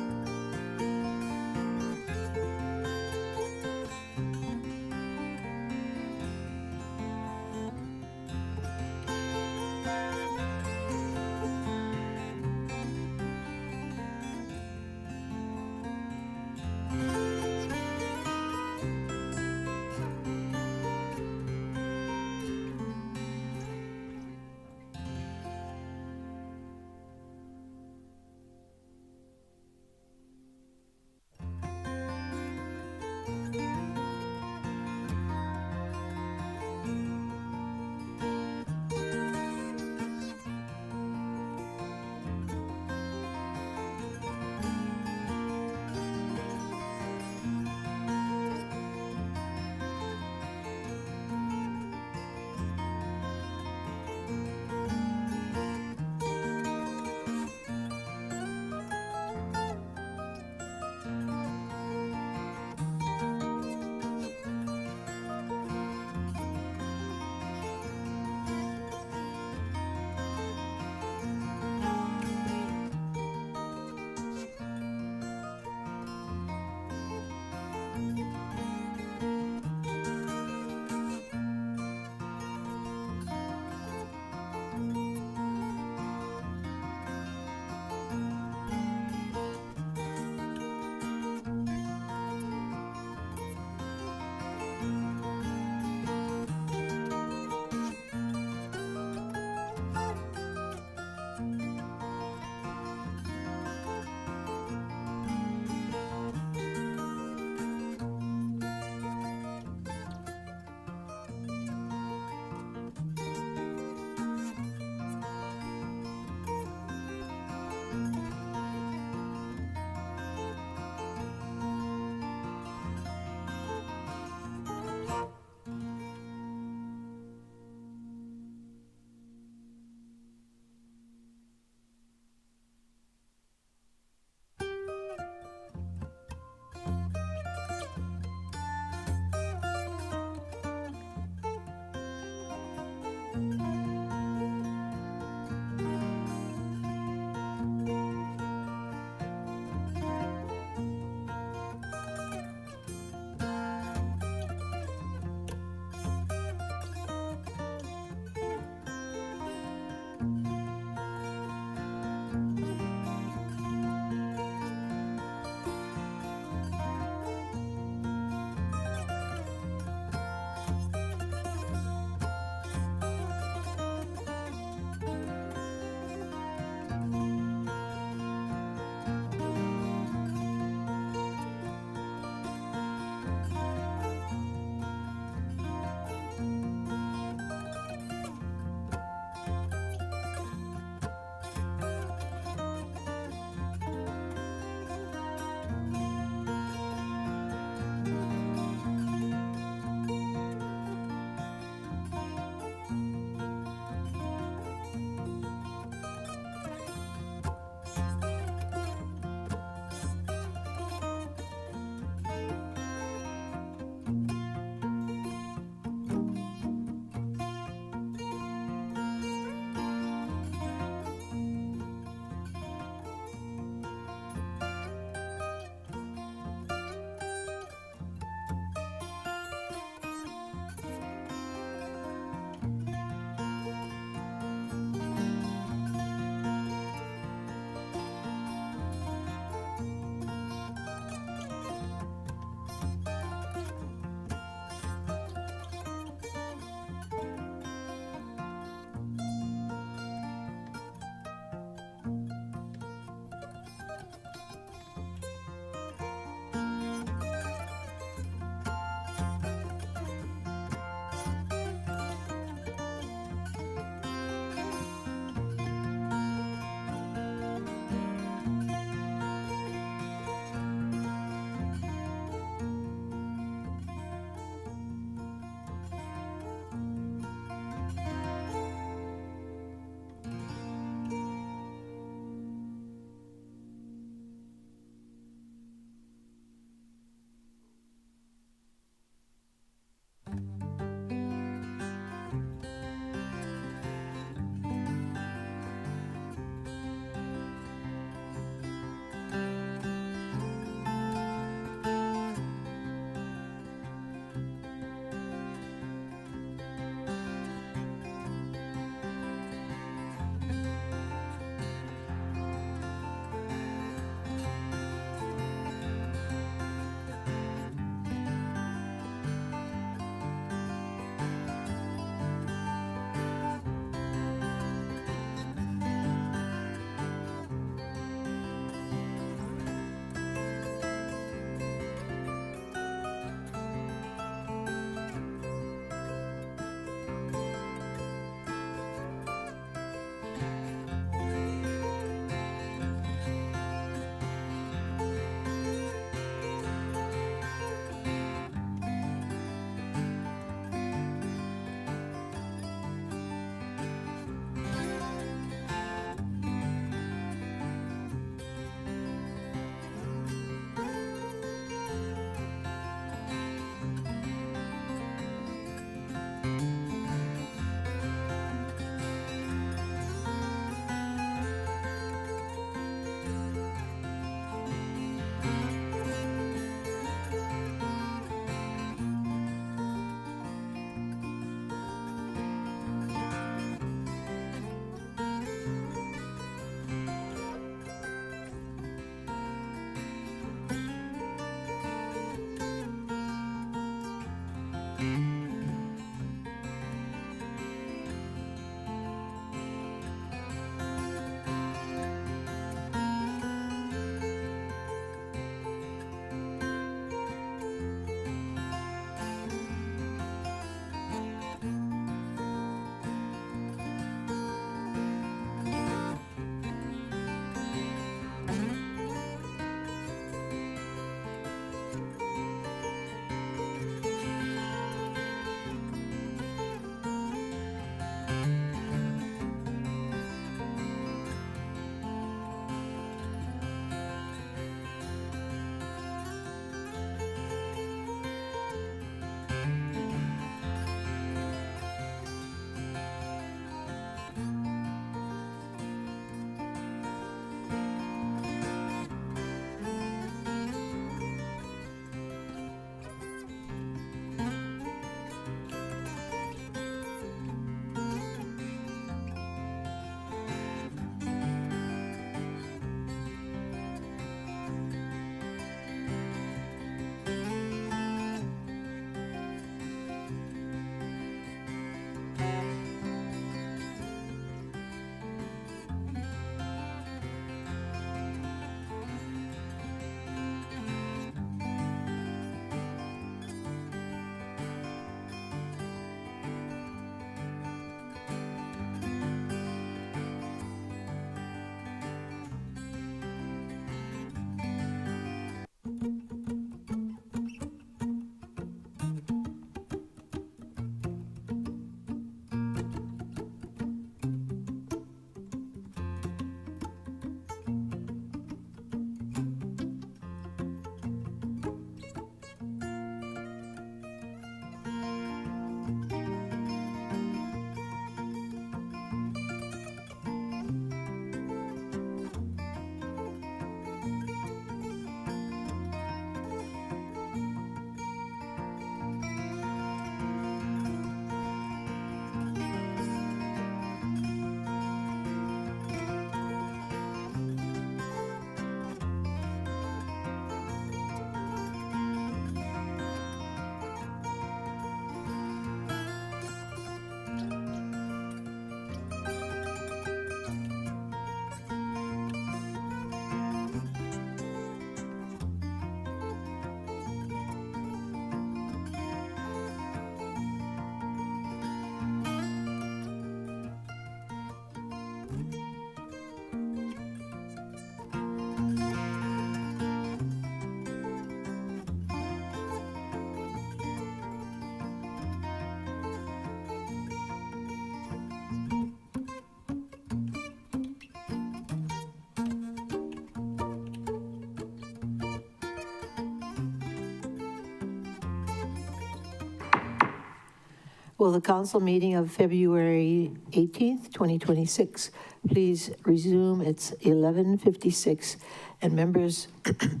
Will the council meeting of February 18th, 2026, please resume? It's 11:56, and members, if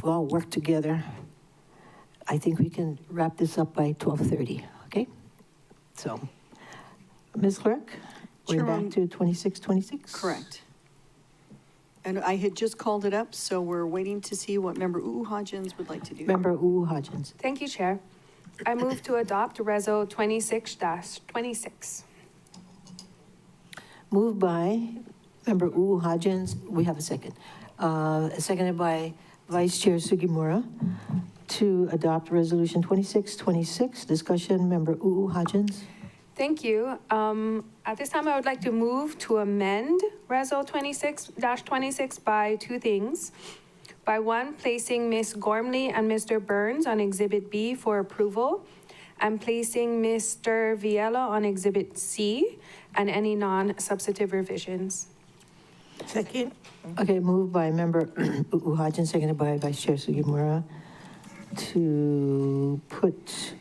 we all work together, I think we can wrap this up by 12:30, okay? So, Ms. Clerk, we're Chairman- back to 2626? Correct. And I had just called it up, so we're waiting to see what Member Hodgins would like to do. Member Hodgins. Thank you, Chair. I move to adopt Reso 26-26. Moved by Member Hodgins. We have a second. Seconded by Vice Chair Sugimura to adopt Resolution 2626. Discussion, Member Hodgins. Thank you. At this time, I would like to move to amend Reso 26-26 by two things. By one, placing Ms. Gormley and Mr. Burns on Exhibit B for approval, and placing Mr. Viella on Exhibit C, and any non-substantive revisions. Second. Okay, moved by Member Hodgins, seconded by Vice Chair Sugimura to put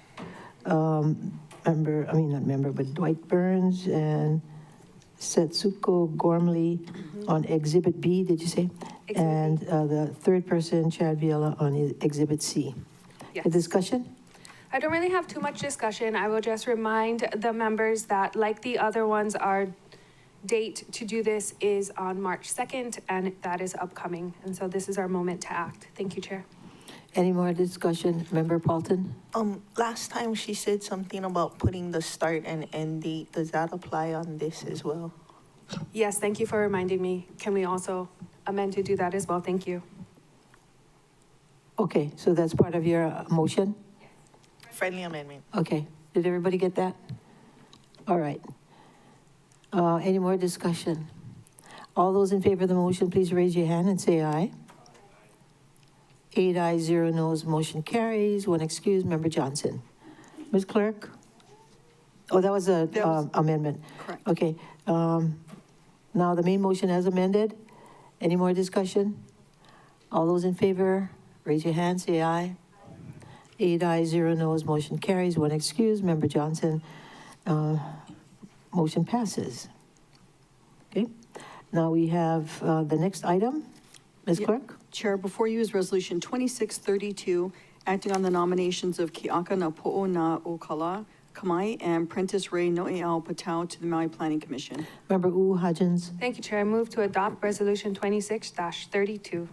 Dwight Burns and Setsuko Gormley on Exhibit B, did you say? And the third person, Chad Viella, on Exhibit C. Yes. A discussion? I don't really have too much discussion. I will just remind the members that, like the other ones, our date to do this is on March 2nd, and that is upcoming. And so this is our moment to act. Thank you, Chair. Any more discussion? Member Paulton? Last time she said something about putting the start and end date. Does that apply on this as well? Yes, thank you for reminding me. Can we also amend to do that as well? Thank you. Okay, so that's part of your motion? Friendly amendment. Okay, did everybody get that? All right. Any more discussion? All those in favor of the motion, please raise your hand and say aye. 8 ayes, 0 noes, motion carries. One excuse, Member Johnson. Ms. Clerk? Oh, that was a amendment. Correct. Okay. Now the main motion as amended. Any more discussion? All those in favor, raise your hand, say aye. 8 ayes, 0 noes, motion carries. One excuse, Member Johnson. Motion passes. Okay. Now we have the next item. Ms. Clerk? Chair, before you is Resolution 2632, acting on the nominations of Kiaka na Po'o na Okala Kamai and Prentice Ray Noeau Patau to the Maui Planning Commission. Member Hodgins. Thank you, Chair. I move to adopt Resolution 26-32.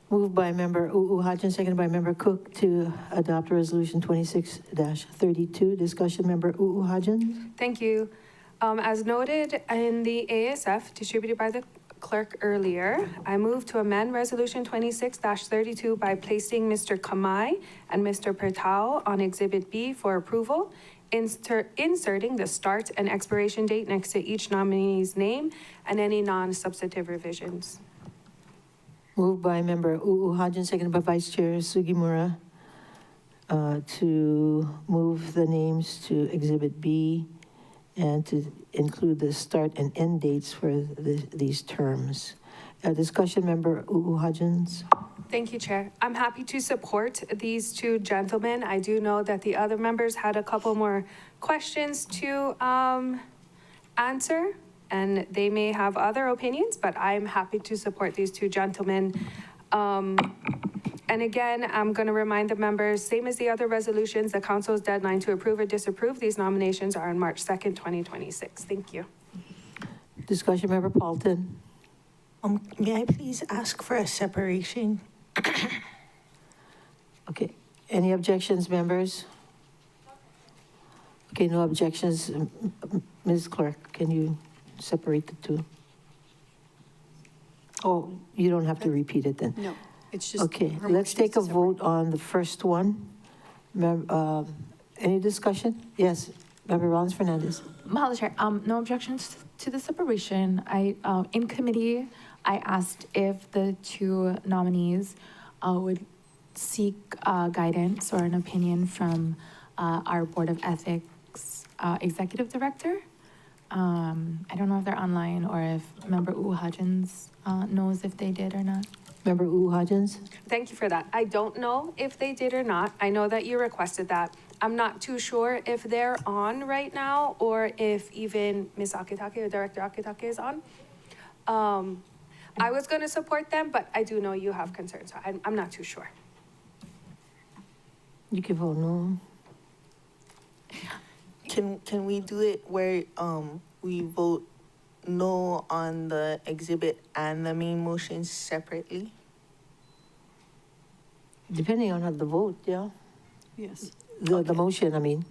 Moved by Member Hodgins, seconded by Member Cook to adopt Resolution 26-32. Discussion, Member Hodgins. Thank you. As noted in the ASF distributed by the clerk earlier, I move to amend Resolution 26-32 by placing Mr. Kamai and Mr. Pertao on Exhibit B for approval, inserting the start and expiration date next to each nominee's name and any non-substantive revisions. Moved by Member Hodgins, seconded by Vice Chair Sugimura to move the names to Exhibit B and to include the start and end dates for these terms. Discussion, Member Hodgins. Thank you, Chair. I'm happy to support these two gentlemen. I do know that the other members had a couple more questions to answer, and they may have other opinions, but I'm happy to support these two gentlemen. And again, I'm going to remind the members, same as the other resolutions, the council's deadline to approve or disapprove these nominations are on March 2nd, 2026. Thank you. Discussion, Member Paulton. May I please ask for a separation? Okay. Any objections, members? Okay, no objections. Ms. Clerk, can you separate the two? Oh, you don't have to repeat it then. No, it's just. Okay, her let's motion is take a to vote on the first one. Any discussion? Yes, Member Rollins Fernandez. Madam Chair, no objections to the separation. In committee, I asked if the two nominees would seek guidance or an opinion from our Board of Ethics Executive Director. I don't know if they're online or if Member Hodgins knows if they did or not. Member Hodgins? Thank you for that. I don't know if they did or not. I know that you requested that. I'm not too sure if they're on right now or if even Ms. Akitake or Director Akitake is on. I was gonna support them, but I do know you have concerns, so I'm not too sure. You can vote no. Can we do it where, we vote no on the exhibit and the main motion separately? Depending on the vote, yeah. Yes. The motion, I mean.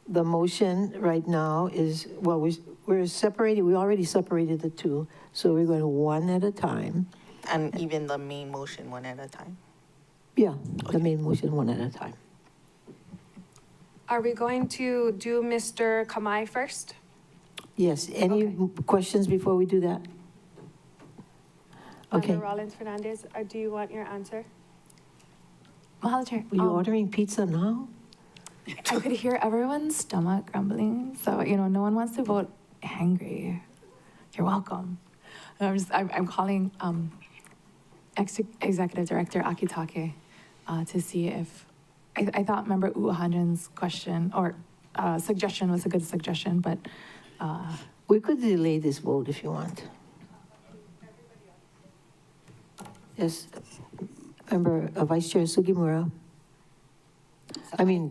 The motion right now is, well, we're separating, we already separated the two, so we're going one at a time. And even the main motion one at a time? Yeah, the main motion one at a time. Are we going to do Mr. Kamai first? Yes, any questions before we do that? Okay. Member Rollins Fernandez, do you want your answer? Mahalo, Chair. Are you ordering pizza now? I could hear everyone's stomach grumbling, so, no one wants to vote hangry. You're welcome. I'm calling Executive Director Akitake to see if, I thought Member Uhajan's question or suggestion was a good suggestion, but. We could delay this vote if you want. Yes, Member Vice Chair Sugimura. I mean,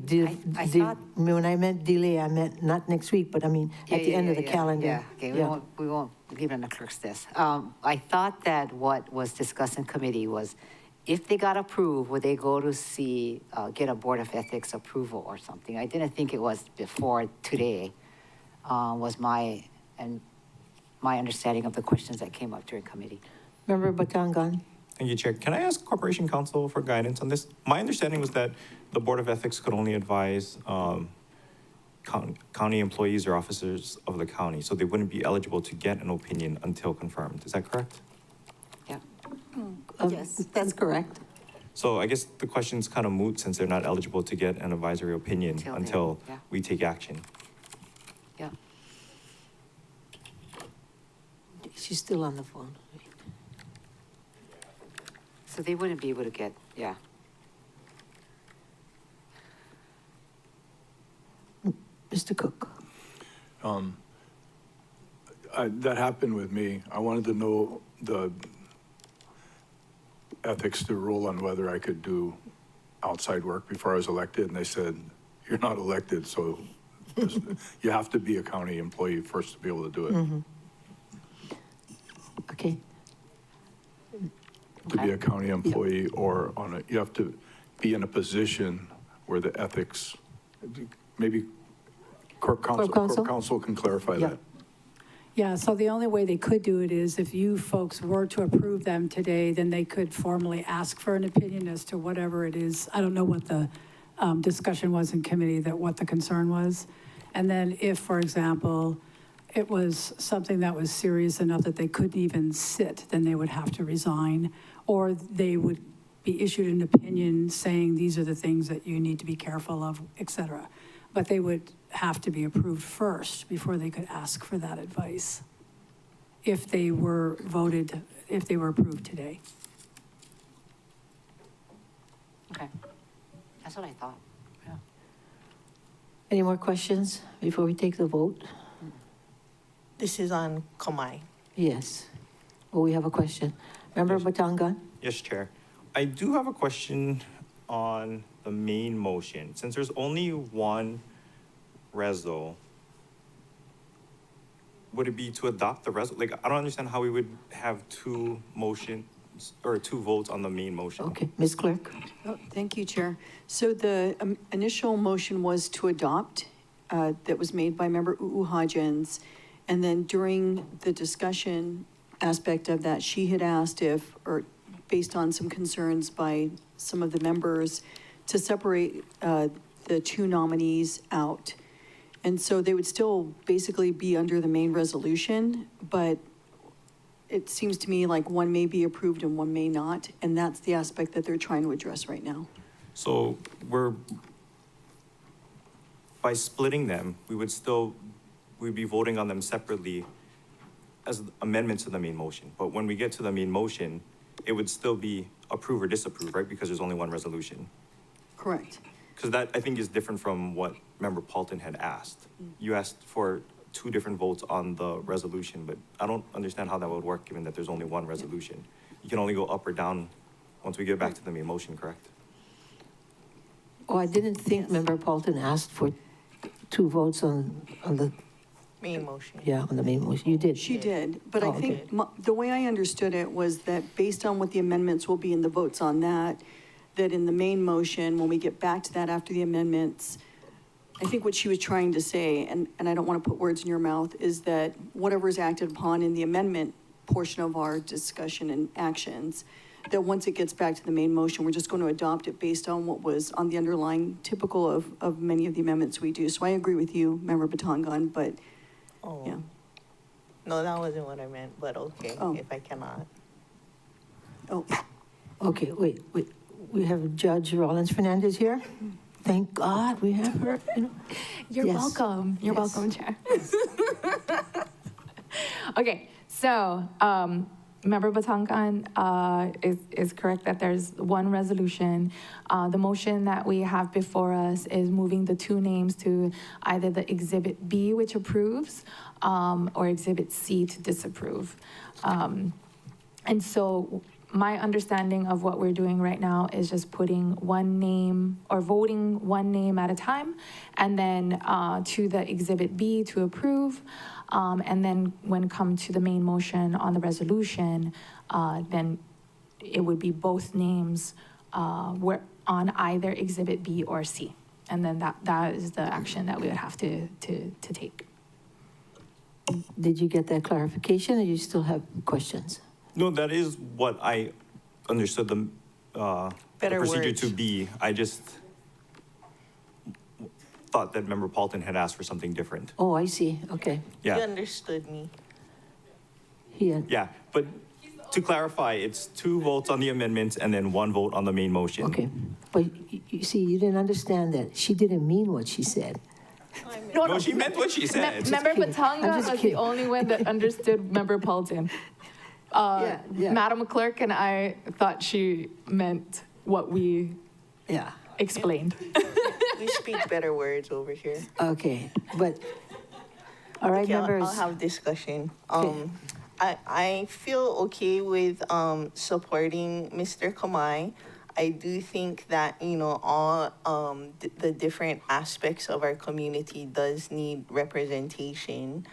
when I meant delay, I meant not next week, but I mean, at the end of the calendar. Yeah, okay, we won't leave it in the clerk's desk. I thought that what was discussed in committee was if they got approved, would they go to see, get a Board of Ethics approval or something? I didn't think it was before today, was my understanding of the questions that came up during committee. Member Batangan. Thank you, Chair. Can I ask Corporation Counsel for guidance on this? My understanding was that the Board of Ethics could only advise county employees or officers of the county, so they wouldn't be eligible to get an opinion until confirmed. Is that correct? Yeah. Yes, that's correct. So I guess the question's kind of moot since they're not eligible to get an advisory opinion until we take action. Yeah. She's still on the phone. So they wouldn't be able to get, yeah. Mr. Cook. That happened with me. I wanted to know the ethics to rule on whether I could do outside work before I was elected, and they said, you're not elected, so you have to be a county employee first to be able to do it. Mm-hmm. Okay. To be a county employee or you have to be in a position where the ethics, maybe court counsel can clarify that. Yeah, so the only way they could do it is if you folks were to approve them today, then they could formally ask for an opinion as to whatever it is. I don't know what the discussion was in committee, that what the concern was. And then if, for example, it was something that was serious enough that they couldn't even sit, then they would have to resign, or they would be issued an opinion saying these are the things that you need to be careful of, et cetera. But they would have to be approved first before they could ask for that advice if they were voted, if they were approved today. Okay. That's what I thought. Yeah. Any more questions before we take the vote? This is on Kamai. Yes. Oh, we have a question. Member Batangan? Yes, Chair. I do have a question on the main motion. Since there's only one reso, would it be to adopt the reso? Like, I don't understand how we would have two motions or two votes on the main motion. Okay, Ms. Clerk. Oh, thank you, Chair. So the initial motion was to adopt, that was made by Member Uhajan's. And then during the discussion aspect of that, she had asked if, or based on some concerns by some of the members, to separate the two nominees out. And so they would still basically be under the main resolution, but it seems to me like one may be approved and one may not, and that's the aspect that they're trying to address right now. So by splitting them, we'd be voting on them separately as amendments to the main motion. But when we get to the main motion, it would still be approve or disapprove, right? Because there's only one resolution. Correct. because that I think is different from what Member Paulton had asked. You asked for 2 different votes on the resolution, but I don't understand how that would work given that there's only one resolution. You can only go up or down once we get back to the main motion, correct? Oh, I didn't think Member Paulton asked for 2 votes on the, Main motion. yeah, on the main motion. You did. She did, but I Oh, think okay. the way I understood it was that based on what the amendments will be in the votes on that, that in the main motion, when we get back to that after the amendments, I think what she was trying to say, and I don't want to put words in your mouth, is that whatever is acted upon in the amendment portion of our discussion and actions, that once it gets back to the main motion, we're just going to adopt it based on what was on the underlying typical of many of the amendments we do. So I agree with you, Member Batangan, but Oh. yeah. No, that wasn't what I meant, but okay, Oh. if I cannot. Oh, Okay, wait. We have Judge Rollins Fernandez here. Thank God we have her, you know. You're Yes. welcome. You're Yes. welcome, Chair. Okay, so Member Batangan is correct that there's one resolution. The motion that we have before us is moving the 2 names to either the Exhibit B, which approves, or Exhibit C to disapprove. And so my understanding of what we're doing right now is just putting one name or voting one name at a time, and then to the Exhibit B to approve. And then when come to the main motion on the resolution, then it would be both names were on either Exhibit B or C. And then that is the action that we would have to take. Did you get that clarification, or you still have questions? No, that is what I understood the Better procedure words. to be. I just thought that Member Paulton had asked for something different. Oh, I see, okay. You Yeah, understood me. yeah, but to clarify, it's 2 votes on the amendments and then 1 vote on the main motion. Okay, but you see, you didn't understand that. She didn't mean what she said. No, she meant what she said. Member kidding. I'm Batangan just was kidding. the only one that understood Member Paulton. Yeah. Madam Clerk and I thought she meant what we Yeah, explained. We speak better words over here. okay, but, all right, Okay, members. I'll have discussion. Okay. I feel okay with supporting Mr. Kamai. I do think that, you know, all the different aspects of our community does need representation.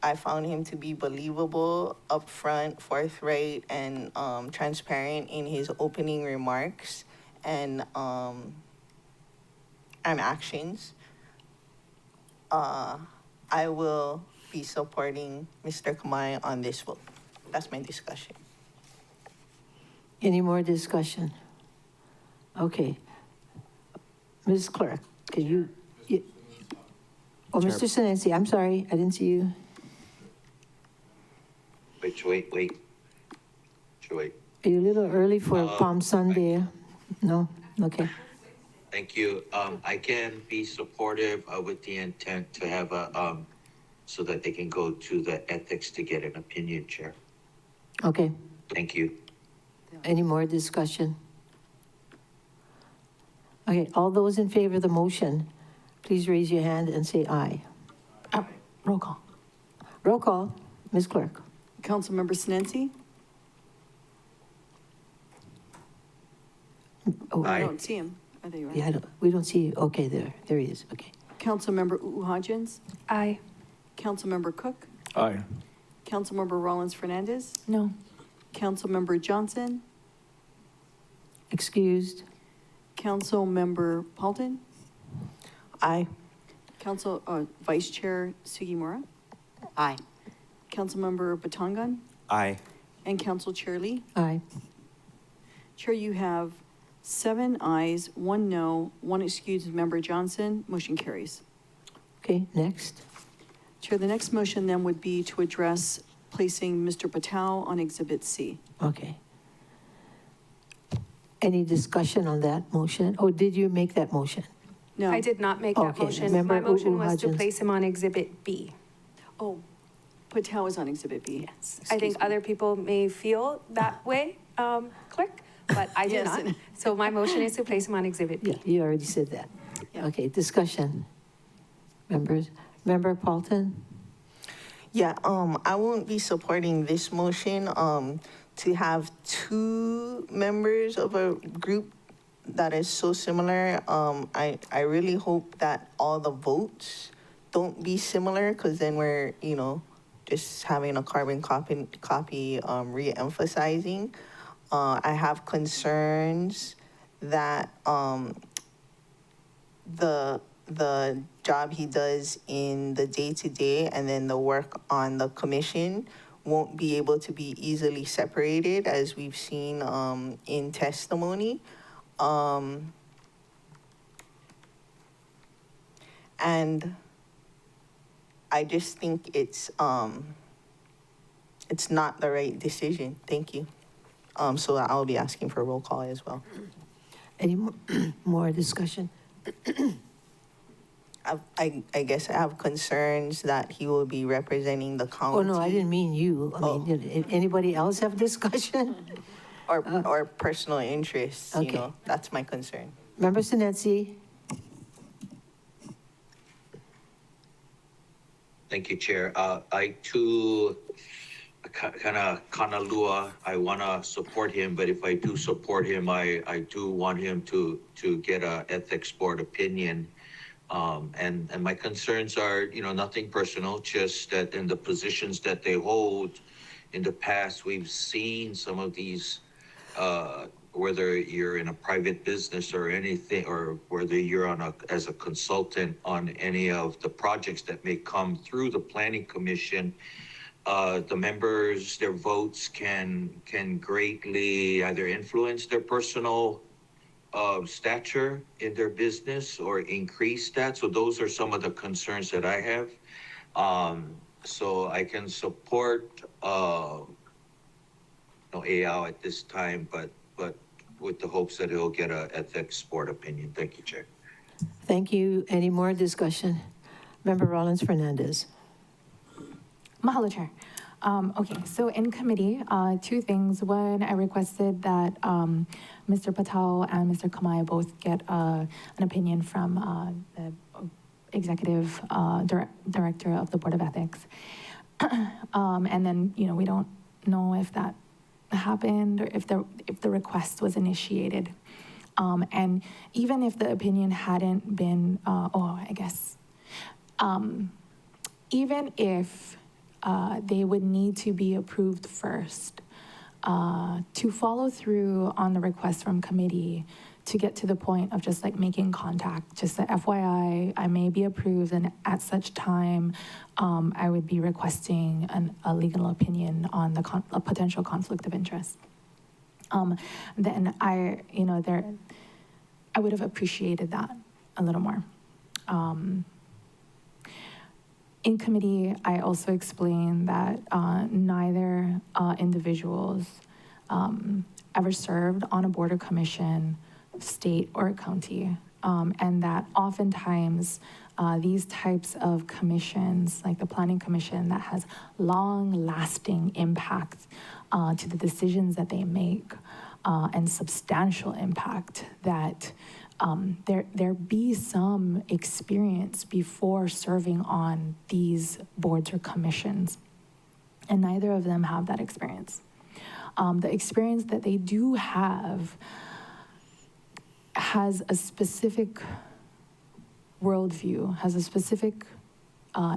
I found him to be believable, upfront, forthright, and transparent in his opening remarks and actions. I will be supporting Mr. Kamai on this vote. That's my discussion. Any more discussion? Okay. Ms. Clerk, could you, oh, Chair. Mr. Senenzi, I'm sorry, I didn't see you. Wait. Are you a little early for Palm Sunday? No? Okay. Thank you. I can be supportive with the intent to have a, so that they can go to the ethics to get an opinion, Chair. Okay. Thank you. Any more discussion? Okay, all those in favor of the motion, please raise your hand and say aye. Roll call. Roll call, Ms. Clerk. Councilmember Senenzi? Oh, I Aye. don't see him. I think you're yeah, right. we don't see you. Okay, there he is, okay. Councilmember Uhajins? Aye. Councilmember Cook? Aye. Councilmember Rollins Fernandez? No. Councilmember Johnson? Excused? Councilmember Paulton? Aye. Vice Chair Sugimura? Aye. Councilmember Batangan? Aye. And Council Chair Lee? Aye. Chair, you have 7 ayes, 1 no, 1 excused member Johnson. Motion carries. Okay, next. Chair, the next motion then would be to address placing Mr. Patel on Exhibit C. Okay. Any discussion on that motion? Or did you make that motion? No. I did not make that Okay, motion. member My motion was to Uhajins. place him on Exhibit B. Oh, Patel is on Exhibit B. I think other people may feel that way, Clerk, but I do Yes, not. and- So my motion is to place him on Exhibit B. Yeah, you already said that. Yeah. Okay, discussion. Members, Member Paulton? Yeah, I won't be supporting this motion, to have two members of a group that is so similar. I really hope that all the votes don't be similar, because then we're, just having a carbon copy, re-emphasizing. I have concerns that, the job he does in the day-to-day and then the work on the commission won't be able to be easily separated, as we've seen in testimony. And I just think it's not the right decision. Thank you. So I'll be asking for a roll call as well. Any more discussion? I guess I have concerns that he will be representing the county. Oh, no, I didn't mean you. I mean, did anybody else have discussion? Or personal interests, Okay. that's my concern. Member Sinetsi? Thank you, Chair. I too, kind of Kanalua, I want to support him, but if I do support him, I do want him to get a ethics board opinion. And my concerns are, nothing personal, just that in the positions that they hold in the past, we've seen some of these, whether you're in a private business or anything, or whether you're as a consultant on any of the projects that may come through the Planning Commission, the members, their votes can greatly either influence their personal stature in their business or increase that. So those are some of the concerns that I have. So I can support AL at this time, but with the hopes that he'll get a ethics board opinion. Thank you, Chair. Thank you. Any more discussion? Member Rollins Fernandez? Mahalo, Chair. Okay, so in committee, two things. One, I requested that Mr. Patel and Mr. Kamai both get an opinion from the executive director of the Board of Ethics. And then, we don't know if that happened or if the request was initiated. And even if the opinion hadn't been, even if they would need to be approved first, to follow through on the request from committee to get to the point of just like making contact, just a FYI, I may be approved, and at such time, I would be requesting a legal opinion on a potential conflict of interest. Then I would have appreciated that a little more. In committee, I also explained that neither individuals ever served on a board or commission, state or county, and that oftentimes these types of commissions, like the Planning Commission, that has long-lasting impact to the decisions that they make and substantial impact, that there be some experience before serving on these boards or commissions. And neither of them have that experience. The experience that they do have has a specific worldview, has a specific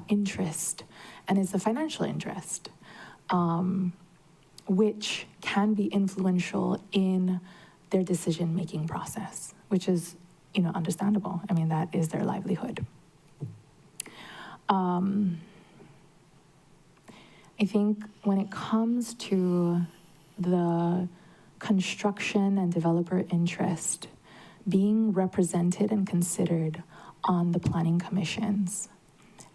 interest, and it's a financial interest, which can be influential in their decision-making process, which is, understandable. I mean, that is their livelihood. I think when it comes to the construction and developer interest being represented and considered on the planning commissions,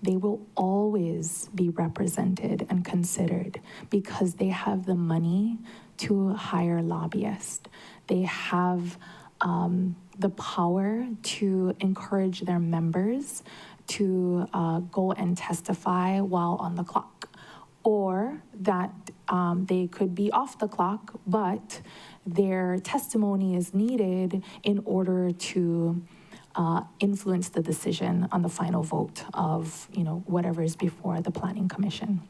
they will always be represented and considered because they have the money to hire lobbyists. They have the power to encourage their members to go and testify while on the clock, or that they could be off the clock, but their testimony is needed in order to influence the decision on the final vote of, whatever is before the Planning Commission.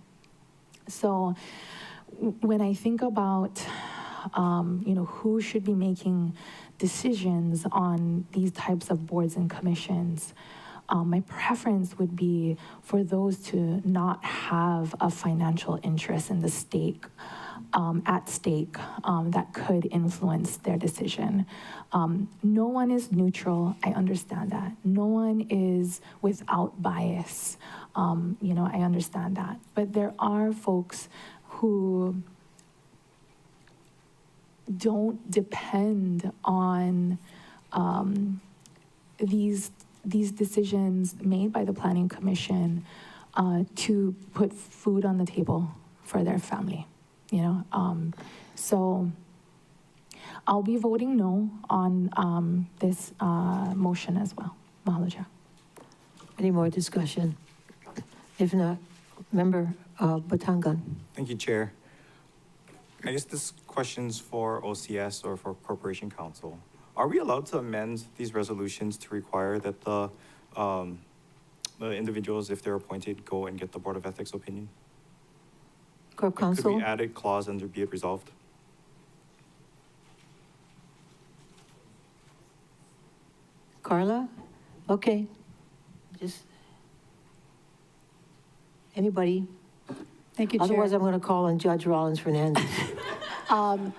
So when I think about, who should be making decisions on these types of boards and commissions, my preference would be for those to not have a financial interest in the stake, at stake, that could influence their decision. No one is neutral. I understand that. No one is without bias. I understand that. But there are folks who don't depend on these decisions made by the Planning Commission to put food on the table for their family, So I'll be voting no on this motion as well. Mahalo, Chair. Any more discussion? If not, Member Batangan. Thank you, Chair. I guess this question's for OCS or for Corporation Counsel. Are we allowed to amend these resolutions to require that the individuals, if they're appointed, go and get the Board of Ethics opinion? Corp Counsel? Could we add a clause under be it resolved? Carla? Okay. Just, anybody? Thank you, Chair. Otherwise, I'm going to call on Judge Rollins Fernandez. The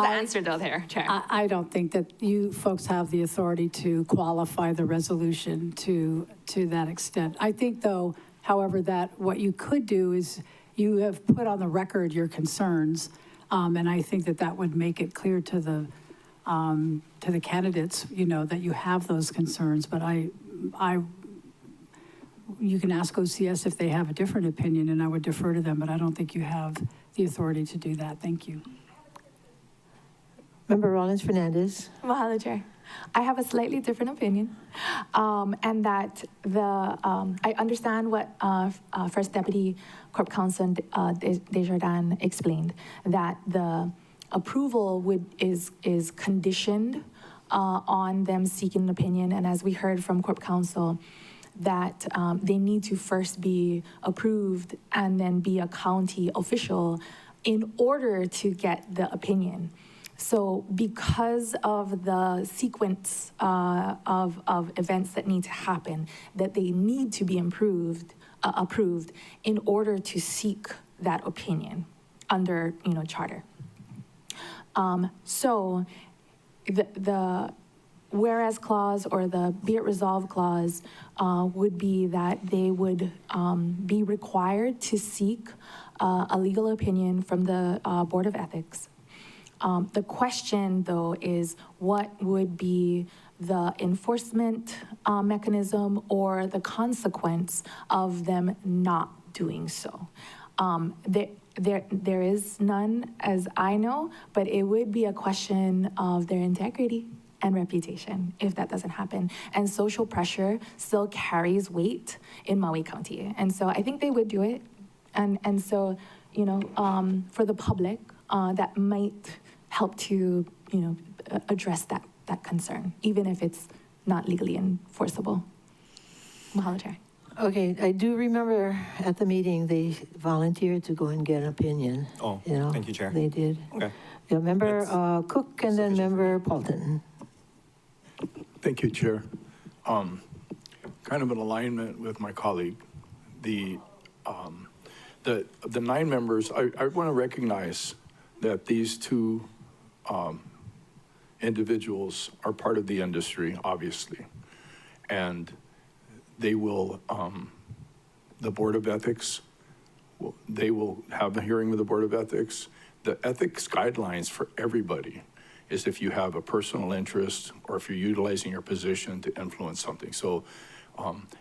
answer though there, Chair. I don't think that you folks have the authority to qualify the resolution to that extent. I think though, however, that what you could do is you have put on the record your concerns, and I think that would make it clear to the candidates, that you have those concerns. But you can ask OCS if they have a different opinion, and I would defer to them. But I don't think you have the authority to do that. Thank you. Member Rollins Fernandez. Mahalo, Chair. I have a slightly different opinion, and that I understand what First Deputy Corp Counsel Desjardins explained, that the approval is conditioned on them seeking an opinion, and as we heard from Corp Counsel, that they need to first be approved and then be a county official in order to get the opinion. So because of the sequence of events that need to happen, that they need to be approved in order to seek that opinion under, charter. So the whereas clause or the be it resolved clause would be that they would be required to seek a legal opinion from the Board of Ethics. The question, though, is what would be the enforcement mechanism or the consequence of them not doing so? There is none, as I know, but it would be a question of their integrity and reputation if that doesn't happen. And social pressure still carries weight in Maui County. And so I think they would do it. And so, for the public, that might help to, address that concern, even if it's not legally enforceable. Mahalo, Chair. Okay, I do remember at the meeting, they volunteered to go and get an opinion. Oh, thank you, Chair. They did. Okay. Yeah, Member Cook and then Member Paulton. Thank you, Chair. Kind of in alignment with my colleague, the 9 members, I want to recognize that these 2 individuals are part of the industry, obviously. And they will, the Board of Ethics, they will have a hearing with the Board of Ethics. The ethics guidelines for everybody is if you have a personal interest or if you're utilizing your position to influence something. So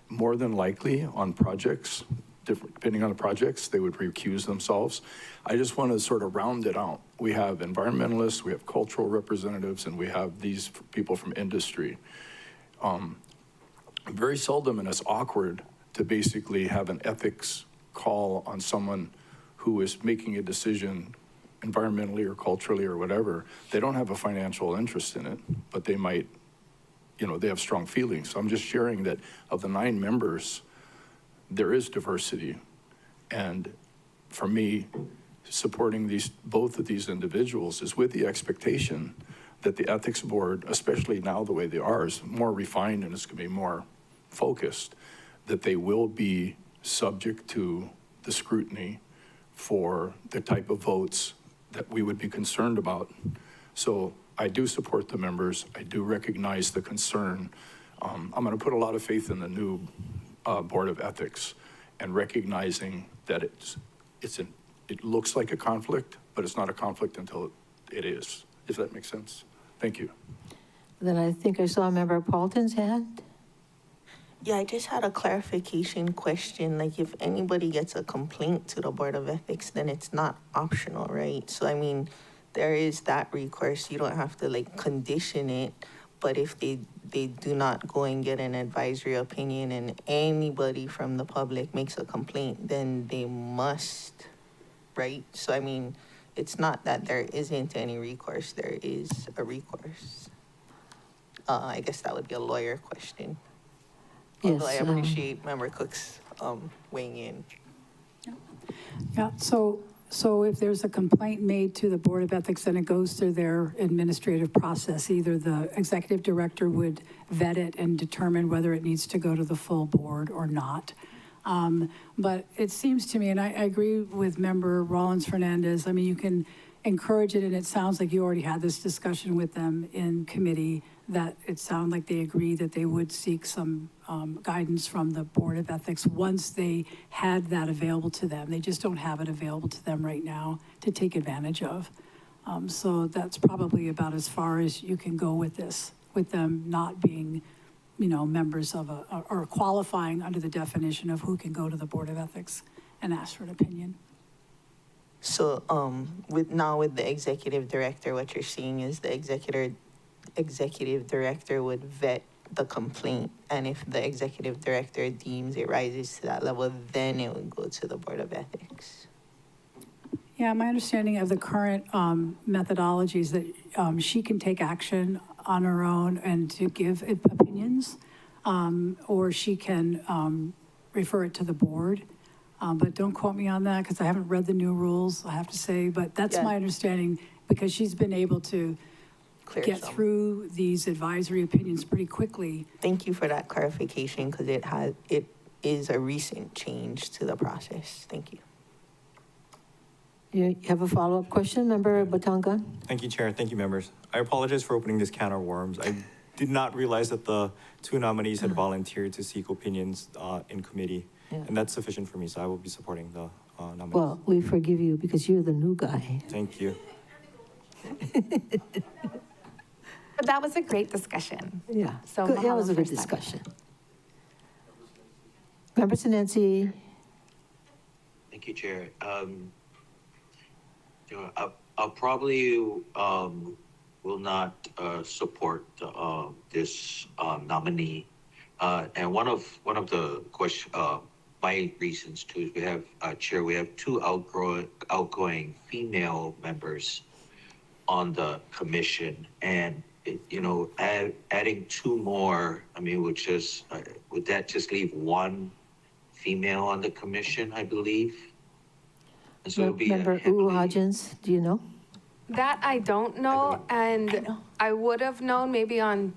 more than likely on projects, depending on the projects, they would recuse themselves. I just want to sort of round it out. We have environmentalists, we have cultural representatives, and we have these people from industry. Very seldom, and it's awkward to basically have an ethics call on someone who is making a decision environmentally or culturally or whatever, they don't have a financial interest in it, but they might, they have strong feelings. So I'm just sharing that of the 9 members, there is diversity. And for me, supporting both of these individuals is with the expectation that the ethics board, especially now the way they are, is more refined and it's going to be more focused, that they will be subject to the scrutiny for the type of votes that we would be concerned about. So I do support the members. I do recognize the concern. I'm going to put a lot of faith in the new Board of Ethics and recognizing that it looks like a conflict, but it's not a conflict until it is, if that makes sense. Thank you. Then I think I saw Member Paulton's hand. Yeah, I just had a clarification question. Like, if anybody gets a complaint to the Board of Ethics, then it's not optional, right? So, I mean, there is that recourse. You don't have to, like, condition it. But if they do not go and get an advisory opinion and anybody from the public makes a complaint, then they must, right? So, I mean, it's not that there isn't any recourse. There is a recourse. I guess that would be a lawyer question. Although I Yes, appreciate Member Cook's weighing in. Yeah, so if there's a complaint made to the Board of Ethics, then it goes through their administrative process. Either the executive director would vet it and determine whether it needs to go to the full board or not. But it seems to me, and I agree with Member Rollins Fernandez, I mean, you can encourage it, and it sounds like you already had this discussion with them in committee, that it sounded like they agreed that they would seek some guidance from the Board of Ethics once they had that available to them. They just don't have it available to them right now to take advantage of. So that's probably about as far as you can go with this, with them not being, members of or qualifying under the definition of who can go to the Board of Ethics and ask for an opinion. So with the executive director, what you're seeing is the executive director would vet the complaint, and if the executive director deems it rises to that level, then it would go to the Board of Ethics. Yeah, my understanding of the current methodologies that she can take action on her own and to give opinions, or she can refer it to the board. But don't quote me on that because I haven't read the new rules, I have to say. But that's my understanding, because she's been able to get through these advisory opinions pretty quickly. Thank you for that clarification, because it is a recent change to the process. Thank you. You have a follow-up question, Member Batangan? Thank you, Chair. Thank you, members. I apologize for opening this can of worms. I did not realize that the 2 nominees had volunteered to seek opinions in committee, and that's sufficient for me, so I will be supporting the nominees. Well, we forgive you because you're the new guy. Thank you. But that was a great discussion. Yeah, So good. That was a mahalo good for that. discussion. Member Sinensi, Thank you, Chair. I'll probably will not support this nominee. And one of the my reasons too is we have Chair. We have 2 outgoing female members on the commission, and adding 2 more. I mean, would that just leave 1 female on the commission? I believe. And so it'll be Member Hodgins, do you know? That I don't know, and I would have known maybe on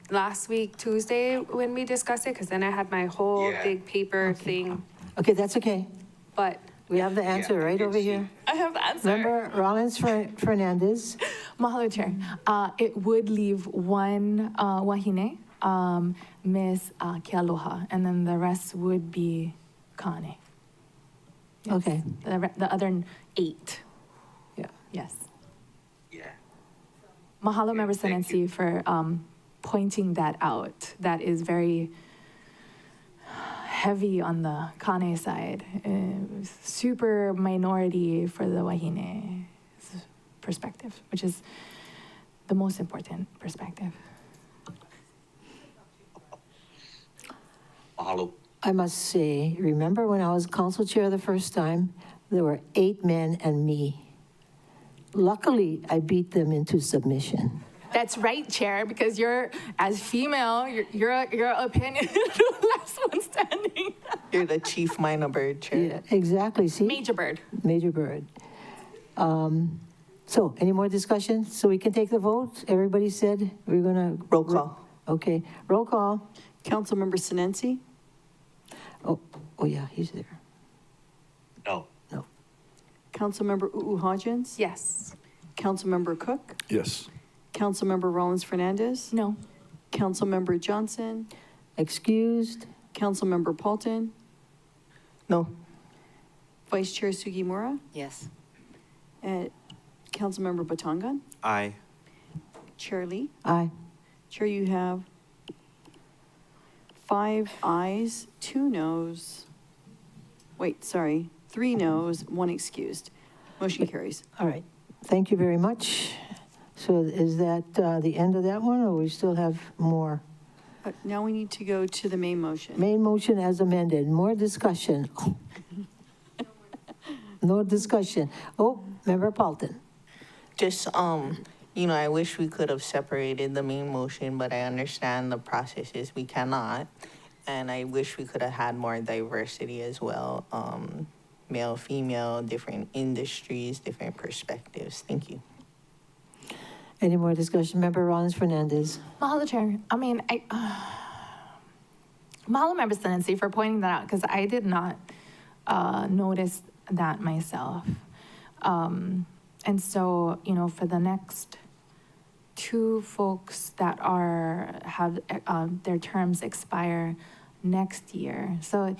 last week, Tuesday, when we discussed it, because then I had my whole big paper thing. Okay, that's okay. But we have the answer right over here. I have the answer. Member Rollins Fernandez. Mahalo, Chair. It would leave 1 wahine, Ms. Kealoha, and then the rest would be Kane. Yes. Okay. The other 8. Yeah. Yes. Yeah. Mahalo, Member Sinensi, for pointing that out. That is very heavy on the Kane side. Super minority for the wahine perspective, which is the most important perspective. Mahalo. I must say, remember when I was council chair the first time, there were 8 men and me. Luckily, I beat them into submission. That's right, Chair, because you're, as female, your opinion is the last one standing. You're the chief minor bird, Chair. Yeah, exactly, see? Major bird. Major bird. So, any more discussion? So we can take the vote? Everybody said we're gonna. Roll call. Okay, roll call. Councilmember Sinensi, Oh, yeah, he's there. No. No. Councilmember Hodgins, Yes. Councilmember Cook, Yes. Councilmember Rollins Fernandez, No. Councilmember Johnson, Excused? Councilmember Paulton, No. Vice Chair Sugimura, Yes. and Councilmember Batangan, Aye. Chair Lee. Aye. Chair, you have 5 ayes, 2 noes. Wait, sorry, 3 noes, 1 excused. Motion carries. All right, thank you very much. So is that the end of that one, or we still have more? Now we need to go to the main motion. Main motion as amended, more discussion. No discussion. Oh, Member Paulton. Just, I wish we could have separated the main motion, but I understand the processes we cannot. And I wish we could have had more diversity as well. Male, female, different industries, different perspectives. Thank you. Any more discussion? Member Rollins Fernandez. Mahalo, Chair. Mahalo, Member Sinensi, for pointing that out, because I did not notice that myself. And so, for the next 2 folks that have their terms expire next year. So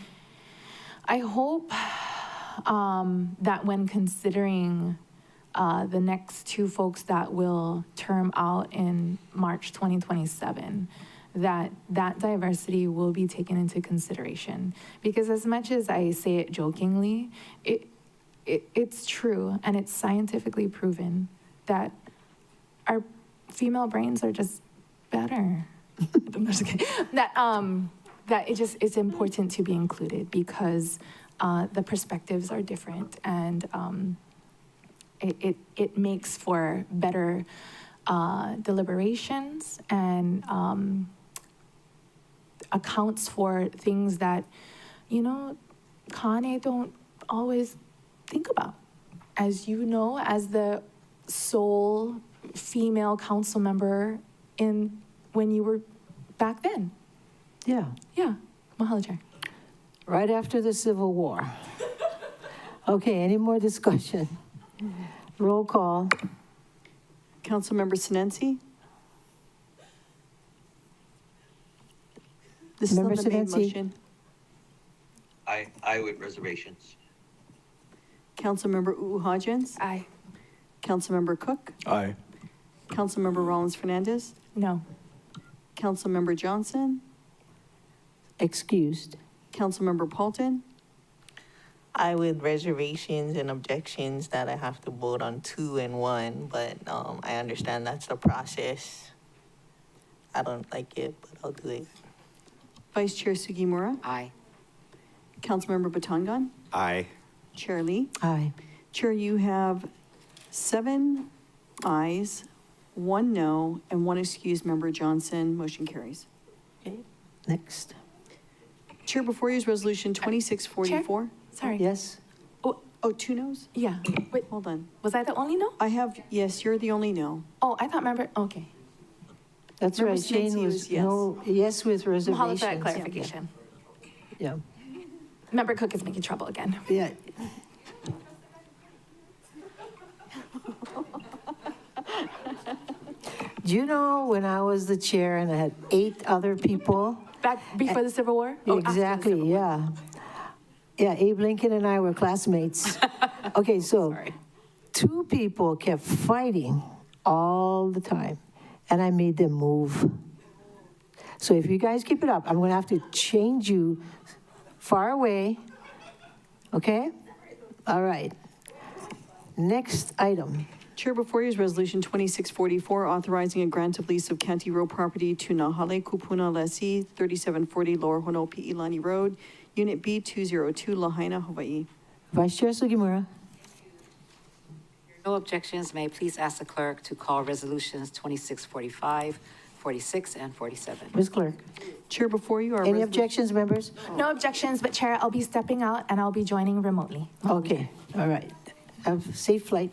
I hope that when considering the next 2 folks that will term out in March 2027, that diversity will be taken into consideration. Because as much as I say it jokingly, it's true and it's scientifically proven that our female brains are just better. I'm just kidding. That it's important to be included because the perspectives are different and it makes for better deliberations and accounts for things that, Kane don't always think about. As you know, as the sole female council member when you were back then. Yeah. Yeah. Mahalo, Chair. Right after the Civil War. Okay, any more discussion? Roll call. Councilmember Sinensi? This is on Member the main Sinensi. motion. I with reservations. Councilmember Hodgins? Aye. Councilmember Cook? Aye. Councilmember Rollins Fernandez? No. Councilmember Johnson? Excused. Councilmember Paulton? I with reservations and objections that I have to vote on 2 and 1, but I understand that's the process. I don't like it, but I'll do it. Vice Chair Sugimura? Aye. Councilmember Batangan? Aye. Chair Lee? Aye. Chair, you have 7 ayes, 1 no, and 1 excused. Member Johnson. Motion carries. Okay, next. Chair, before you is Resolution 2644. Sorry. Yes? Oh, 2 noes? Yeah. Wait, Hold on. was I the only no? I have, yes, you're the only no. Oh, I thought okay. That's Member right, Shane Sinensi was was yes. no, yes with Mahalo reservations. for that clarification. Yeah, Member Cook is making trouble again. yeah. Do you know when I was the chair and I had 8 other people? Back before the Civil War? Oh, after the Exactly, Civil War. yeah. Yeah, Abe Lincoln and I were classmates. Okay, so Sorry. 2 people kept fighting all the time, and I made them move. So if you guys keep it up, I'm gonna have to change you far away, okay? All right. Next item. Chair, before you is Resolution 2644, authorizing a grant of lease of county road property to Nahale Kupuna Lessee, 3740 Lower Honopi Ilani Road, Unit B 202, Lahaina, Hawaii. Vice Chair Sugimura. No objections. May I please ask the clerk to call resolutions 2645, 46, and 47? Ms. Clerk. Chair, before you are. Any objections, members? No objections, but Chair, I'll be stepping out and I'll be joining remotely. Okay, all right. Have a safe flight.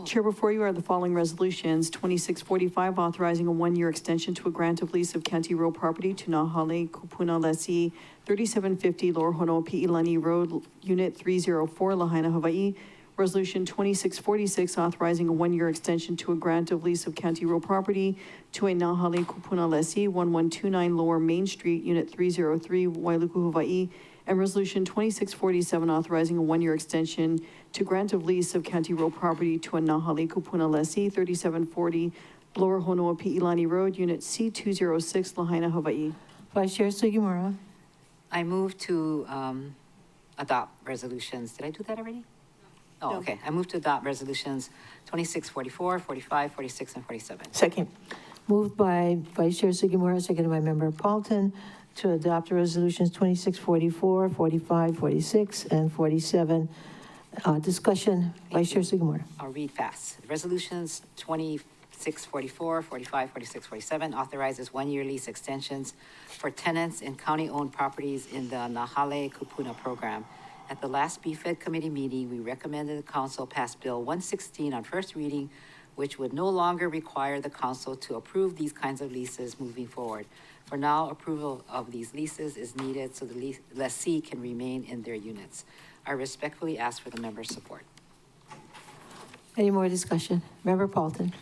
Chair, before you are the following resolutions. 2645, authorizing a one-year extension to a grant of lease of county road property to Nahale Kupuna Lessee, 3750 Lower Honopi'ilani Road, Unit 304, Lahaina, Hawaii. Resolution 2646, authorizing a one-year extension to a grant of lease of county road property to a Nahale Kupuna Lessee, 1129 Lower Main Street, Unit 303, Wailuku, Hawaii. And Resolution 2647, authorizing a one-year extension to grant of lease of county road property to a Nahale Kupuna Lessee, 3740 Lower Honopi'ilani Road, Unit C206, Lahaina, Hawaii. Vice Chair Sugimura. I move to adopt resolutions. Did I do that already? Oh, No. okay. I move to adopt resolutions 2644, 45, 46, and 47. Second. Moved by Vice Chair Sugimura, seconded by Member Paulton, to adopt resolutions 2644, 45, 46, and 47. Discussion, Vice Chair Sugimura. I'll read fast. Resolutions 2644, 45, 46, 47 authorizes one-year lease extensions for tenants in county-owned properties in the Nahale Kupuna program. At the last BFED committee meeting, we recommended the council pass Bill 116 on first reading, which would no longer require the council to approve these kinds of leases moving forward. For now, approval of these leases is needed so the lessee can remain in their units. I respectfully ask for the members' support. Any more discussion? Member Paulton.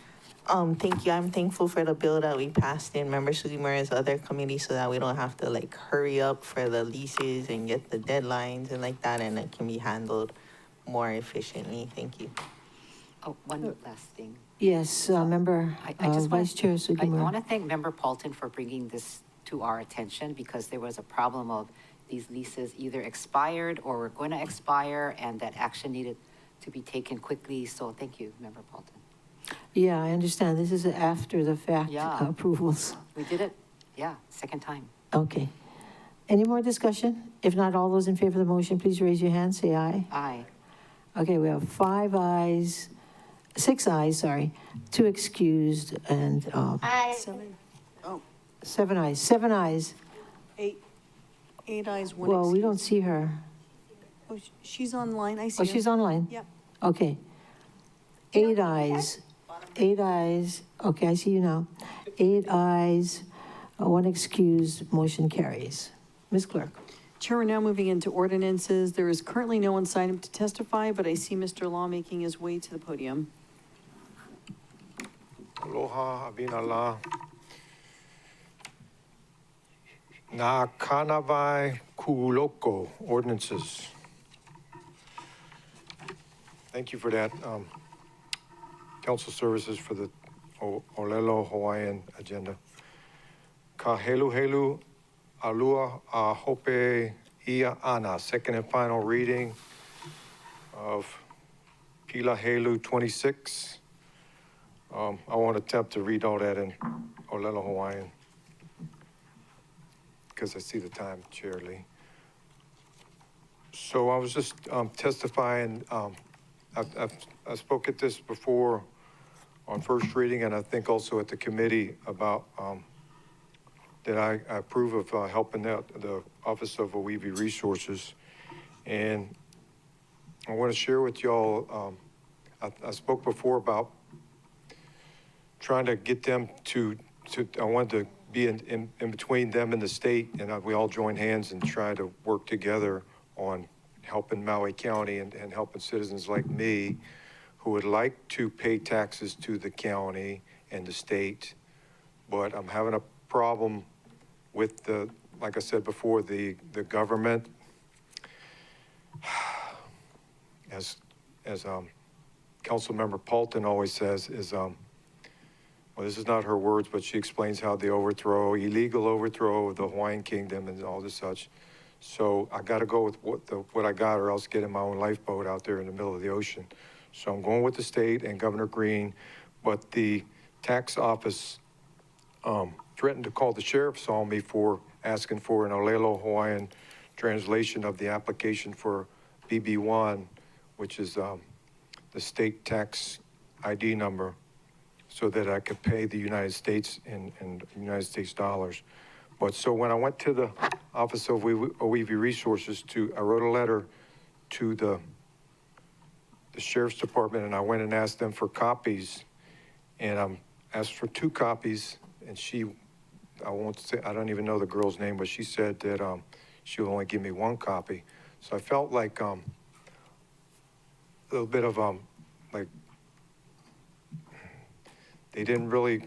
Thank you. I'm thankful for the bill that we passed in Member Sugimura's other committee so that we don't have to like hurry up for the leases and get the deadlines and like that, and it can be handled more efficiently. Thank you. Oh, one last thing. Yes, Member Vice Chair I Sugimura. want to thank Member Paulton for bringing this to our attention because there was a problem of these leases either expired or were going to expire and that action needed to be taken quickly. So thank you, Member Paulton. Yeah, I understand. This is after the fact Yeah. approvals. We did it, yeah, second time. Okay. Any more discussion? If not, all those in favor of the motion, please raise your hand, say aye. Aye. Okay, we have 6 ayes, 2 excused, and Seven. Oh, 7 ayes. 7 ayes. eight ayes, one Well, we excuse. don't see her. Oh, she's online. I see Oh, her. she's online? Yep. Okay. 8 ayes. 8 ayes. Okay, I see you now. 8 ayes, 1 excused, motion carries. Ms. Clerk. Chair, we're now moving into ordinances. There is currently no one signed up to testify, but I see Mr. Law making his way to the podium. Aloha, Abinala. Na Kanawai Kuuloko ordinances. Thank you for that. Council Services for the Olelo Hawaiian agenda. Ka helu helu alua a hope ia ana. Second and final reading of Pila Helu 26. I won't attempt to read all that in Olelo Hawaiian because I see the time, Chair Lee. So I was just testifying. I spoke at this before on first reading, and I think also at the committee about that I approve of helping out the Office of Oiwi Resources. And I want to share with y'all, I spoke before about trying to get them to I wanted to be in between them and the state, and we all join hands and try to work together on helping Maui County and helping citizens like me who would like to pay taxes to the county and the state, but I'm having a problem with like I said before, the government, as Councilmember Paulton always says, is well, this is not her words, but she explains how the illegal overthrow of the Hawaiian Kingdom and all this such. So I got to go with what I got, or else get in my own lifeboat out there in the middle of the ocean. So I'm going with the state and Governor Green, but the tax office threatened to call the sheriff's on me for asking for an Olelo Hawaiian translation of the application for BB1, which is the state tax ID number so that I could pay the United States in United States dollars. But so when I went to the Office of OEV Resources I wrote a letter to the Sheriff's Department, and I went and asked them for copies, and asked for 2 copies, and I won't say, I don't even know the girl's name, but she said that she'll only give me 1 copy. So I felt like a little bit of like they didn't really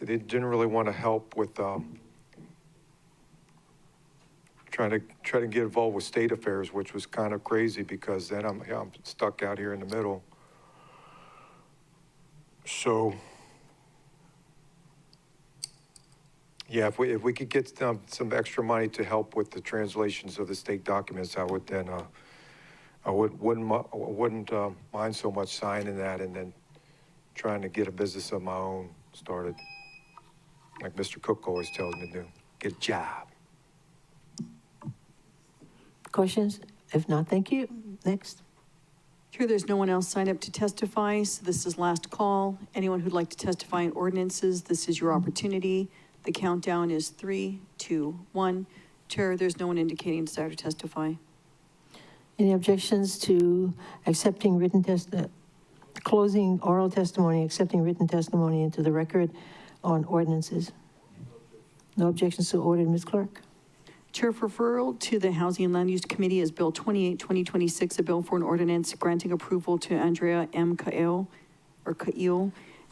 want to help with trying to get involved with state affairs, which was kind of crazy because then I'm stuck out here in the middle. So yeah, if we could get some extra money to help with the translations of the state documents, I would then I wouldn't mind so much signing that and then trying to get a business of my own started, like Mr. Cook always tells me to do. Get a job. Questions? If not, thank you. Next. Chair, there's no one else signed up to testify, so this is last call. Anyone who'd like to testify in ordinances, this is your opportunity. The countdown is 3, 2, 1. Chair, there's no one indicating desire to testify. Any objections to accepting closing oral testimony, accepting written testimony into the record on ordinances? No objections to order, Ms. Clerk. Chair, for referral to the Housing and Land Use Committee is Bill 28, 2026, a bill for an ordinance granting approval to Andrea M. Caio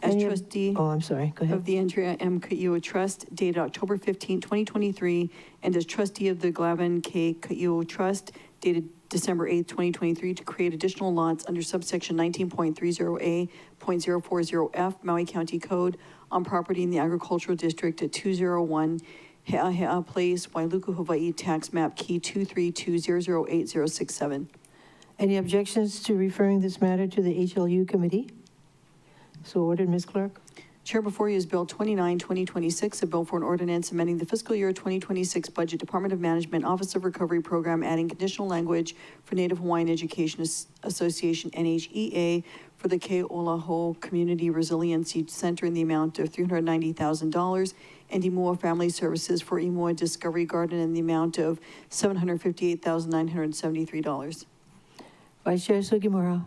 as trustee. Oh, I'm sorry, go ahead. Of the Andrea M. Caio Trust dated October 15, 2023, and as trustee of the Glavin K. Caio Trust dated December 8, 2023, to create additional lots under subsection 19.30A.040F Maui County Code on property in the agricultural district at 201 He'ahea Place, Wailuku, Hawaii, tax map key 232008067. Any objections to referring this matter to the HLU committee? So ordered, Ms. Clerk. Chair, before you is Bill 29, 2026, a bill for an ordinance amending the fiscal year 2026 budget Department of Management Office of Recovery Program, adding conditional language for Native Hawaiian Education Association, NHEA, for the Ke'olaho Community Resiliency Center in the amount of $390,000, and Imua Family Services for Imua Discovery Garden in the amount of $758,973. Vice Chair Sugimura.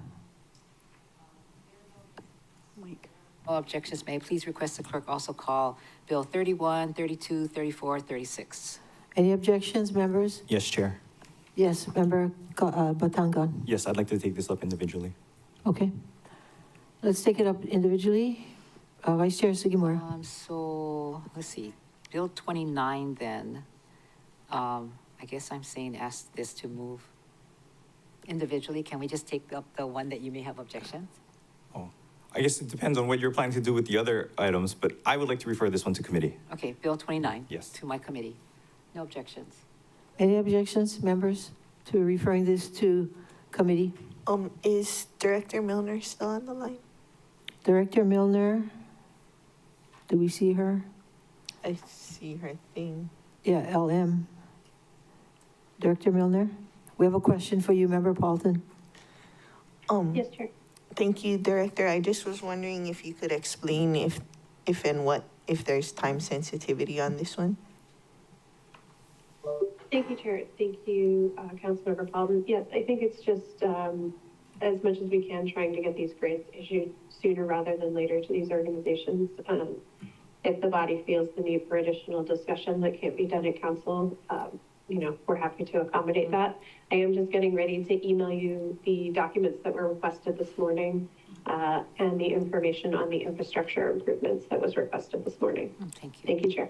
No objections made. Please request the clerk also call Bill 31, 32, 34, 36. Any objections, members? Yes, Chair. Yes, Member Batangan. Yes, I'd like to take this up individually. Okay. Let's take it up individually. Vice Chair Sugimura. So let's see, Bill 29 then. I guess I'm saying ask this to move individually. Can we just take up the one that you may have objections? I guess it depends on what you're planning to do with the other items, but I would like to refer this one to committee. Okay, Bill 29. Yes. To my committee. No objections. Any objections, members, to referring this to committee? Is Director Milner still on the line? Director Milner, do we see her? I see her thing. Yeah, LM. Director Milner, we have a question for you, Member Paulton. Yes, Chair. Thank you, Director. I just was wondering if you could explain if there's time sensitivity on this one. Thank you, Chair. Thank you, Councilmember Paulson. Yes, I think it's just as much as we can trying to get these grants issued sooner rather than later to these organizations. If the body feels the need for additional discussion that can't be done at council, we're happy to accommodate that. I am just getting ready to email you the documents that were requested this morning and the information on the infrastructure improvements that was requested this morning. Thank you. Thank you, Chair.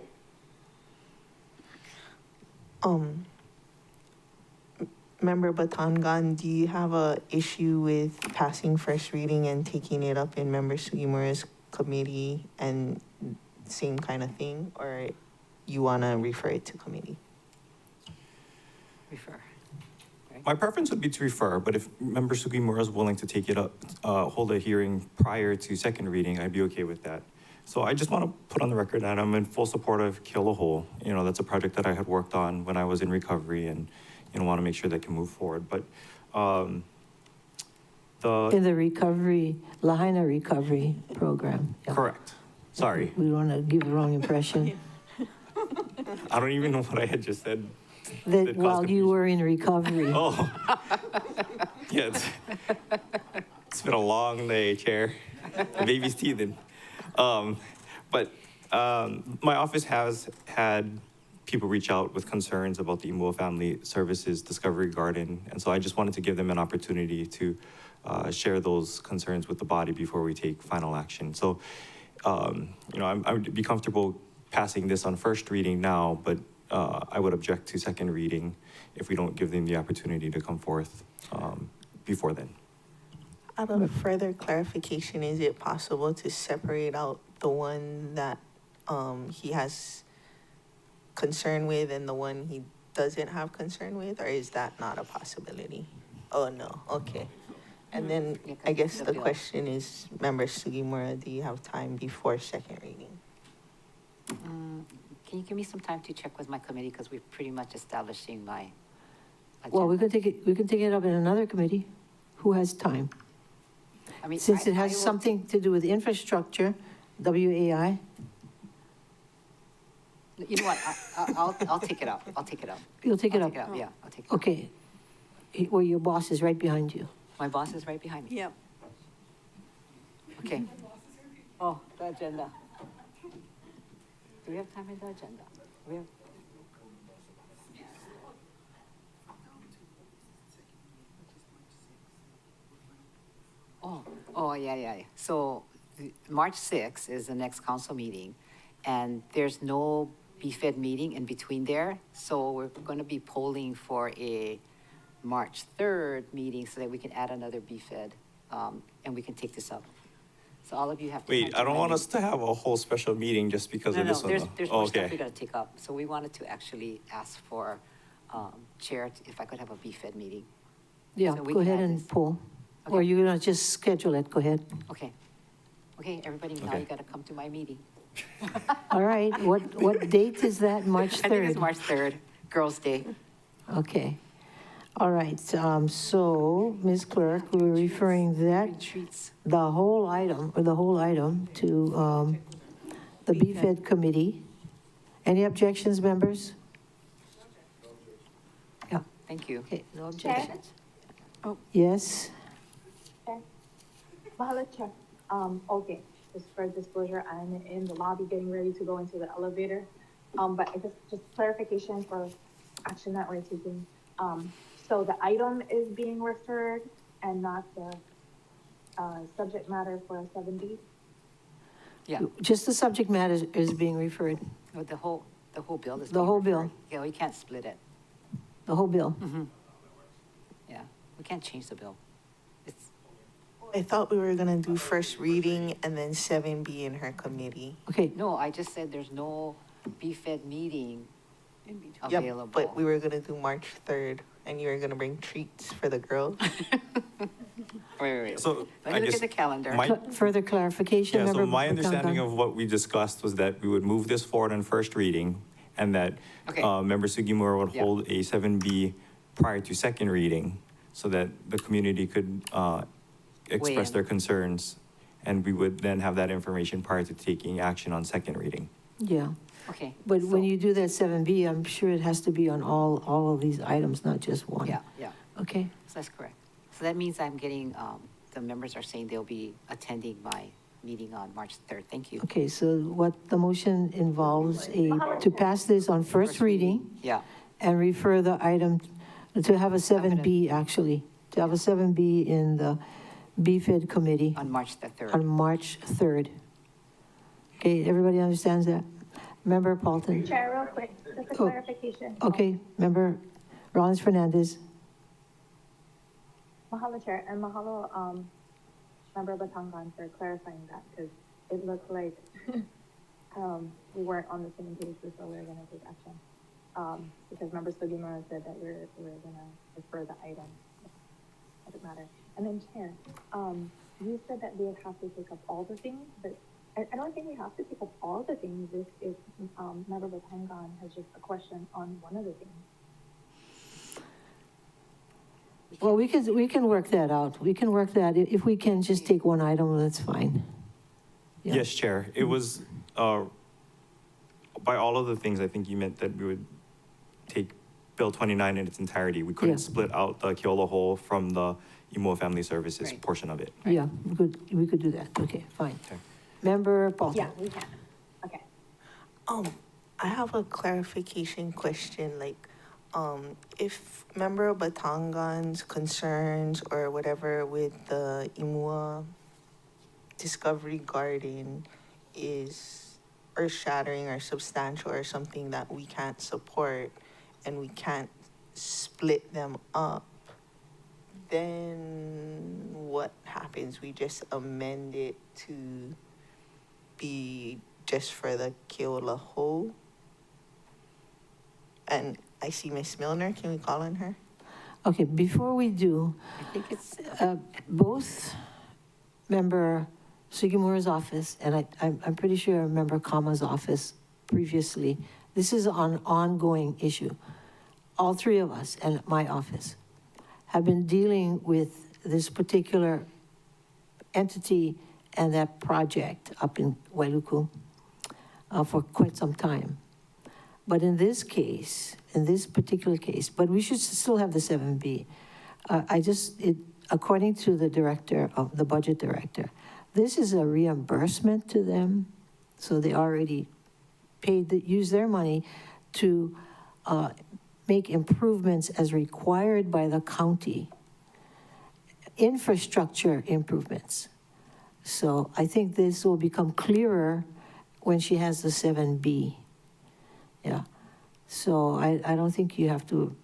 Member Batangan, do you have a issue with passing first reading and taking it up in Member Sugimura's committee and same kind of thing, or you want to refer it to committee? Refer. Right. My preference would be to refer, but if Member Sugimura is willing to take it up, hold a hearing prior to second reading, I'd be okay with that. So I just want to put on the record that I'm in full support of Ke'olaho. That's a project that I had worked on when I was in recovery and want to make sure that can move forward. But In the recovery, Lahaina recovery program. Yeah. Correct. Sorry. We don't want to give the wrong impression. I don't even know what I had just said. That while you were in recovery. Oh. Yeah, it's been a long day, Chair. The baby's teething. But my office has had people reach out with concerns about the Imua Family Services Discovery Garden. And so I just wanted to give them an opportunity to share those concerns with the body before we take final action. So, I would be comfortable passing this on first reading now, but I would object to second reading if we don't give them the opportunity to come forth before then. Out of further clarification, is it possible to separate out the one that he has concern with and the one he doesn't have concern with, or is that not a possibility? Oh, no, okay. And then I guess the question is, Member Sugimura, do you have time before second reading? Can you give me some time to check with my committee, because we're pretty much establishing my agenda. Well, we can take it up in another committee. Who has time? I mean, Since it I has will- something to do with infrastructure, WAI. You know what, I'll take it up, I'll take it up. You'll take it up? Yeah, I'll take it up. Okay. Well, your boss is right behind you. My boss is right behind me. Yep. Okay. Oh, the agenda. Do we have time in the agenda? We have. Oh, yeah. So March 6th is the next council meeting, and there's no BFED meeting in between there. So we're going to be polling for a March 3rd meeting so that we can add another BFED, and we can take this up. So all of you have to. Wait, I don't want us to have a whole special meeting just because of this one. There's though. more Okay. stuff we gotta take up. So we wanted to actually ask for, Chair, if I could have a BFED meeting. Yeah, So we go can ahead add and this. pull. Or you're gonna just schedule it, go ahead. Okay. Okay, everybody, now Okay. you gotta come to my meeting. All right, what date is that? March 3rd? I think it's March 3rd, Girls' Day. Okay. All right, so, Ms. Clerk, we're referring that, Retreats. the whole item to the BFED committee. Any objections, members? Yeah, Thank you. okay, no Chair? objections. Yes? Mahalo, Chair. Okay, just for disclosure, I'm in the lobby getting ready to go into the elevator. But I just clarification for action that we're taking. So the item is being referred and not the, subject matter for 7B? Yeah, Just the subject matter is being referred, no, the whole bill is. The being whole referred. bill. Yeah, we can't split it. the whole bill. Yeah, we can't change the bill. It's, I thought we were gonna do first reading and then 7B in her committee. Okay, no, I just said there's no BFED meeting Yep, available. but we were gonna do March 3rd, and you were gonna bring treats for the girls. Wait. So Let I me look guess at the calendar. my- further clarification, Yeah, so member my understanding Batangan? of what we discussed was that we would move this forward on first reading, and that Okay. Member Sugimura would Yeah. hold a 7B prior to second reading, so that the community could express in. their concerns, and we would then have that information prior to taking action on second reading. Yeah, Okay. but when so- you do that 7B, I'm sure it has to be on all of these items, not just one. Yeah. Okay, So that's correct. So that means I'm getting, the members are saying they'll be attending my meeting on March 3rd. Thank you. okay, so what the motion involves to pass this on first reading Yeah, and refer the item, to have a 7B actually, to have a 7B in the BFED committee on March the 3rd. on March 3rd. Okay, everybody understands that? Member Paulton? Chair, real quick, just a Oh, clarification. Okay, Member Rollins Fernandez? Mahalo, Chair, and mahalo, Member Batangan for clarifying that, because it looked like, we weren't on the same page before we were gonna take action. Because Member Sugimura said that we're gonna refer the item, doesn't matter. And then Chair, you said that we would have to take up all the things, but I don't think we have to take up all the things if Member Batangan has just a question on one of the things. Well, we can work that out. We can work that. If we can just take one item, that's fine. Yeah. Yes, Chair. It was, by all of the things, I think you meant that we would take Bill 29 in its entirety. We couldn't Yeah. split out the Keola Whole from the Imua Family Services Right. portion of it. Yeah, we could do that. Okay, fine. Member Paul. Yeah, we can. Okay. I have a clarification question, like, if Member Batangan's concerns or whatever with the Imua Discovery Garden is earth-shattering or substantial or something that we can't support and we can't split them up, then what happens? We just amend it to be just for the Keola Whole? And I see Miss Milner, can we call on her? Okay, before we do, I think it's, both Member Sugimura's office and I'm pretty sure Member Kama's office previously, this is an ongoing issue. All three of us and my office have been dealing with this particular entity and that project up in Wailuku for quite some time. But in this case, in this particular case, but we should still have the 7B. According to the director of the budget director, this is a reimbursement to them. So they already use their money to make improvements as required by the county, infrastructure improvements. So I think this will become clearer when she has the 7B. Yeah. So I don't think you have to,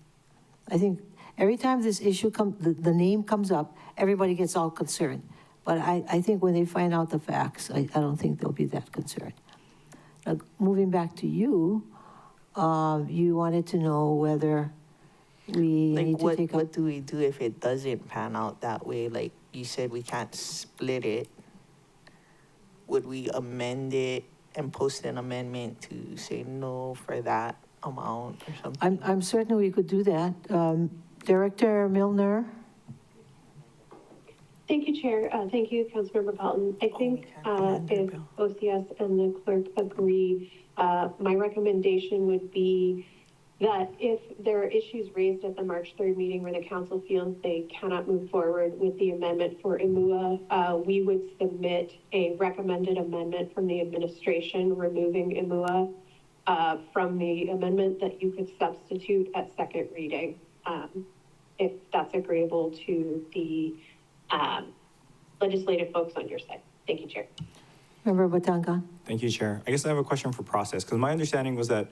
I think every time this issue the name comes up, everybody gets all concerned. But I think when they find out the facts, I don't think they'll be that concerned. Now, moving back to you, you wanted to know whether we need to take up. What do we do if it doesn't pan out that way? Like you said, we can't split it. Would we amend it and post an amendment to say no for that amount or something? I'm certain we could do that. Director Milner? Thank you, Chair. Thank you, Councilmember Pelton. I think if OCS and the clerk agree, my recommendation would be that if there are issues raised at the March 3rd meeting where the council feels they cannot move forward with the amendment for IMUA, we would submit a recommended amendment from the administration removing IMUA from the amendment that you could substitute at second reading, if that's agreeable to the legislative folks on your side. Thank you, Chair. Member Batangan? Thank you, Chair. I guess I have a question for process, because my understanding was that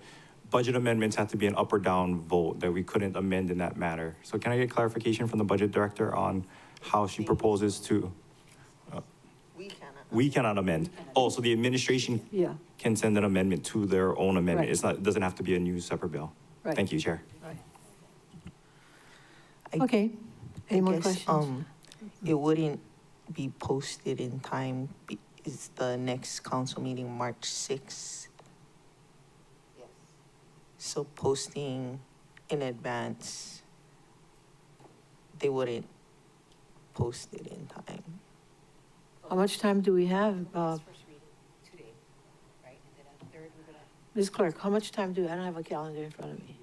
budget amendments had to be an up or down vote, that we couldn't amend in that matter. So can I get clarification from the budget director on how she proposes to? We cannot amend. Oh, so the administration Yeah. can send an amendment to their own amendment. Right. It's not, it doesn't have to be a new separate bill. Right. Thank you, Chair. Okay. Any more guess, questions? It wouldn't be posted in time. Is the next council meeting March 6th? Yes. So posting in advance, they wouldn't post it in time. How much time do we have? Ms. Clerk, how much time I don't have a calendar in front of me.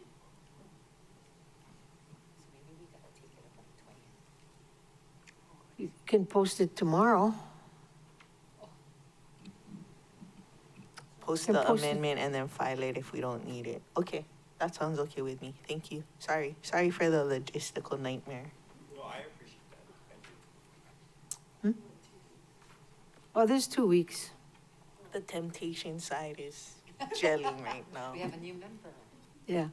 You can post it tomorrow. Post Can the post it. amendment and then file it if we don't need it. Okay, that sounds okay with me. Thank you. Sorry for the logistical nightmare. No, I appreciate that. Thank you. Oh, there's 2 weeks. The temptation side is gelling right now. we have a new member. Yeah.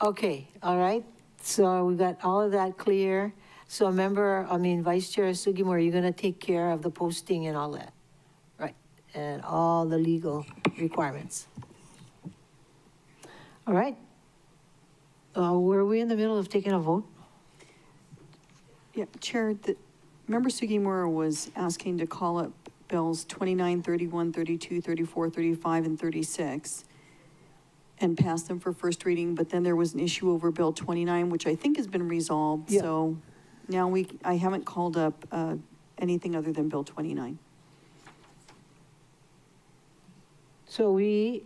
Okay, all right. So we got all of that clear. So Vice Chair Sugimura, you're gonna take care of the posting and all that, right? And all the legal requirements. All right. Were we in the middle of taking a vote? Yeah, Chair, Member Sugimura was asking to call up bills 29, 31, 32, 34, 35, and 36. and pass them for first reading, but then there was an issue over Bill 29, which I think has been resolved. Yeah. So now I haven't called up anything other than Bill 29. So we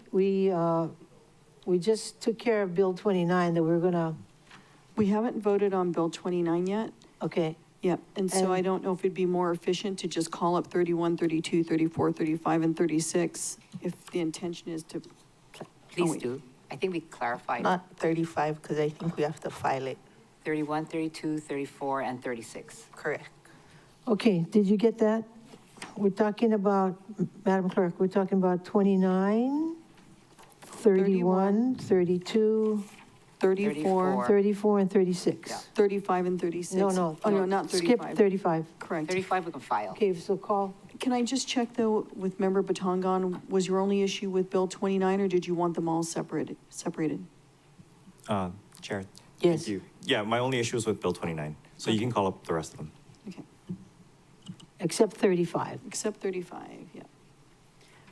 just took care of Bill 29 that we're gonna, We haven't voted on Bill 29 yet. okay, Yep, and so And- I don't know if it'd be more efficient to just call up 31, 32, 34, 35, and 36, if the intention is to. Please wait. do. I think we clarified Not 35, because I think we have to file it. 31, 32, 34, and 36. Correct. okay, did you get that? We're talking about, Madam Clerk, we're talking about 29, 31, 32, 34, 34, and 36. 35, and 36. No. Oh, no, not Skip 35. 35. Correct. 35 we can file. Okay, so call, Can I just check though, with Member Batangan, was your only issue with Bill 29, or did you want them all separated? Chair. Yes. Thank you. Yeah, my only issue is with Bill 29, so you can call up the rest of them. Okay, except 35. except 35, yeah.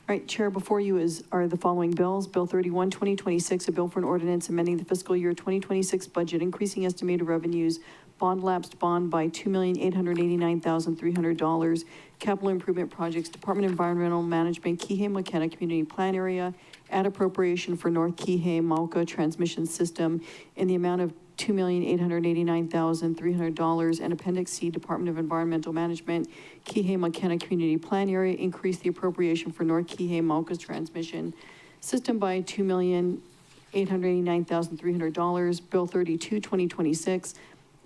All right, Chair, before you are the following bills. Bill 31, 2026, a bill for an ordinance amending the fiscal year 2026 budget, increasing estimated revenues, bond lapsed bond by $2,889,300, capital improvement projects, Department of Environmental Management, Kihei McKenna Community Plan Area, add appropriation for North Kihei Mauka Transmission System in the amount of $2,889,300, and Appendix C, Department of Environmental Management, Kihei McKenna Community Plan Area, increase the appropriation for North Kihei Mauka Transmission System by $2,889,300. Bill 32, 2026,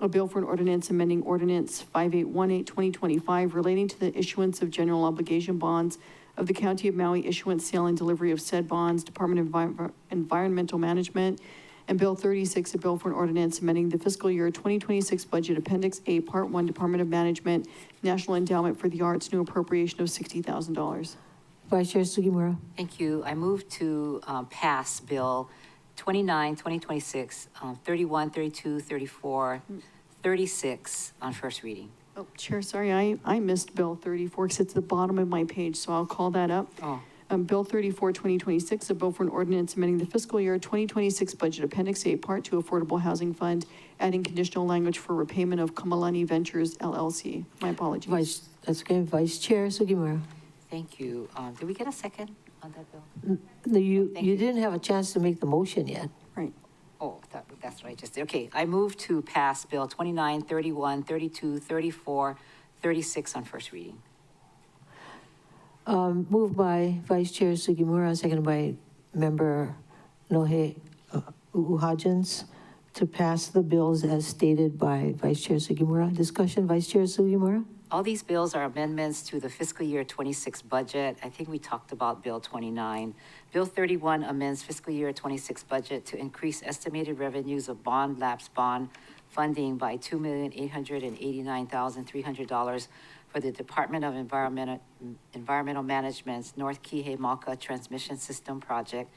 a bill for an ordinance amending ordinance 5818, 2025, relating to the issuance of general obligation bonds of the County of Maui, issuance, sale, and delivery of said bonds, Department of Environmental Management. And Bill 36, a bill for an ordinance amending the fiscal year 2026 budget, Appendix A, Part 1, Department of Management, National Endowment for the Arts, new appropriation of $60,000. Vice Chair Sugimura. Thank you. I move to pass Bill 29, 2026, 31, 32, 34, 36 on first reading. Oh, Chair, sorry, I missed Bill 34 because it's the bottom of my page, so I'll call that up. Oh. Bill 34, 2026, a bill for an ordinance amending the fiscal year 2026 budget, Appendix A, Part 2, Affordable Housing Fund, adding conditional language for repayment of Kamalani Ventures LLC. My apologies. That's okay, Vice Chair Sugimura. Thank you. Did we get a second on that bill? You didn't have a chance to make the motion yet. Right. Oh, that's what I just did. Okay, I move to pass Bill 29, 31, 32, 34, 36 on first reading. Moved by Vice Chair Sugimura, seconded by Member Nohe Uhajans, to pass the bills as stated by Vice Chair Sugimura. Discussion, Vice Chair Sugimura? All these bills are amendments to the fiscal year 26 budget. I think we talked about Bill 29. Bill 31 amends fiscal year 26 budget to increase estimated revenues of bond lapse bond funding by $2,889,300 for the Department of Environmental Management's North Kihei Mauka Transmission System project.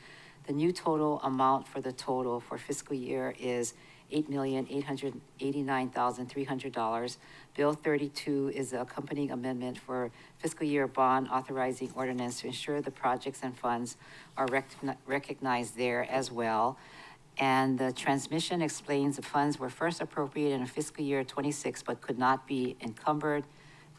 The new total amount for the total for fiscal year is $8,889,300. Bill 32 is the accompanying amendment for fiscal year bond authorizing ordinance to ensure the projects and funds are recognized there as well. And the transmission explains the funds were first appropriated in fiscal year 26, but could not be encumbered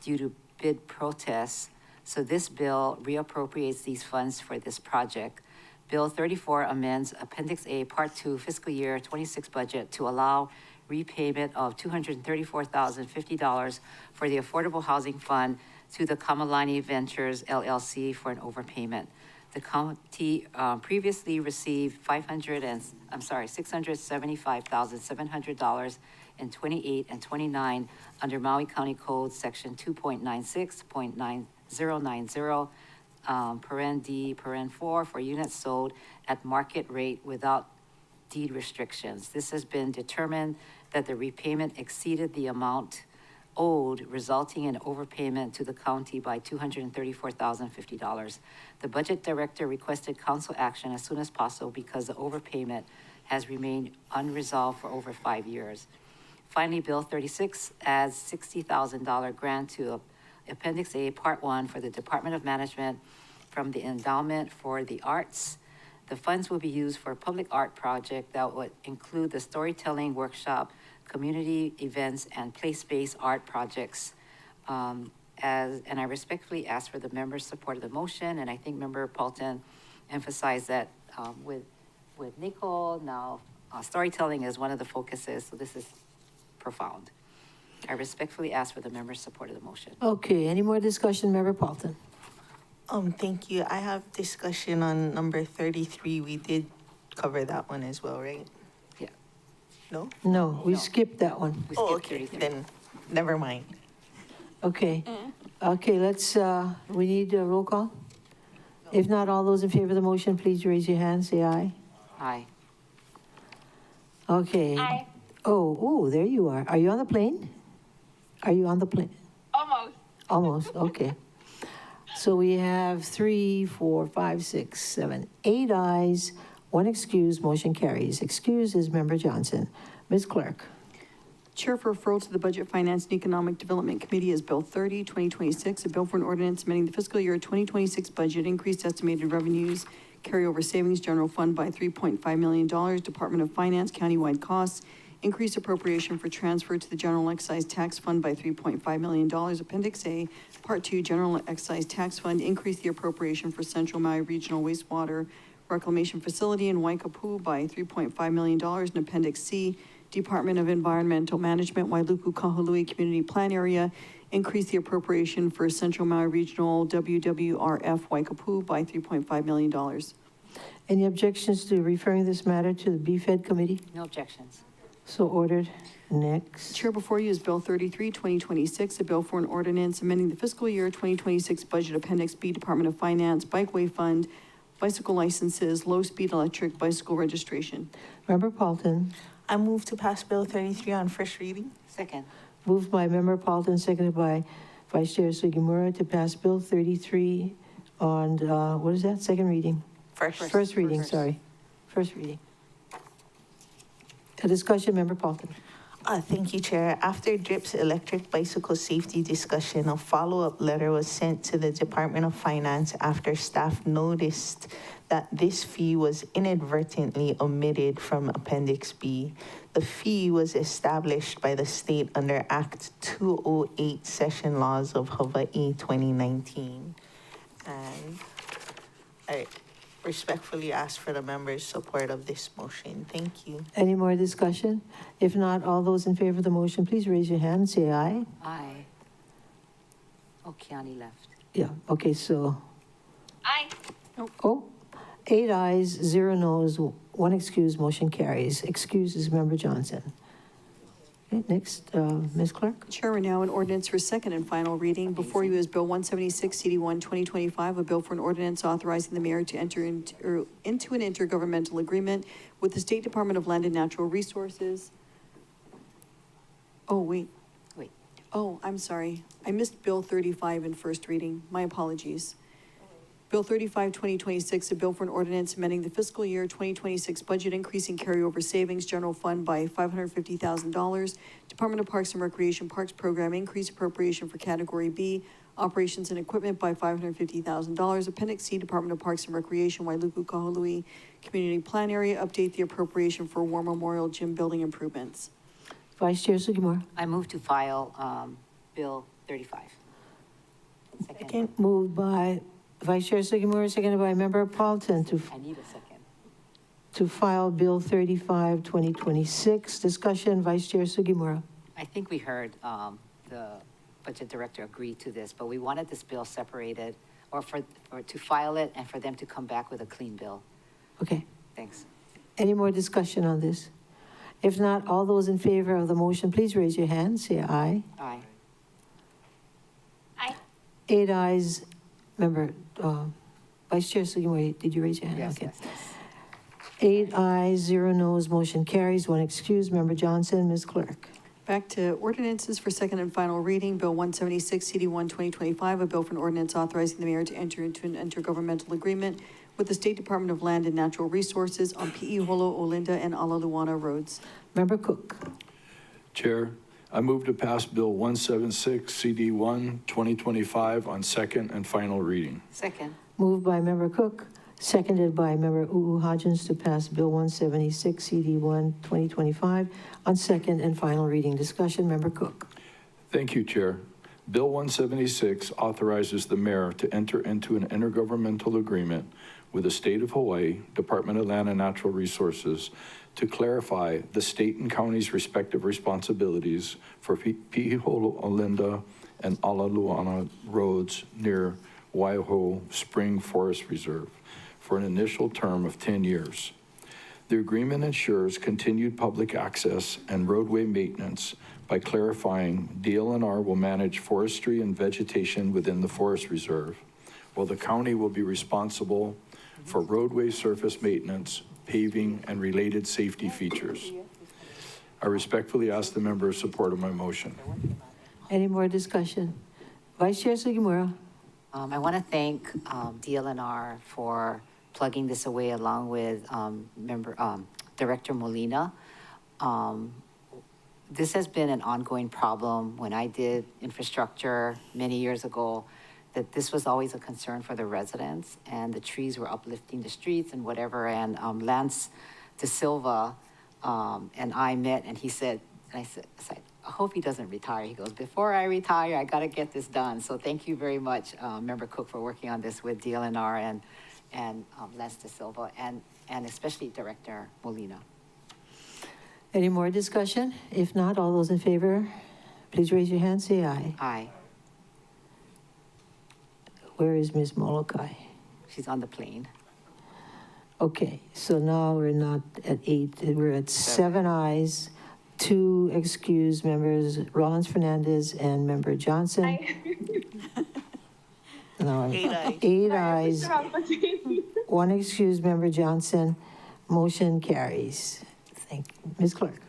due to bid protests. So this bill reappropriates these funds for this project. Bill 34 amends Appendix A, Part 2, fiscal year 26 budget to allow repayment of $234,050 for the Affordable Housing Fund to the Kamalani Ventures LLC for an overpayment. The county previously received $675,700 in 28 and 29 under Maui County Code Section 2.96.9090. Paren D, Paren 4 for units sold at market rate without deed restrictions. This has been determined that the repayment exceeded the amount owed, resulting in overpayment to the county by $234,050. The budget director requested council action as soon as possible because the overpayment has remained unresolved for over 5 years. Finally, Bill 36 adds $60,000 grant to Appendix A, Part 1 for the Department of Management from the Endowment for the Arts. The funds will be used for a public art project that would include the storytelling workshop, community events, and place-based art projects. And I respectfully ask for the members' support of the motion, and I think Member Paulton emphasized that with Nicole, now storytelling is one of the focuses, so this is profound. I respectfully ask for the members' support of the motion. Okay, any more discussion, Member Paulton? Thank you. I have discussion on number 33. We did cover that one as well, right? Yeah. No? No, we skipped that one. We Oh, skipped okay, 33. then, never mind. Okay. Okay, we need a roll call? If not, all those in favor of the motion, please raise your hand, say aye. Aye. Okay. Aye. Oh, there you are. Are you on the plane? Are you on the plane? Almost. Almost, okay. So we have 3, 4, 5, 6, 7, 8 ayes, 1 excuse, motion carries. Excuse is Member Johnson. Ms. Clerk. Chair for referral to the Budget, Finance, and Economic Development Committee is Bill 30, 2026, a bill for an ordinance amending the fiscal year 2026 budget, increased estimated revenues, carryover savings general fund by $3.5 million, Department of Finance, countywide costs, increased appropriation for transfer to the general excise tax fund by $3.5 million. Appendix A, Part 2, general excise tax fund, increase the appropriation for Central Maui Regional Wastewater Reclamation Facility in Waikapu by $3.5 million. And Appendix C, Department of Environmental Management, Wailuku Kahului Community Plan Area, increase the appropriation for Central Maui Regional WWRF Waikapu by $3.5 million. Any objections to referring this matter to the BFED committee? No objections. So ordered. Next. Chair, before you is Bill 33, 2026, a bill for an ordinance amending the fiscal year 2026 budget, Appendix B, Department of Finance, Bikeway Fund, bicycle licenses, low-speed electric bicycle registration. Member Paulton. I move to pass Bill 33 on first reading. Second. Moved by Member Paulton, seconded by Vice Chair Sugimura to pass Bill 33 on, what is that, second reading? First reading, sorry. First reading. A discussion, Member Paulton. Thank you, Chair. After DRIP's electric bicycle safety discussion, a follow-up letter was sent to the Department of Finance after staff noticed that this fee was inadvertently omitted from Appendix B. The fee was established by the state under Act 208 Session Laws of Hawaii 2019. And I respectfully ask for the members' support of this motion. Thank you. Any more discussion? If not, all those in favor of the motion, please raise your hand, say aye. Aye. Oh, Kiani left. Yeah, okay, so, Aye. 8 ayes, 0 noes, 1 excuse, motion carries. Excuse is Member Johnson. Okay, next, Ms. Clerk. Chair, we're now an ordinance for second and final reading. Before you is Bill 176, CD1, 2025, a bill for an ordinance authorizing the mayor to enter into an intergovernmental agreement with the State Department of Land and Natural Resources. Oh, wait. Oh, I'm sorry. I missed Bill 35 in first reading. My apologies. Bill 35, 2026, a bill for an ordinance amending the fiscal year 2026 budget, increasing carryover savings general fund by $550,000. Department of Parks and Recreation Parks Program, increase appropriation for Category B, operations and equipment by $550,000. Appendix C, Department of Parks and Recreation, Wailuku Kahului Community Plan Area, update the appropriation for War Memorial Gym building improvements. Vice Chair Sugimura. I move to file Bill 35. Second. Moved by Vice Chair Sugimura, seconded by Member Paulton I need a second. to file Bill 35, 2026. Discussion, Vice Chair Sugimura. I think we heard the budget director agree to this, but we wanted this bill separated, or to file it and for them to come back with a clean bill. Okay. Thanks. Any more discussion on this? If not, all those in favor of the motion, please raise your hand, say aye. Aye. Aye. 8 ayes, member, Vice Chair Sugimura, did you raise your hand? Yes, Okay. yes, yes. 8 ayes, 0 noes, motion carries, 1 excuse. Member Johnson, Ms. Clerk. Back to ordinances for second and final reading. Bill 176, CD1, 2025, a bill for an ordinance authorizing the mayor to enter into an intergovernmental agreement with the State Department of Land and Natural Resources on Pi'iholo, Olinda, and Alaluana roads. Member Cook. Chair, I move to pass Bill 176, CD1, 2025 on second and final reading. Second. Moved by Member Cook, seconded by Member Hodgins to pass Bill 176, CD1, 2025 on second and final reading. Discussion, Member Cook. Thank you, Chair. Bill 176 authorizes the mayor to enter into an intergovernmental agreement with the State of Hawaii, Department of Land and Natural Resources, to clarify the state and county's respective responsibilities for Pihola-Olinda and Alaluana roads near Waiho Spring Forest Reserve for an initial term of 10 years. The agreement ensures continued public access and roadway maintenance by clarifying DLNR will manage forestry and vegetation within the forest reserve, while the county will be responsible for roadway surface maintenance, paving, and related safety features. I respectfully ask the members' support of my motion. Any more discussion? Vice Chair Sugimura. I want to thank DLNR for plugging this away along with Director Molina. This has been an ongoing problem. When I did infrastructure many years ago, that this was always a concern for the residents, and the trees were uplifting the streets and whatever. And Lance De Silva and I met, and he said, and I said, I hope he doesn't retire. He goes, before I retire, I got to get this done. So thank you very much, Member Cook, for working on this with DLNR and Lance De Silva, and especially Director Molina. Any more discussion? If not, all those in favor, please raise your hand, say aye. Aye. Where is Ms. Molokai? She's on the plane. Okay, so now we're not at 8, we're at 7 ayes, 2 excused members, Rollins Fernandez and Member Johnson. No, 8 ayes, 1 excused Member Johnson. Motion carries. Thank you. Ms. Clerk.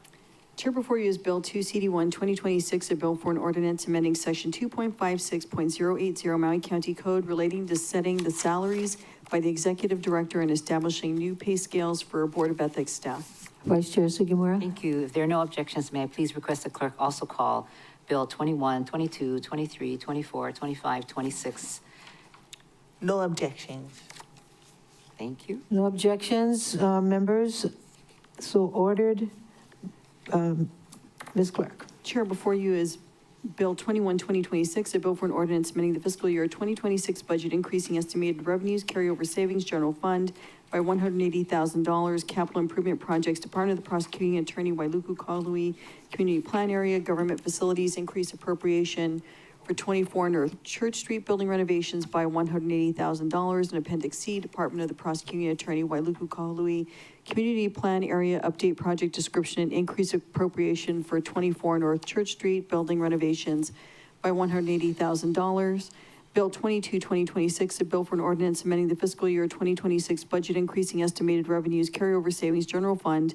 Chair, before you is Bill 2 CD1 2026, a bill for an ordinance amending Section 2.56.080 Maui County Code relating to setting the salaries by the executive director and establishing new pay scales for Board of Ethics staff. Vice Chair Sugimura. Thank you. If there are no objections, may I please request the clerk also call Bill 21, 22, 23, 24, 25, 26. No objections. Thank you. No objections, members. So ordered. Ms. Clerk. Chair, before you is Bill 21, 2026, a bill for an ordinance amending the fiscal year 2026 budget, increasing estimated revenues, carryover savings, general fund by $180,000, capital improvement projects, Department of the Prosecuting Attorney, Wailuku Kaului Community Plan Area, government facilities, increase appropriation for 24 North Church Street building renovations by $180,000, and Appendix C, Department of the Prosecuting Attorney, Wailuku Kaului Community Plan Area Update Project Description and increase appropriation for 24 North Church Street building renovations by $180,000. Bill 22, 2026, a bill for an ordinance amending the fiscal year 2026 budget, increasing estimated revenues, carryover savings, general fund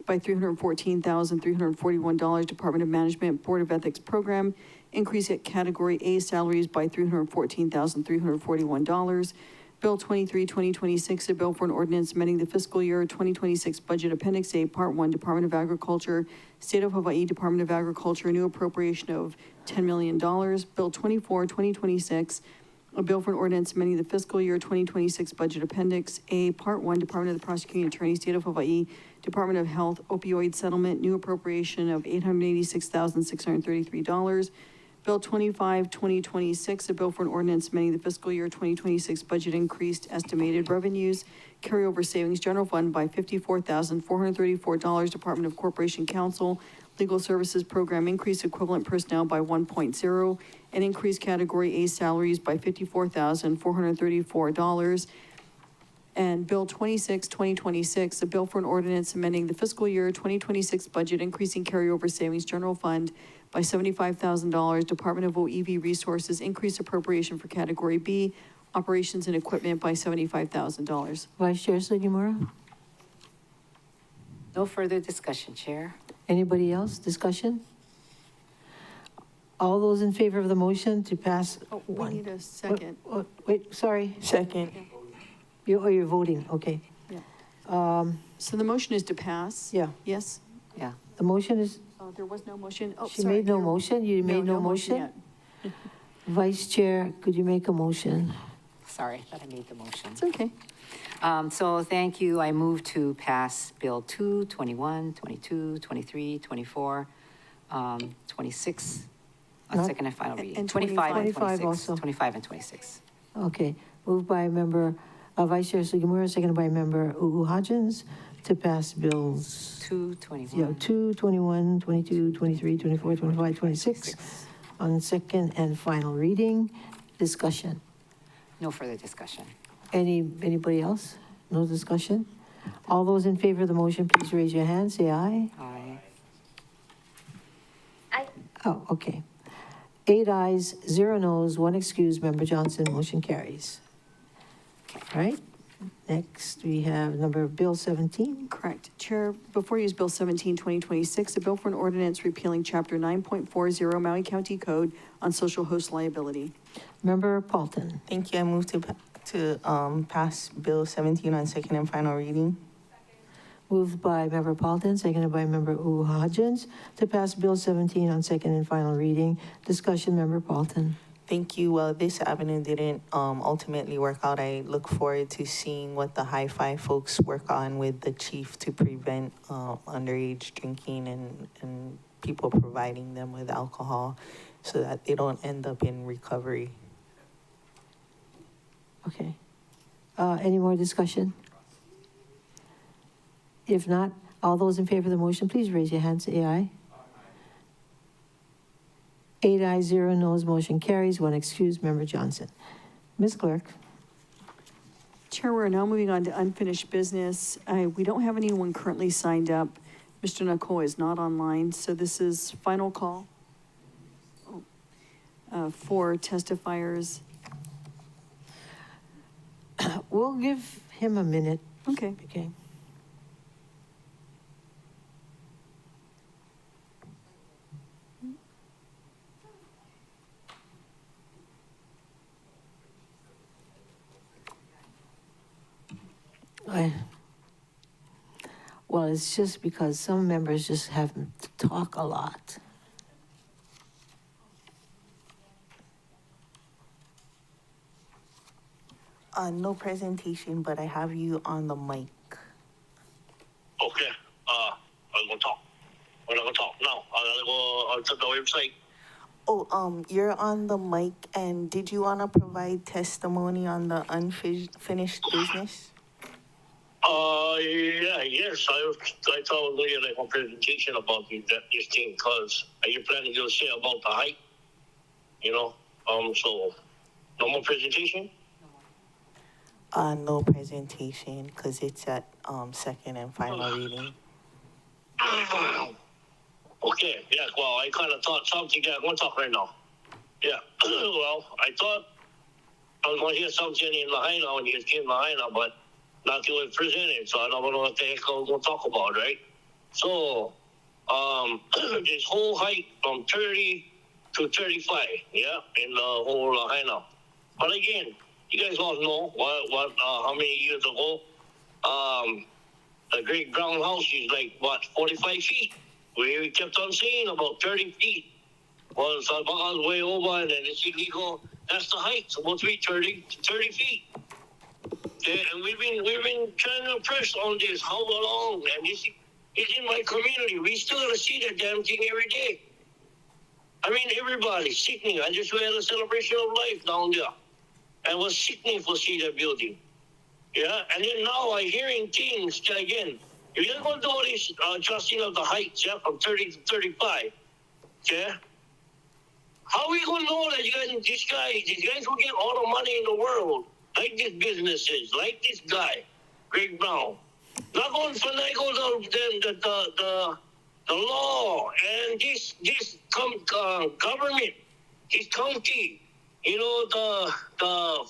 by $314,341, Department of Management, Board of Ethics Program, increase at Category A salaries by $314,341. Bill 23, 2026, a bill for an ordinance amending the fiscal year 2026 budget, Appendix A, Part 1, Department of Agriculture, State of Hawaii Department of Agriculture, new appropriation of $10 million. Bill 24, 2026, a bill for an ordinance amending the fiscal year 2026 budget, Appendix A, Part 1, Department of the Prosecuting Attorney, State of Hawaii Department of Health, opioid settlement, new appropriation of $886,633. Bill 25, 2026, a bill for an ordinance amending the fiscal year 2026 budget, increased estimated revenues, carryover savings, general fund by $54,434, Department of Corporation Counsel, Legal Services Program, increase equivalent personnel by 1.0, and increase Category A salaries by $54,434. And Bill 26, 2026, a bill for an ordinance amending the fiscal year 2026 budget, increasing carryover savings, general fund by $75,000, Department of OEV Resources, increase appropriation for Category B, operations and equipment by $75,000. Vice Chair Sugimura. No further discussion, Chair. Anybody else? Discussion? All those in favor of the motion to pass? Oh, we need a second. Wait, sorry. Second. You're voting, okay. Yeah. So the motion is to pass? Yeah. Yes? Yeah. The motion is, Oh, there was no motion? Oh, she sorry. made no motion? You made no motion? yet. Vice Chair, could you make a motion? Sorry, I thought I made the motion. It's okay. So thank you. I move to pass Bill 2, 21, 22, 23, 24, 26 on Not- second and final reading. and 25 and 25 26. also. 25 and 26. Okay, moved by member, Vice Chair Sugimura, seconded by member Uhu Hodgins to pass bills 2, 21. 2, 21, 22, 23, 24, 25, 26 on second and final reading. Discussion. No further discussion. Anybody else? No discussion? All those in favor of the motion, please raise your hand, say aye. Aye. Aye. Oh, okay. 8 ayes, 0 noes, 1 excused, Member Johnson, motion carries. All right, next we have number Bill 17. Correct. Chair, before you is Bill 17, 2026, a bill for an ordinance repealing Chapter 9.40 Maui County Code on social host liability. Member Paulton. Thank you. I move to pass Bill 17 on second and final reading. Moved by Member Paulton, seconded by Member Hodgins to pass Bill 17 on second and final reading. Discussion, Member Paulton. Thank you. Well, this avenue didn't ultimately work out. I look forward to seeing what the High Five folks work on with the chief to prevent underage drinking and people providing them with alcohol so that they don't end up in recovery. Okay. Any more discussion? If not, all those in favor of the motion, please raise your hands, say aye. 8 ayes, 0 noes, motion carries, 1 excused, Member Johnson. Ms. Clerk. Chair, we're now moving on to unfinished business. We don't have anyone currently signed up. Mr. Nakoa is not online, so this is final call for testifiers. We'll give him a minute. Okay. Okay. Well, it's just because some members just have to talk a lot. No presentation, but I have you on the mic. Okay, I'm gonna talk. We're not gonna talk now. I'm gonna go to the website. Oh, you're on the mic, and did you want to provide testimony on the unfinished business? Yeah, yes, I thought we had a presentation about this thing, cause are you planning to say about the height? You know, so, no more presentation? No presentation, because it's at second and final reading. Okay, yeah, well, I kind of thought something, yeah, I'm gonna talk right now. Yeah, well, I thought I was gonna hear something in Lahaina when you came to Lahaina, but nothing was presented, so I don't know what the heck I was gonna talk about, right? So, this whole height from 30 to 35, yeah, in the whole Lahaina. But again, you guys all know how many years ago, the Great Brown House is like, 45 feet? We kept on saying about 30 feet was about way over, and then it's illegal. That's the height, supposed to be 30 to 30 feet. Okay, and we've been trying to press on this how long, and this is in my community. We still gotta see the damn thing every day. I mean, everybody sickening. I just had a celebration of life down there, and it was sickening to see that building. Yeah, and then now I'm hearing things again. If you're going to do this adjusting of the heights, yeah, from 30 to 35, yeah, how are we going to know that these guys will get all the money in the world, like this businesses, like this guy, Greg Brown, not going to finagle the law and this government, this county, you know, the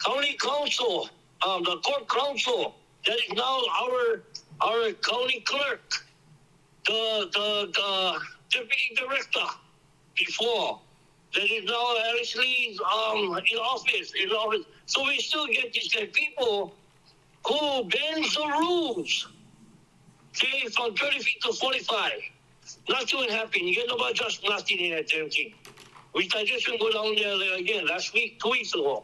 county council, the court council, that is now our county clerk, the deputy director before, that is now actually in office. So we still get these people who bends the rules, okay, from 30 feet to 45. Nothing will happen. You get nobody just nothing in that damn thing. I just go down there again last week, 2 weeks ago.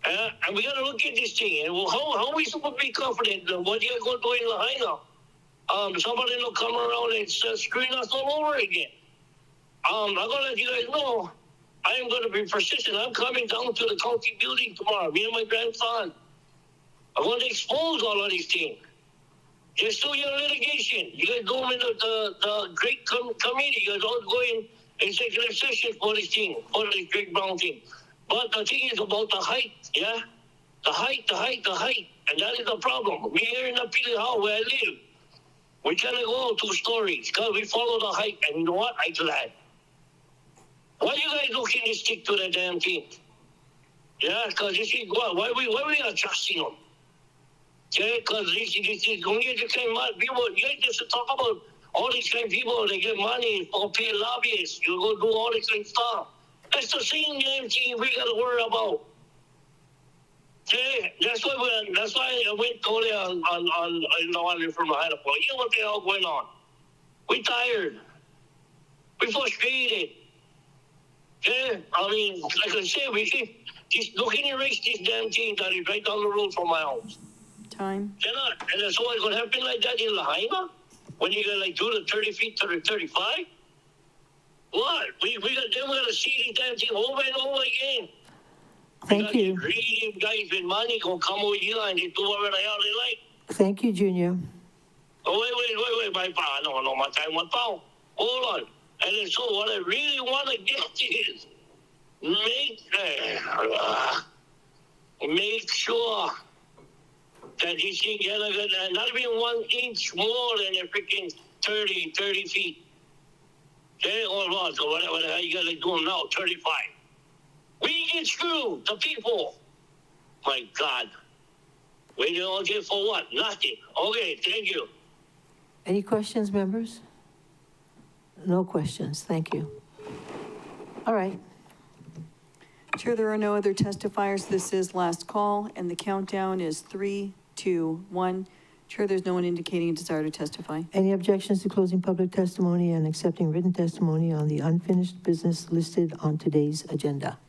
And we gotta look at this thing. And how are we supposed to be confident that what you're going to do in Lahaina? Somebody will come around and screen us all over again. I'm gonna let you guys know, I am gonna be persistent. I'm coming down to the county building tomorrow, me and my grandson. I'm going to expose all of these things. You're still in litigation. You guys go in the great committee. You guys all go in executive session for this thing, for this great brown thing. But the thing is about the height, yeah? The height. And that is the problem. Me here in the Pili Hall where I live, we cannot go 2 stories because we follow the height. And you know what? I'm glad. Why you guys looking to stick to the damn thing? Yeah, because this is why we are trusting them. Yeah, because this is when you get kind of people, you guys just talk about all these kind of people, they get money for pay lobbyists, you go do all this kind of stuff. That's the same damn thing we got to worry about. Okay, that's why I went totally on from the high point. You know what the hell going on? We tired. We frustrated. Okay, I mean, like I said, we just look and erase this damn thing that is right down the road from my house. Time. Cannot. And that's always going to happen like that in Lahaina? When you got like do the 30 feet to the 35? What? We got to see these damn thing over and over again. Thank you. Greedy guys with money gonna come over here and they do whatever the hell they like. Thank you, Junior. Oh, wait, my pa. No, my time, my pa. Hold on. And then so what I really want to get is make sure that this thing not even 1 inch more than a freaking 30 feet. Okay, or what? So whatever the hell you guys are doing now, 35. We get screwed, the people. My God. We all get for what? Nothing. Okay, thank you. Any questions, members? No questions. Thank you. All right. Chair, there are no other testifiers. This is last call, and the countdown is 3, 2, 1. Chair, there's no one indicating a desire to testify. Any objections to closing public testimony and accepting written testimony on the unfinished business listed on today's agenda?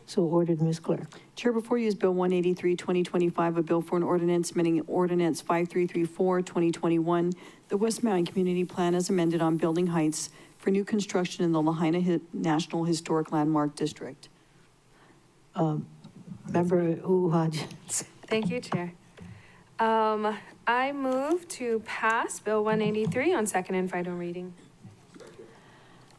So ordered, Ms. Clerk. Chair, before you is Bill 183, 2025, a bill for an ordinance amending Ordinance 5334, 2021, the West Maui Community Plan as amended on Building Heights for new construction in the Lahaina National Historic Landmark District. Member Hodgins. Thank you, Chair. I move to pass Bill 183 on second and final reading.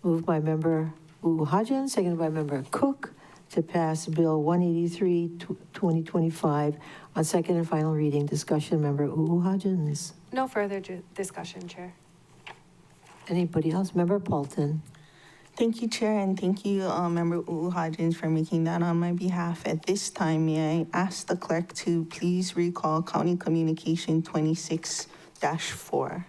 Moved by Member Hodgins, seconded by Member Cook, to pass Bill 183, 2025 on second and final reading. Discussion, Member Hodgins. No further discussion, Chair. Anybody else? Member Paulton. Thank you, Chair, and thank you, Member Hodgins, for making that on my behalf. At this time, may I ask the clerk to please recall County Communication 26-4.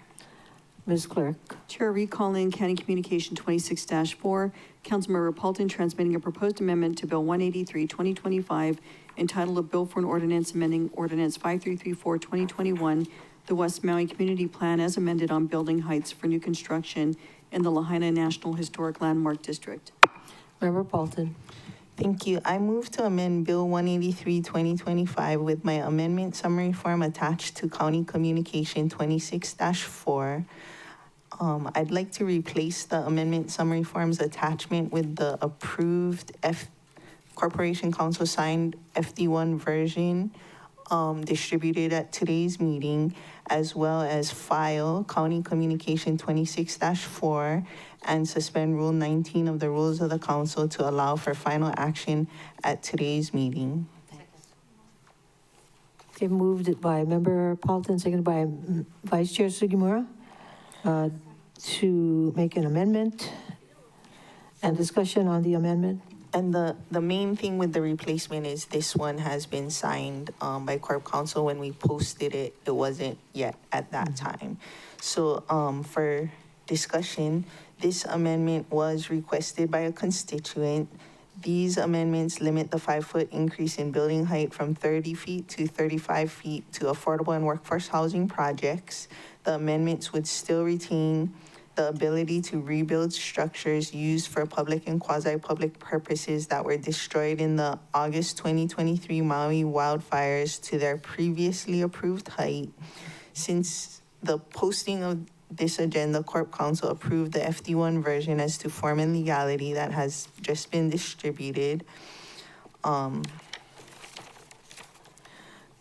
Ms. Clerk. Chair, recalling County Communication 26-4, Councilmember Paulton transmitting a proposed amendment to Bill 183, 2025, entitled A Bill for an Ordinance amending Ordinance 5334, 2021, the West Maui Community Plan as amended on Building Heights for new construction in the Lahaina National Historic Landmark District. Member Paulton. Thank you. I move to amend Bill 183, 2025 with my amendment summary form attached to County Communication 26-4. I'd like to replace the amendment summary forms attachment with the approved Corporation Council signed FD1 version distributed at today's meeting, as well as file County Communication 26-4 and suspend Rule 19 of the Rules of the Council to allow for final action at today's meeting. Okay, moved by Member Paulton, seconded by Vice Chair Sugimura, to make an amendment and discussion on the amendment. And the main thing with the replacement is this one has been signed by Corp Council. When we posted it, it wasn't yet at that time. So for discussion, this amendment was requested by a constituent. These amendments limit the 5-foot increase in building height from 30 feet to 35 feet to affordable and workforce housing projects. The amendments would still retain the ability to rebuild structures used for public and quasi-public purposes that were destroyed in the August 2023 Maui wildfires to their previously approved height. Since the posting of this agenda, Corp Council approved the FD1 version as to form and legality that has just been distributed.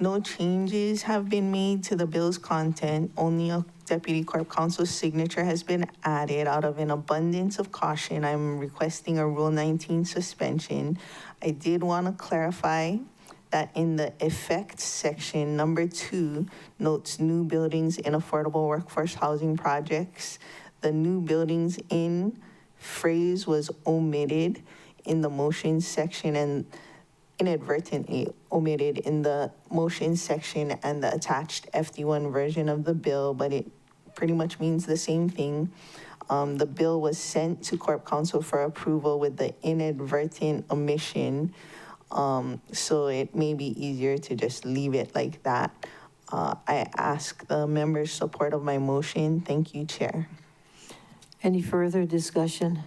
No changes have been made to the bill's content. Only a Deputy Corp Counsel's signature has been added. Out of an abundance of caution, I'm requesting a Rule 19 suspension. I did want to clarify that in the effects section, number 2 notes new buildings in affordable workforce housing projects. The new buildings in phrase was omitted in the motion section and inadvertently omitted in the motion section and the attached FD1 version of the bill, but it pretty much means the same thing. The bill was sent to Corp Council for approval with the inadvertent omission. So it may be easier to just leave it like that. I ask the members' support of my motion. Thank you, Chair. Any further discussion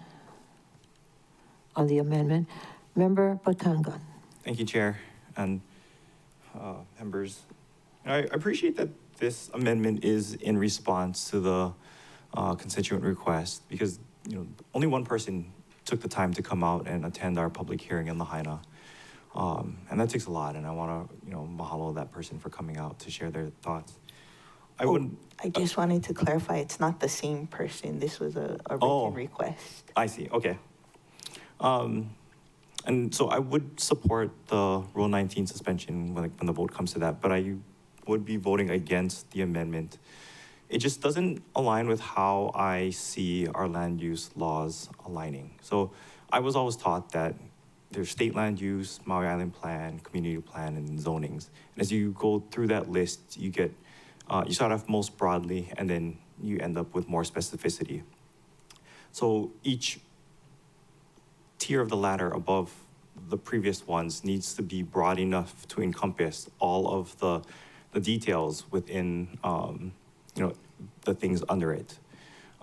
on the amendment? Member Batangan. Thank you, Chair, and members. I appreciate that this amendment is in response to the constituent request because, only one person took the time to come out and attend our public hearing in Lahaina. And that takes a lot, and I want to, mahalo that person for coming out to share their thoughts. I just wanted to clarify, it's not the same person. This was a written request. I see, okay. And so I would support the Rule 19 suspension when the vote comes to that, but I would be voting against the amendment. It just doesn't align with how I see our land use laws aligning. So I was always taught that there's state land use, Maui Island Plan, community plan, and zonings. And as you go through that list, you get, you start off most broadly, and then you end up with more specificity. So each tier of the ladder above the previous ones needs to be broad enough to encompass all of the details within, the things under it.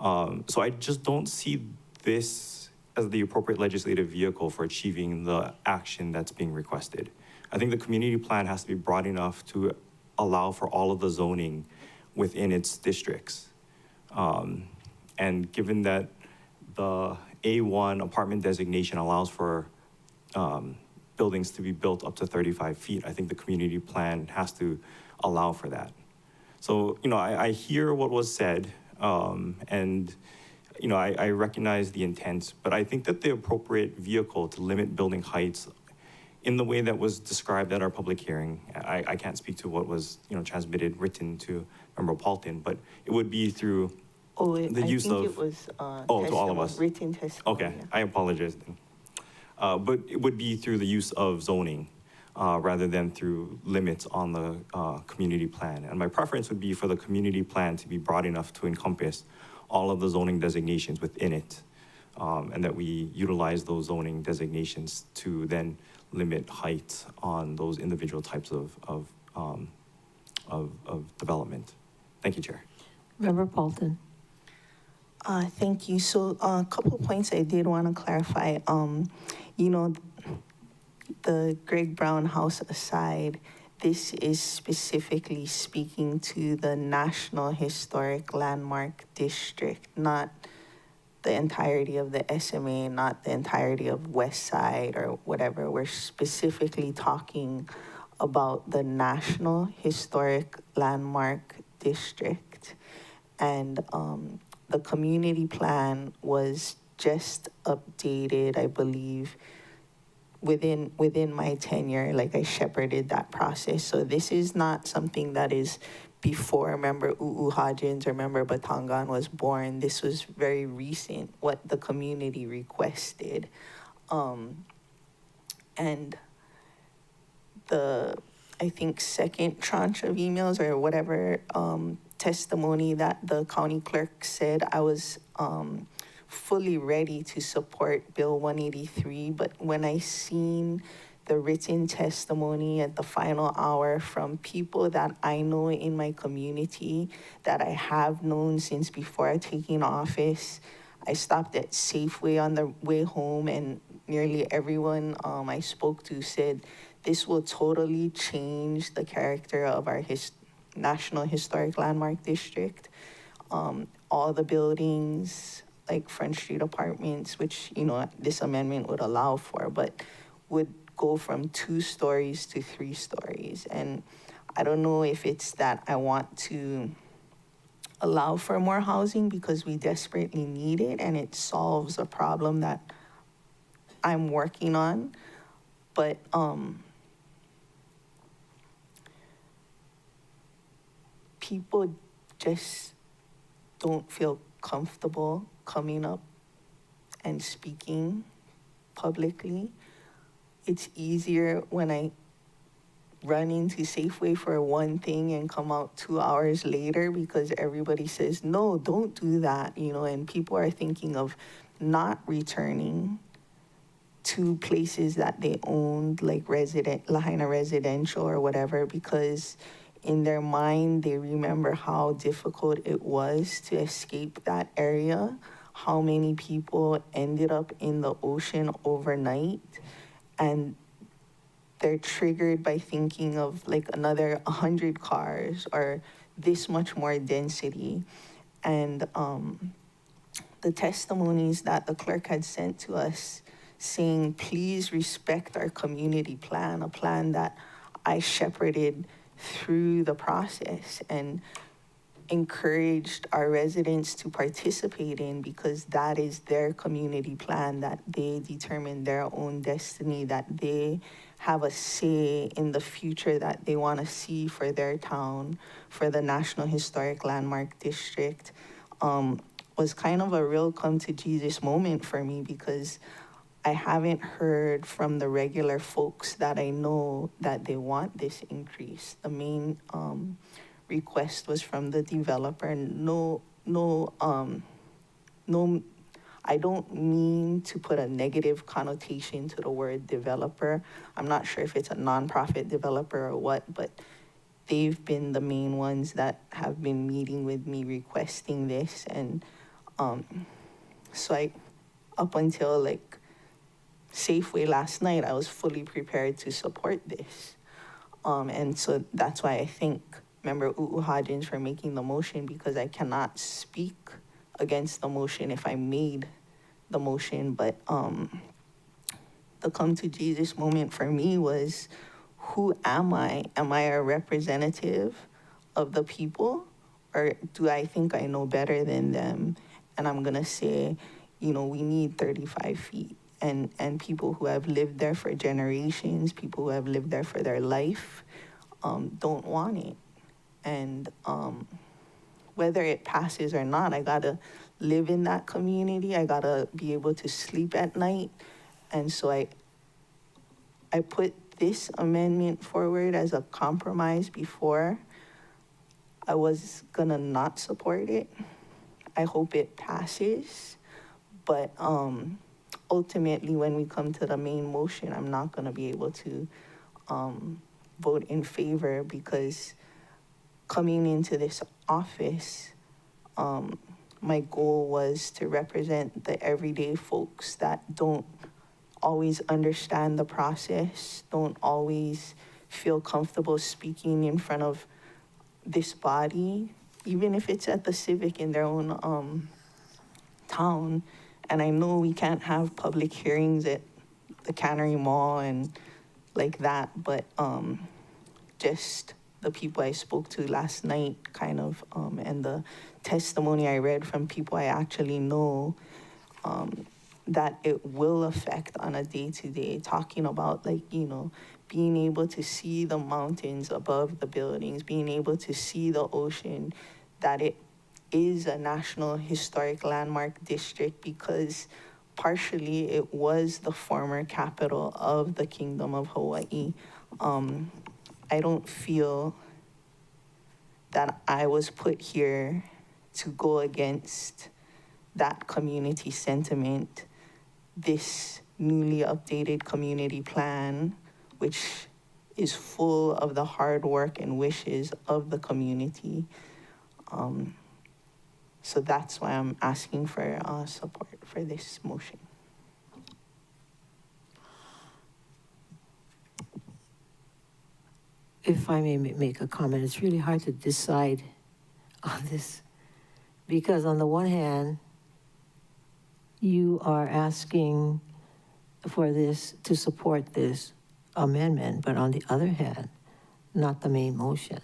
So I just don't see this as the appropriate legislative vehicle for achieving the action that's being requested. I think the community plan has to be broad enough to allow for all of the zoning within its districts. And given that the A1 apartment designation allows for buildings to be built up to 35 feet, I think the community plan has to allow for that. So, I hear what was said, and I recognize the intent, but I think that the appropriate vehicle to limit building heights in the way that was described at our public hearing, I can't speak to what was, transmitted, written to Member Paulton, but it would be through the use of... it was to all of us. Written testimony. Okay, I apologize then. But it would be through the use of zoning rather than through limits on the community plan. And my preference would be for the community plan to be broad enough to encompass all of the zoning designations within it, and that we utilize those zoning designations to then limit height on those individual types of development. Thank you, Chair. Member Paulton. Thank you. So a couple of points I did want to clarify. The Greg Brown house aside, this is specifically speaking to the National Historic Landmark District, not the entirety of the SMA, not the entirety of West Side or whatever. We're specifically talking about the National Historic Landmark District. And the community plan was just updated, I believe, within my tenure. Like, I shepherded that process. So this is not something that is before Member U'u Hodgins or Member Batangan was born. This was very recent, what the community requested. And the, I think, second tranche of emails or whatever testimony that the county clerk said, I was fully ready to support Bill 183, but when I seen the written testimony at the final hour from people that I know in my community, that I have known since before taking office. I stopped at Safeway on the way home, and nearly everyone I spoke to said this will totally change the character of our National Historic Landmark District. All the buildings, like Front Street Apartments, which, you know, this amendment would allow for, but would go from 2 stories to 3 stories. And I don't know if it's that I want to allow for more housing because we desperately need it and it solves a problem that I'm working on. But people just don't feel comfortable coming up and speaking publicly. It's easier when I run into Safeway for one thing and come out 2 hours later because everybody says, no, don't do that, you know, and people are thinking of not returning to places that they owned, like Lahaina Residential or whatever, because in their mind, they remember how difficult it was to escape that area, how many people ended up in the ocean overnight, and they're triggered by thinking of like another 100 cars or this much more density. And the testimonies that the clerk had sent to us saying, please respect our community plan, a plan that I shepherded through the process and encouraged our residents to participate in because that is their community plan, that they determine their own destiny, that they have a say in the future that they want to see for their town, for the National Historic Landmark District, was kind of a real come to Jesus moment for me because I haven't heard from the regular folks that I know that they want this increase. The main request was from the developer. No, I don't mean to put a negative connotation to the word developer. I'm not sure if it's a nonprofit developer or what, but they've been the main ones that have been meeting with me requesting this. And so up until like Safeway last night, I was fully prepared to support this. And so that's why I thank Member U'u Hodgins for making the motion, because I cannot speak against the motion if I made the motion. But the come to Jesus moment for me was, who am I? Am I a representative of the people? Or do I think I know better than them? And I'm gonna say, you know, we need 35 feet. And people who have lived there for generations, people who have lived there for their life, don't want it. And whether it passes or not, I gotta live in that community. I gotta be able to sleep at night. And so I put this amendment forward as a compromise before. I was gonna not support it. I hope it passes. But ultimately, when we come to the main motion, I'm not gonna be able to vote in favor because coming into this office, my goal was to represent the everyday folks that don't always understand the process, don't always feel comfortable speaking in front of this body, even if it's at the Civic in their own town. And I know we can't have public hearings at the Cannery Mall and like that, but just the people I spoke to last night kind of, and the testimony I read from people I actually know, that it will affect on a day-to-day, talking about like, you know, being able to see the mountains above the buildings, being able to see the ocean, that it is a National Historic Landmark District because partially it was the former capital of the Kingdom of Hawaii. I don't feel that I was put here to go against that community sentiment. This newly updated community plan which is full of the hard work and wishes of the community. So that's why I'm asking for support for this motion. If I may make a comment, it's really hard to decide on this because on the one hand, you are asking for this to support this amendment, but on the other hand, not the main motion.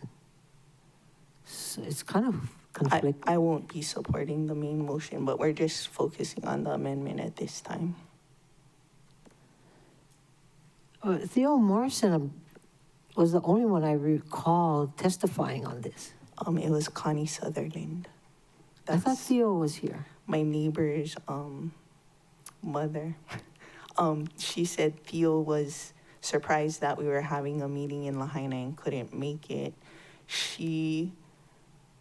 So it's kind of conflicting. I won't be supporting the main motion, but we're just focusing on the amendment at this time. Theo Morrison was the only one I recall testifying on this. It was Connie Sutherland. I thought Theo was here. My neighbor's mother. She said Theo was surprised that we were having a meeting in Lahaina and couldn't make it. She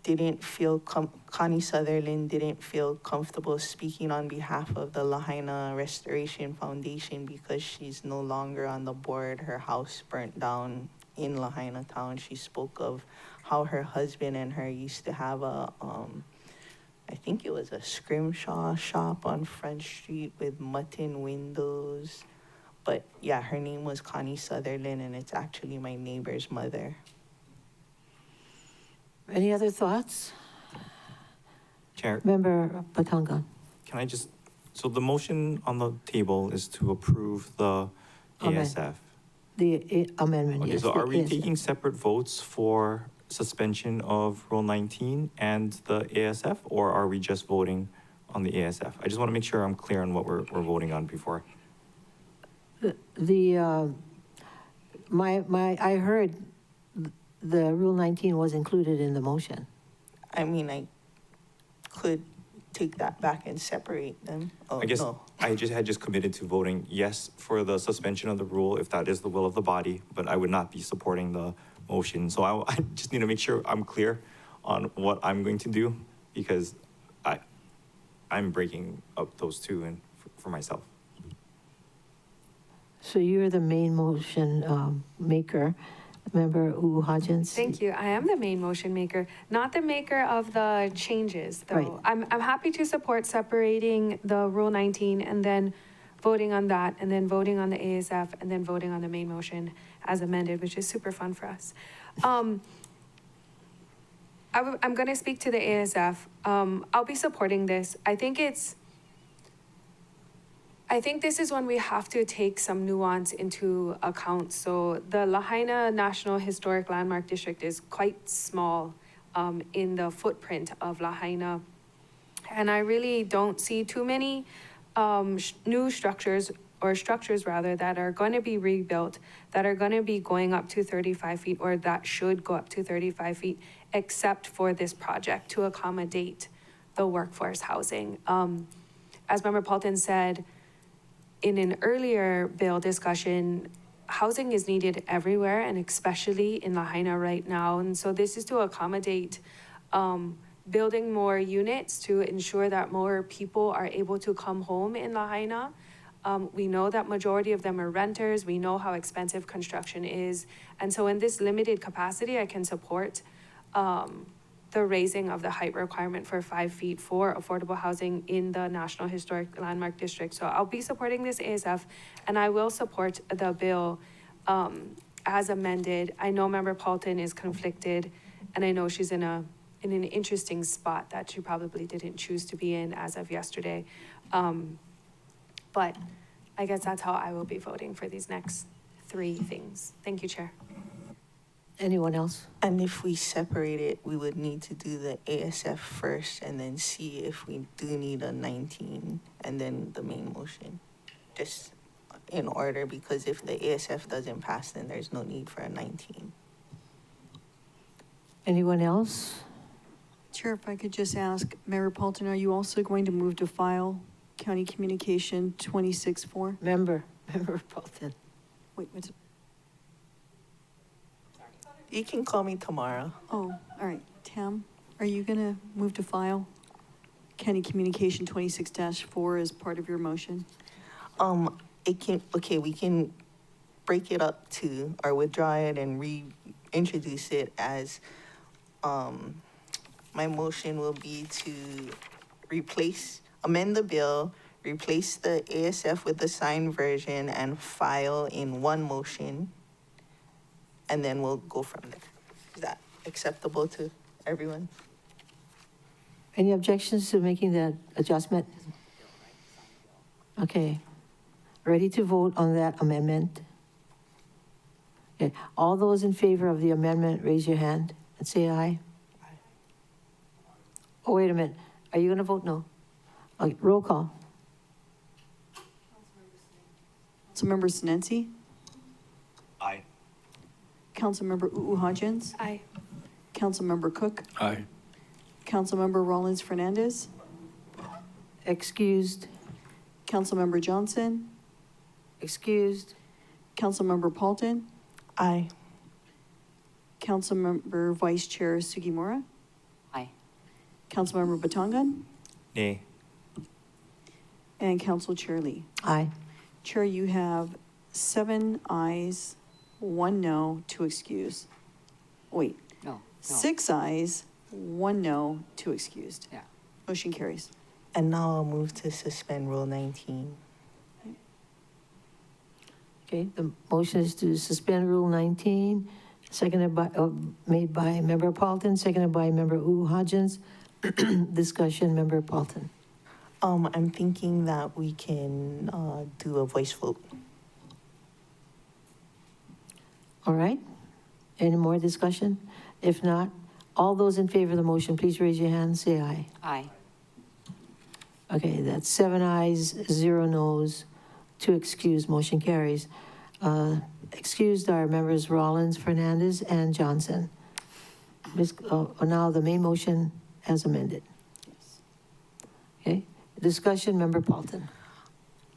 didn't feel, Connie Sutherland didn't feel comfortable speaking on behalf of the Lahaina Restoration Foundation because she's no longer on the board. Her house burnt down in Lahaina town. She spoke of how her husband and her used to have a, I think it was a scrimshaw shop on Front Street with mutton windows. But yeah, her name was Connie Sutherland, and it's actually my neighbor's mother. Any other thoughts? Chair, Member Batangan. can I just, so the motion on the table is to approve the ASF. The amendment, Okay, yes. so are we yes. taking separate votes for suspension of Rule 19 and the ASF, or are we just voting on the ASF? I just want to make sure I'm clear on what we're voting on before. I heard the Rule 19 was included in the motion. I mean, I could take that back and separate them. Oh, I guess no. I had just committed to voting yes for the suspension of the rule if that is the will of the body, but I would not be supporting the motion. So I just need to make sure I'm clear on what I'm going to do because I'm breaking up those two and for myself. So you're the main motion maker. Member Hodgins? Thank you. I am the main motion maker, not the maker of the changes, though. Right. I'm happy to support separating the Rule 19 and then voting on that, and then voting on the ASF, and then voting on the main motion as amended, which is super fun for us. I'm going to speak to the ASF. I'll be supporting this. I think this is when we have to take some nuance into account. So the Lahaina National Historic Landmark District is quite small in the footprint of Lahaina. And I really don't see too many new structures, or structures rather, that are going to be rebuilt, that are going to be going up to 35 feet, or that should go up to 35 feet, except for this project to accommodate the workforce housing. As Member Paulton said, in an earlier bill discussion, housing is needed everywhere, and especially in Lahaina right now. And so this is to accommodate building more units to ensure that more people are able to come home in Lahaina. We know that majority of them are renters. We know how expensive construction is. And so in this limited capacity, I can support the raising of the height requirement for 5 feet for affordable housing in the National Historic Landmark District. So I'll be supporting this ASF, and I will support the bill as amended. I know Member Paulton is conflicted, and I know she's in an interesting spot that she probably didn't choose to be in as of yesterday. But I guess that's how I will be voting for these next 3 things. Thank you, Chair. Anyone else? And if we separate it, we would need to do the ASF first and then see if we do need a 19 and then the main motion. Just in order, because if the ASF doesn't pass, then there's no need for a 19. Anyone else? Chair, if I could just ask, Mayor Paulton, are you also going to move to file County Communication 26-4? Member Paulton. Wait, what's? You can call me tomorrow. Oh, all right. Tam, are you going to move to file County Communication 26-4 as part of your motion? We can break it up to, or withdraw it and reintroduce it as, my motion will be to amend the bill, replace the ASF with the signed version, and file in one motion. And then we'll go from there. Is that acceptable to everyone? Any objections to making that adjustment? Okay. Ready to vote on that amendment? Okay. All those in favor of the amendment, raise your hand and say aye. Oh, wait a minute. Are you going to vote no? Okay, roll call. Councilmember Sinensi, Aye. Councilmember Hodgins, Aye. Councilmember Cook, Aye. Councilmember Rollins Fernandez, Excused. Councilmember Johnson, Excused. Councilmember Paulton, Aye. Councilmember Vice Chair Sugimura, Aye. Councilmember Batangan, Nay. and Council Chair Lee. Aye. Chair, you have 7 ayes, 1 no, 2 excused. Wait, No. 6 ayes, 1 no, 2 excused. Yeah. Motion carries. And now I'll move to suspend Rule 19. Okay, the motion is to suspend Rule 19, made by Member Paulton, seconded by Member Hodgins. Discussion, Member Paulton. I'm thinking that we can do a voice vote. All right? Any more discussion? If not, all those in favor of the motion, please raise your hand and say aye. Aye. Okay, that's 7 ayes, 0 noes, 2 excused, motion carries. Excused are members Rollins, Fernandez, and Johnson. Now the main motion as amended. Okay, discussion, Member Paulton.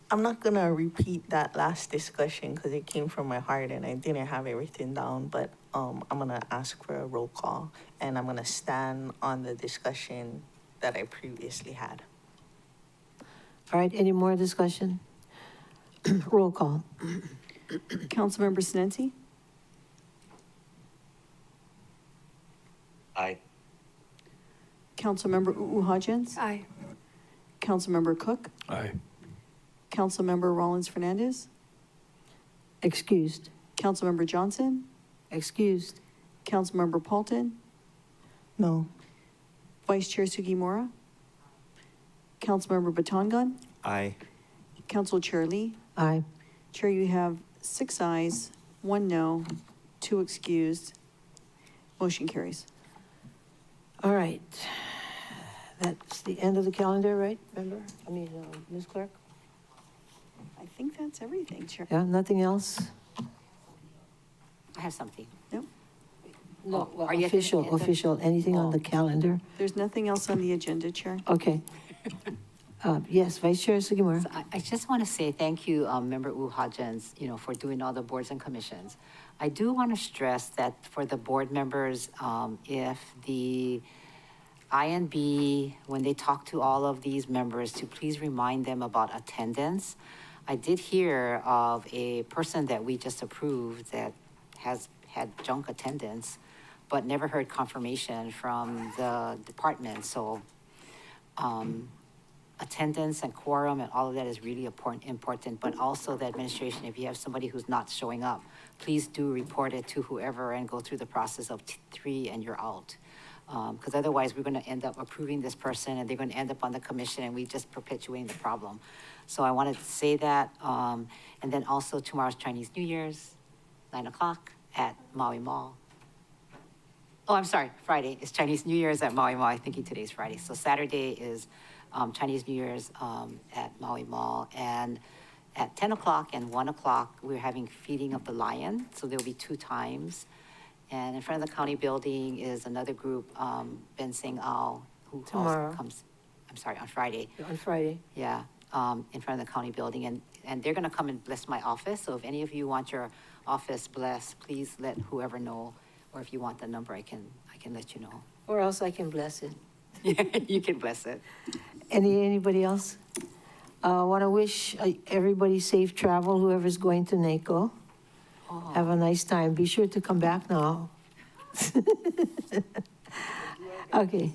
I'm not gonna repeat that last discussion because it came from my heart and I didn't have everything down, but I'm gonna ask for a roll call and I'm gonna stand on the discussion that I previously had. All right, any more discussion? Roll call. Councilmember Sinensi, Aye. Councilmember Hodgins, Aye. Councilmember Cook, Aye. Councilmember Rollins Fernandez, Excused. Councilmember Johnson, Excused. Councilmember Paulton, No. Vice Chair Sugimura, Councilmember Batangan, Aye. Council Chair Lee. Aye. Chair, you have 6 ayes, 1 no, 2 excused. Motion carries. All right. That's the end of the calendar, right, Ms. Clerk? I think that's everything, Chair. Yeah, nothing else? I have something. No, No, Are you at the end of- official, anything on the calendar? there's nothing else on the agenda, Chair. Okay. Yes, Vice Chair Sugimura. So I just want to say thank you, Member Hodgins, for doing all the boards and commissions. I do want to stress that for the board members, if the INB, when they talk to all of these members, to please remind them about attendance. I did hear of a person that we just approved that has had junk attendance, but never heard confirmation from the department. So attendance and quorum and all of that is really important, but also the administration, if you have somebody who's not showing up, please do report it to whoever and go through the process of 3 and you're out. Because otherwise we're going to end up approving this person and they're going to end up on the commission and we just perpetuating the problem. So I wanted to say that. And then also tomorrow's Chinese New Year's, 9 o'clock at Maui Mall. Oh, I'm sorry, Friday is Chinese New Year's at Maui Mall. I'm thinking today's Friday. So Saturday is Chinese New Year's at Maui Mall. And at 10 o'clock and 1 o'clock, we're having Feeding of the Lion. So there'll be 2 times. And in front of the county building is another group, Ben Sing Ao, who Tomorrow. also comes, I'm sorry, on Friday. On Friday. Yeah, in front of the county building. And they're gonna come and bless my office. So if any of you want your office blessed, please let whoever know. Or if you want the number, I can let you know. Or else I can bless it. Yeah, you can bless it. Anybody else? Want to wish everybody safe travel, whoever's going to NACO. Have a nice time. Be sure to come back now. Okay,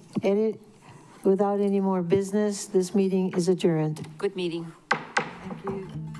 without any more business, this meeting is adjourned. Good meeting. Thank you.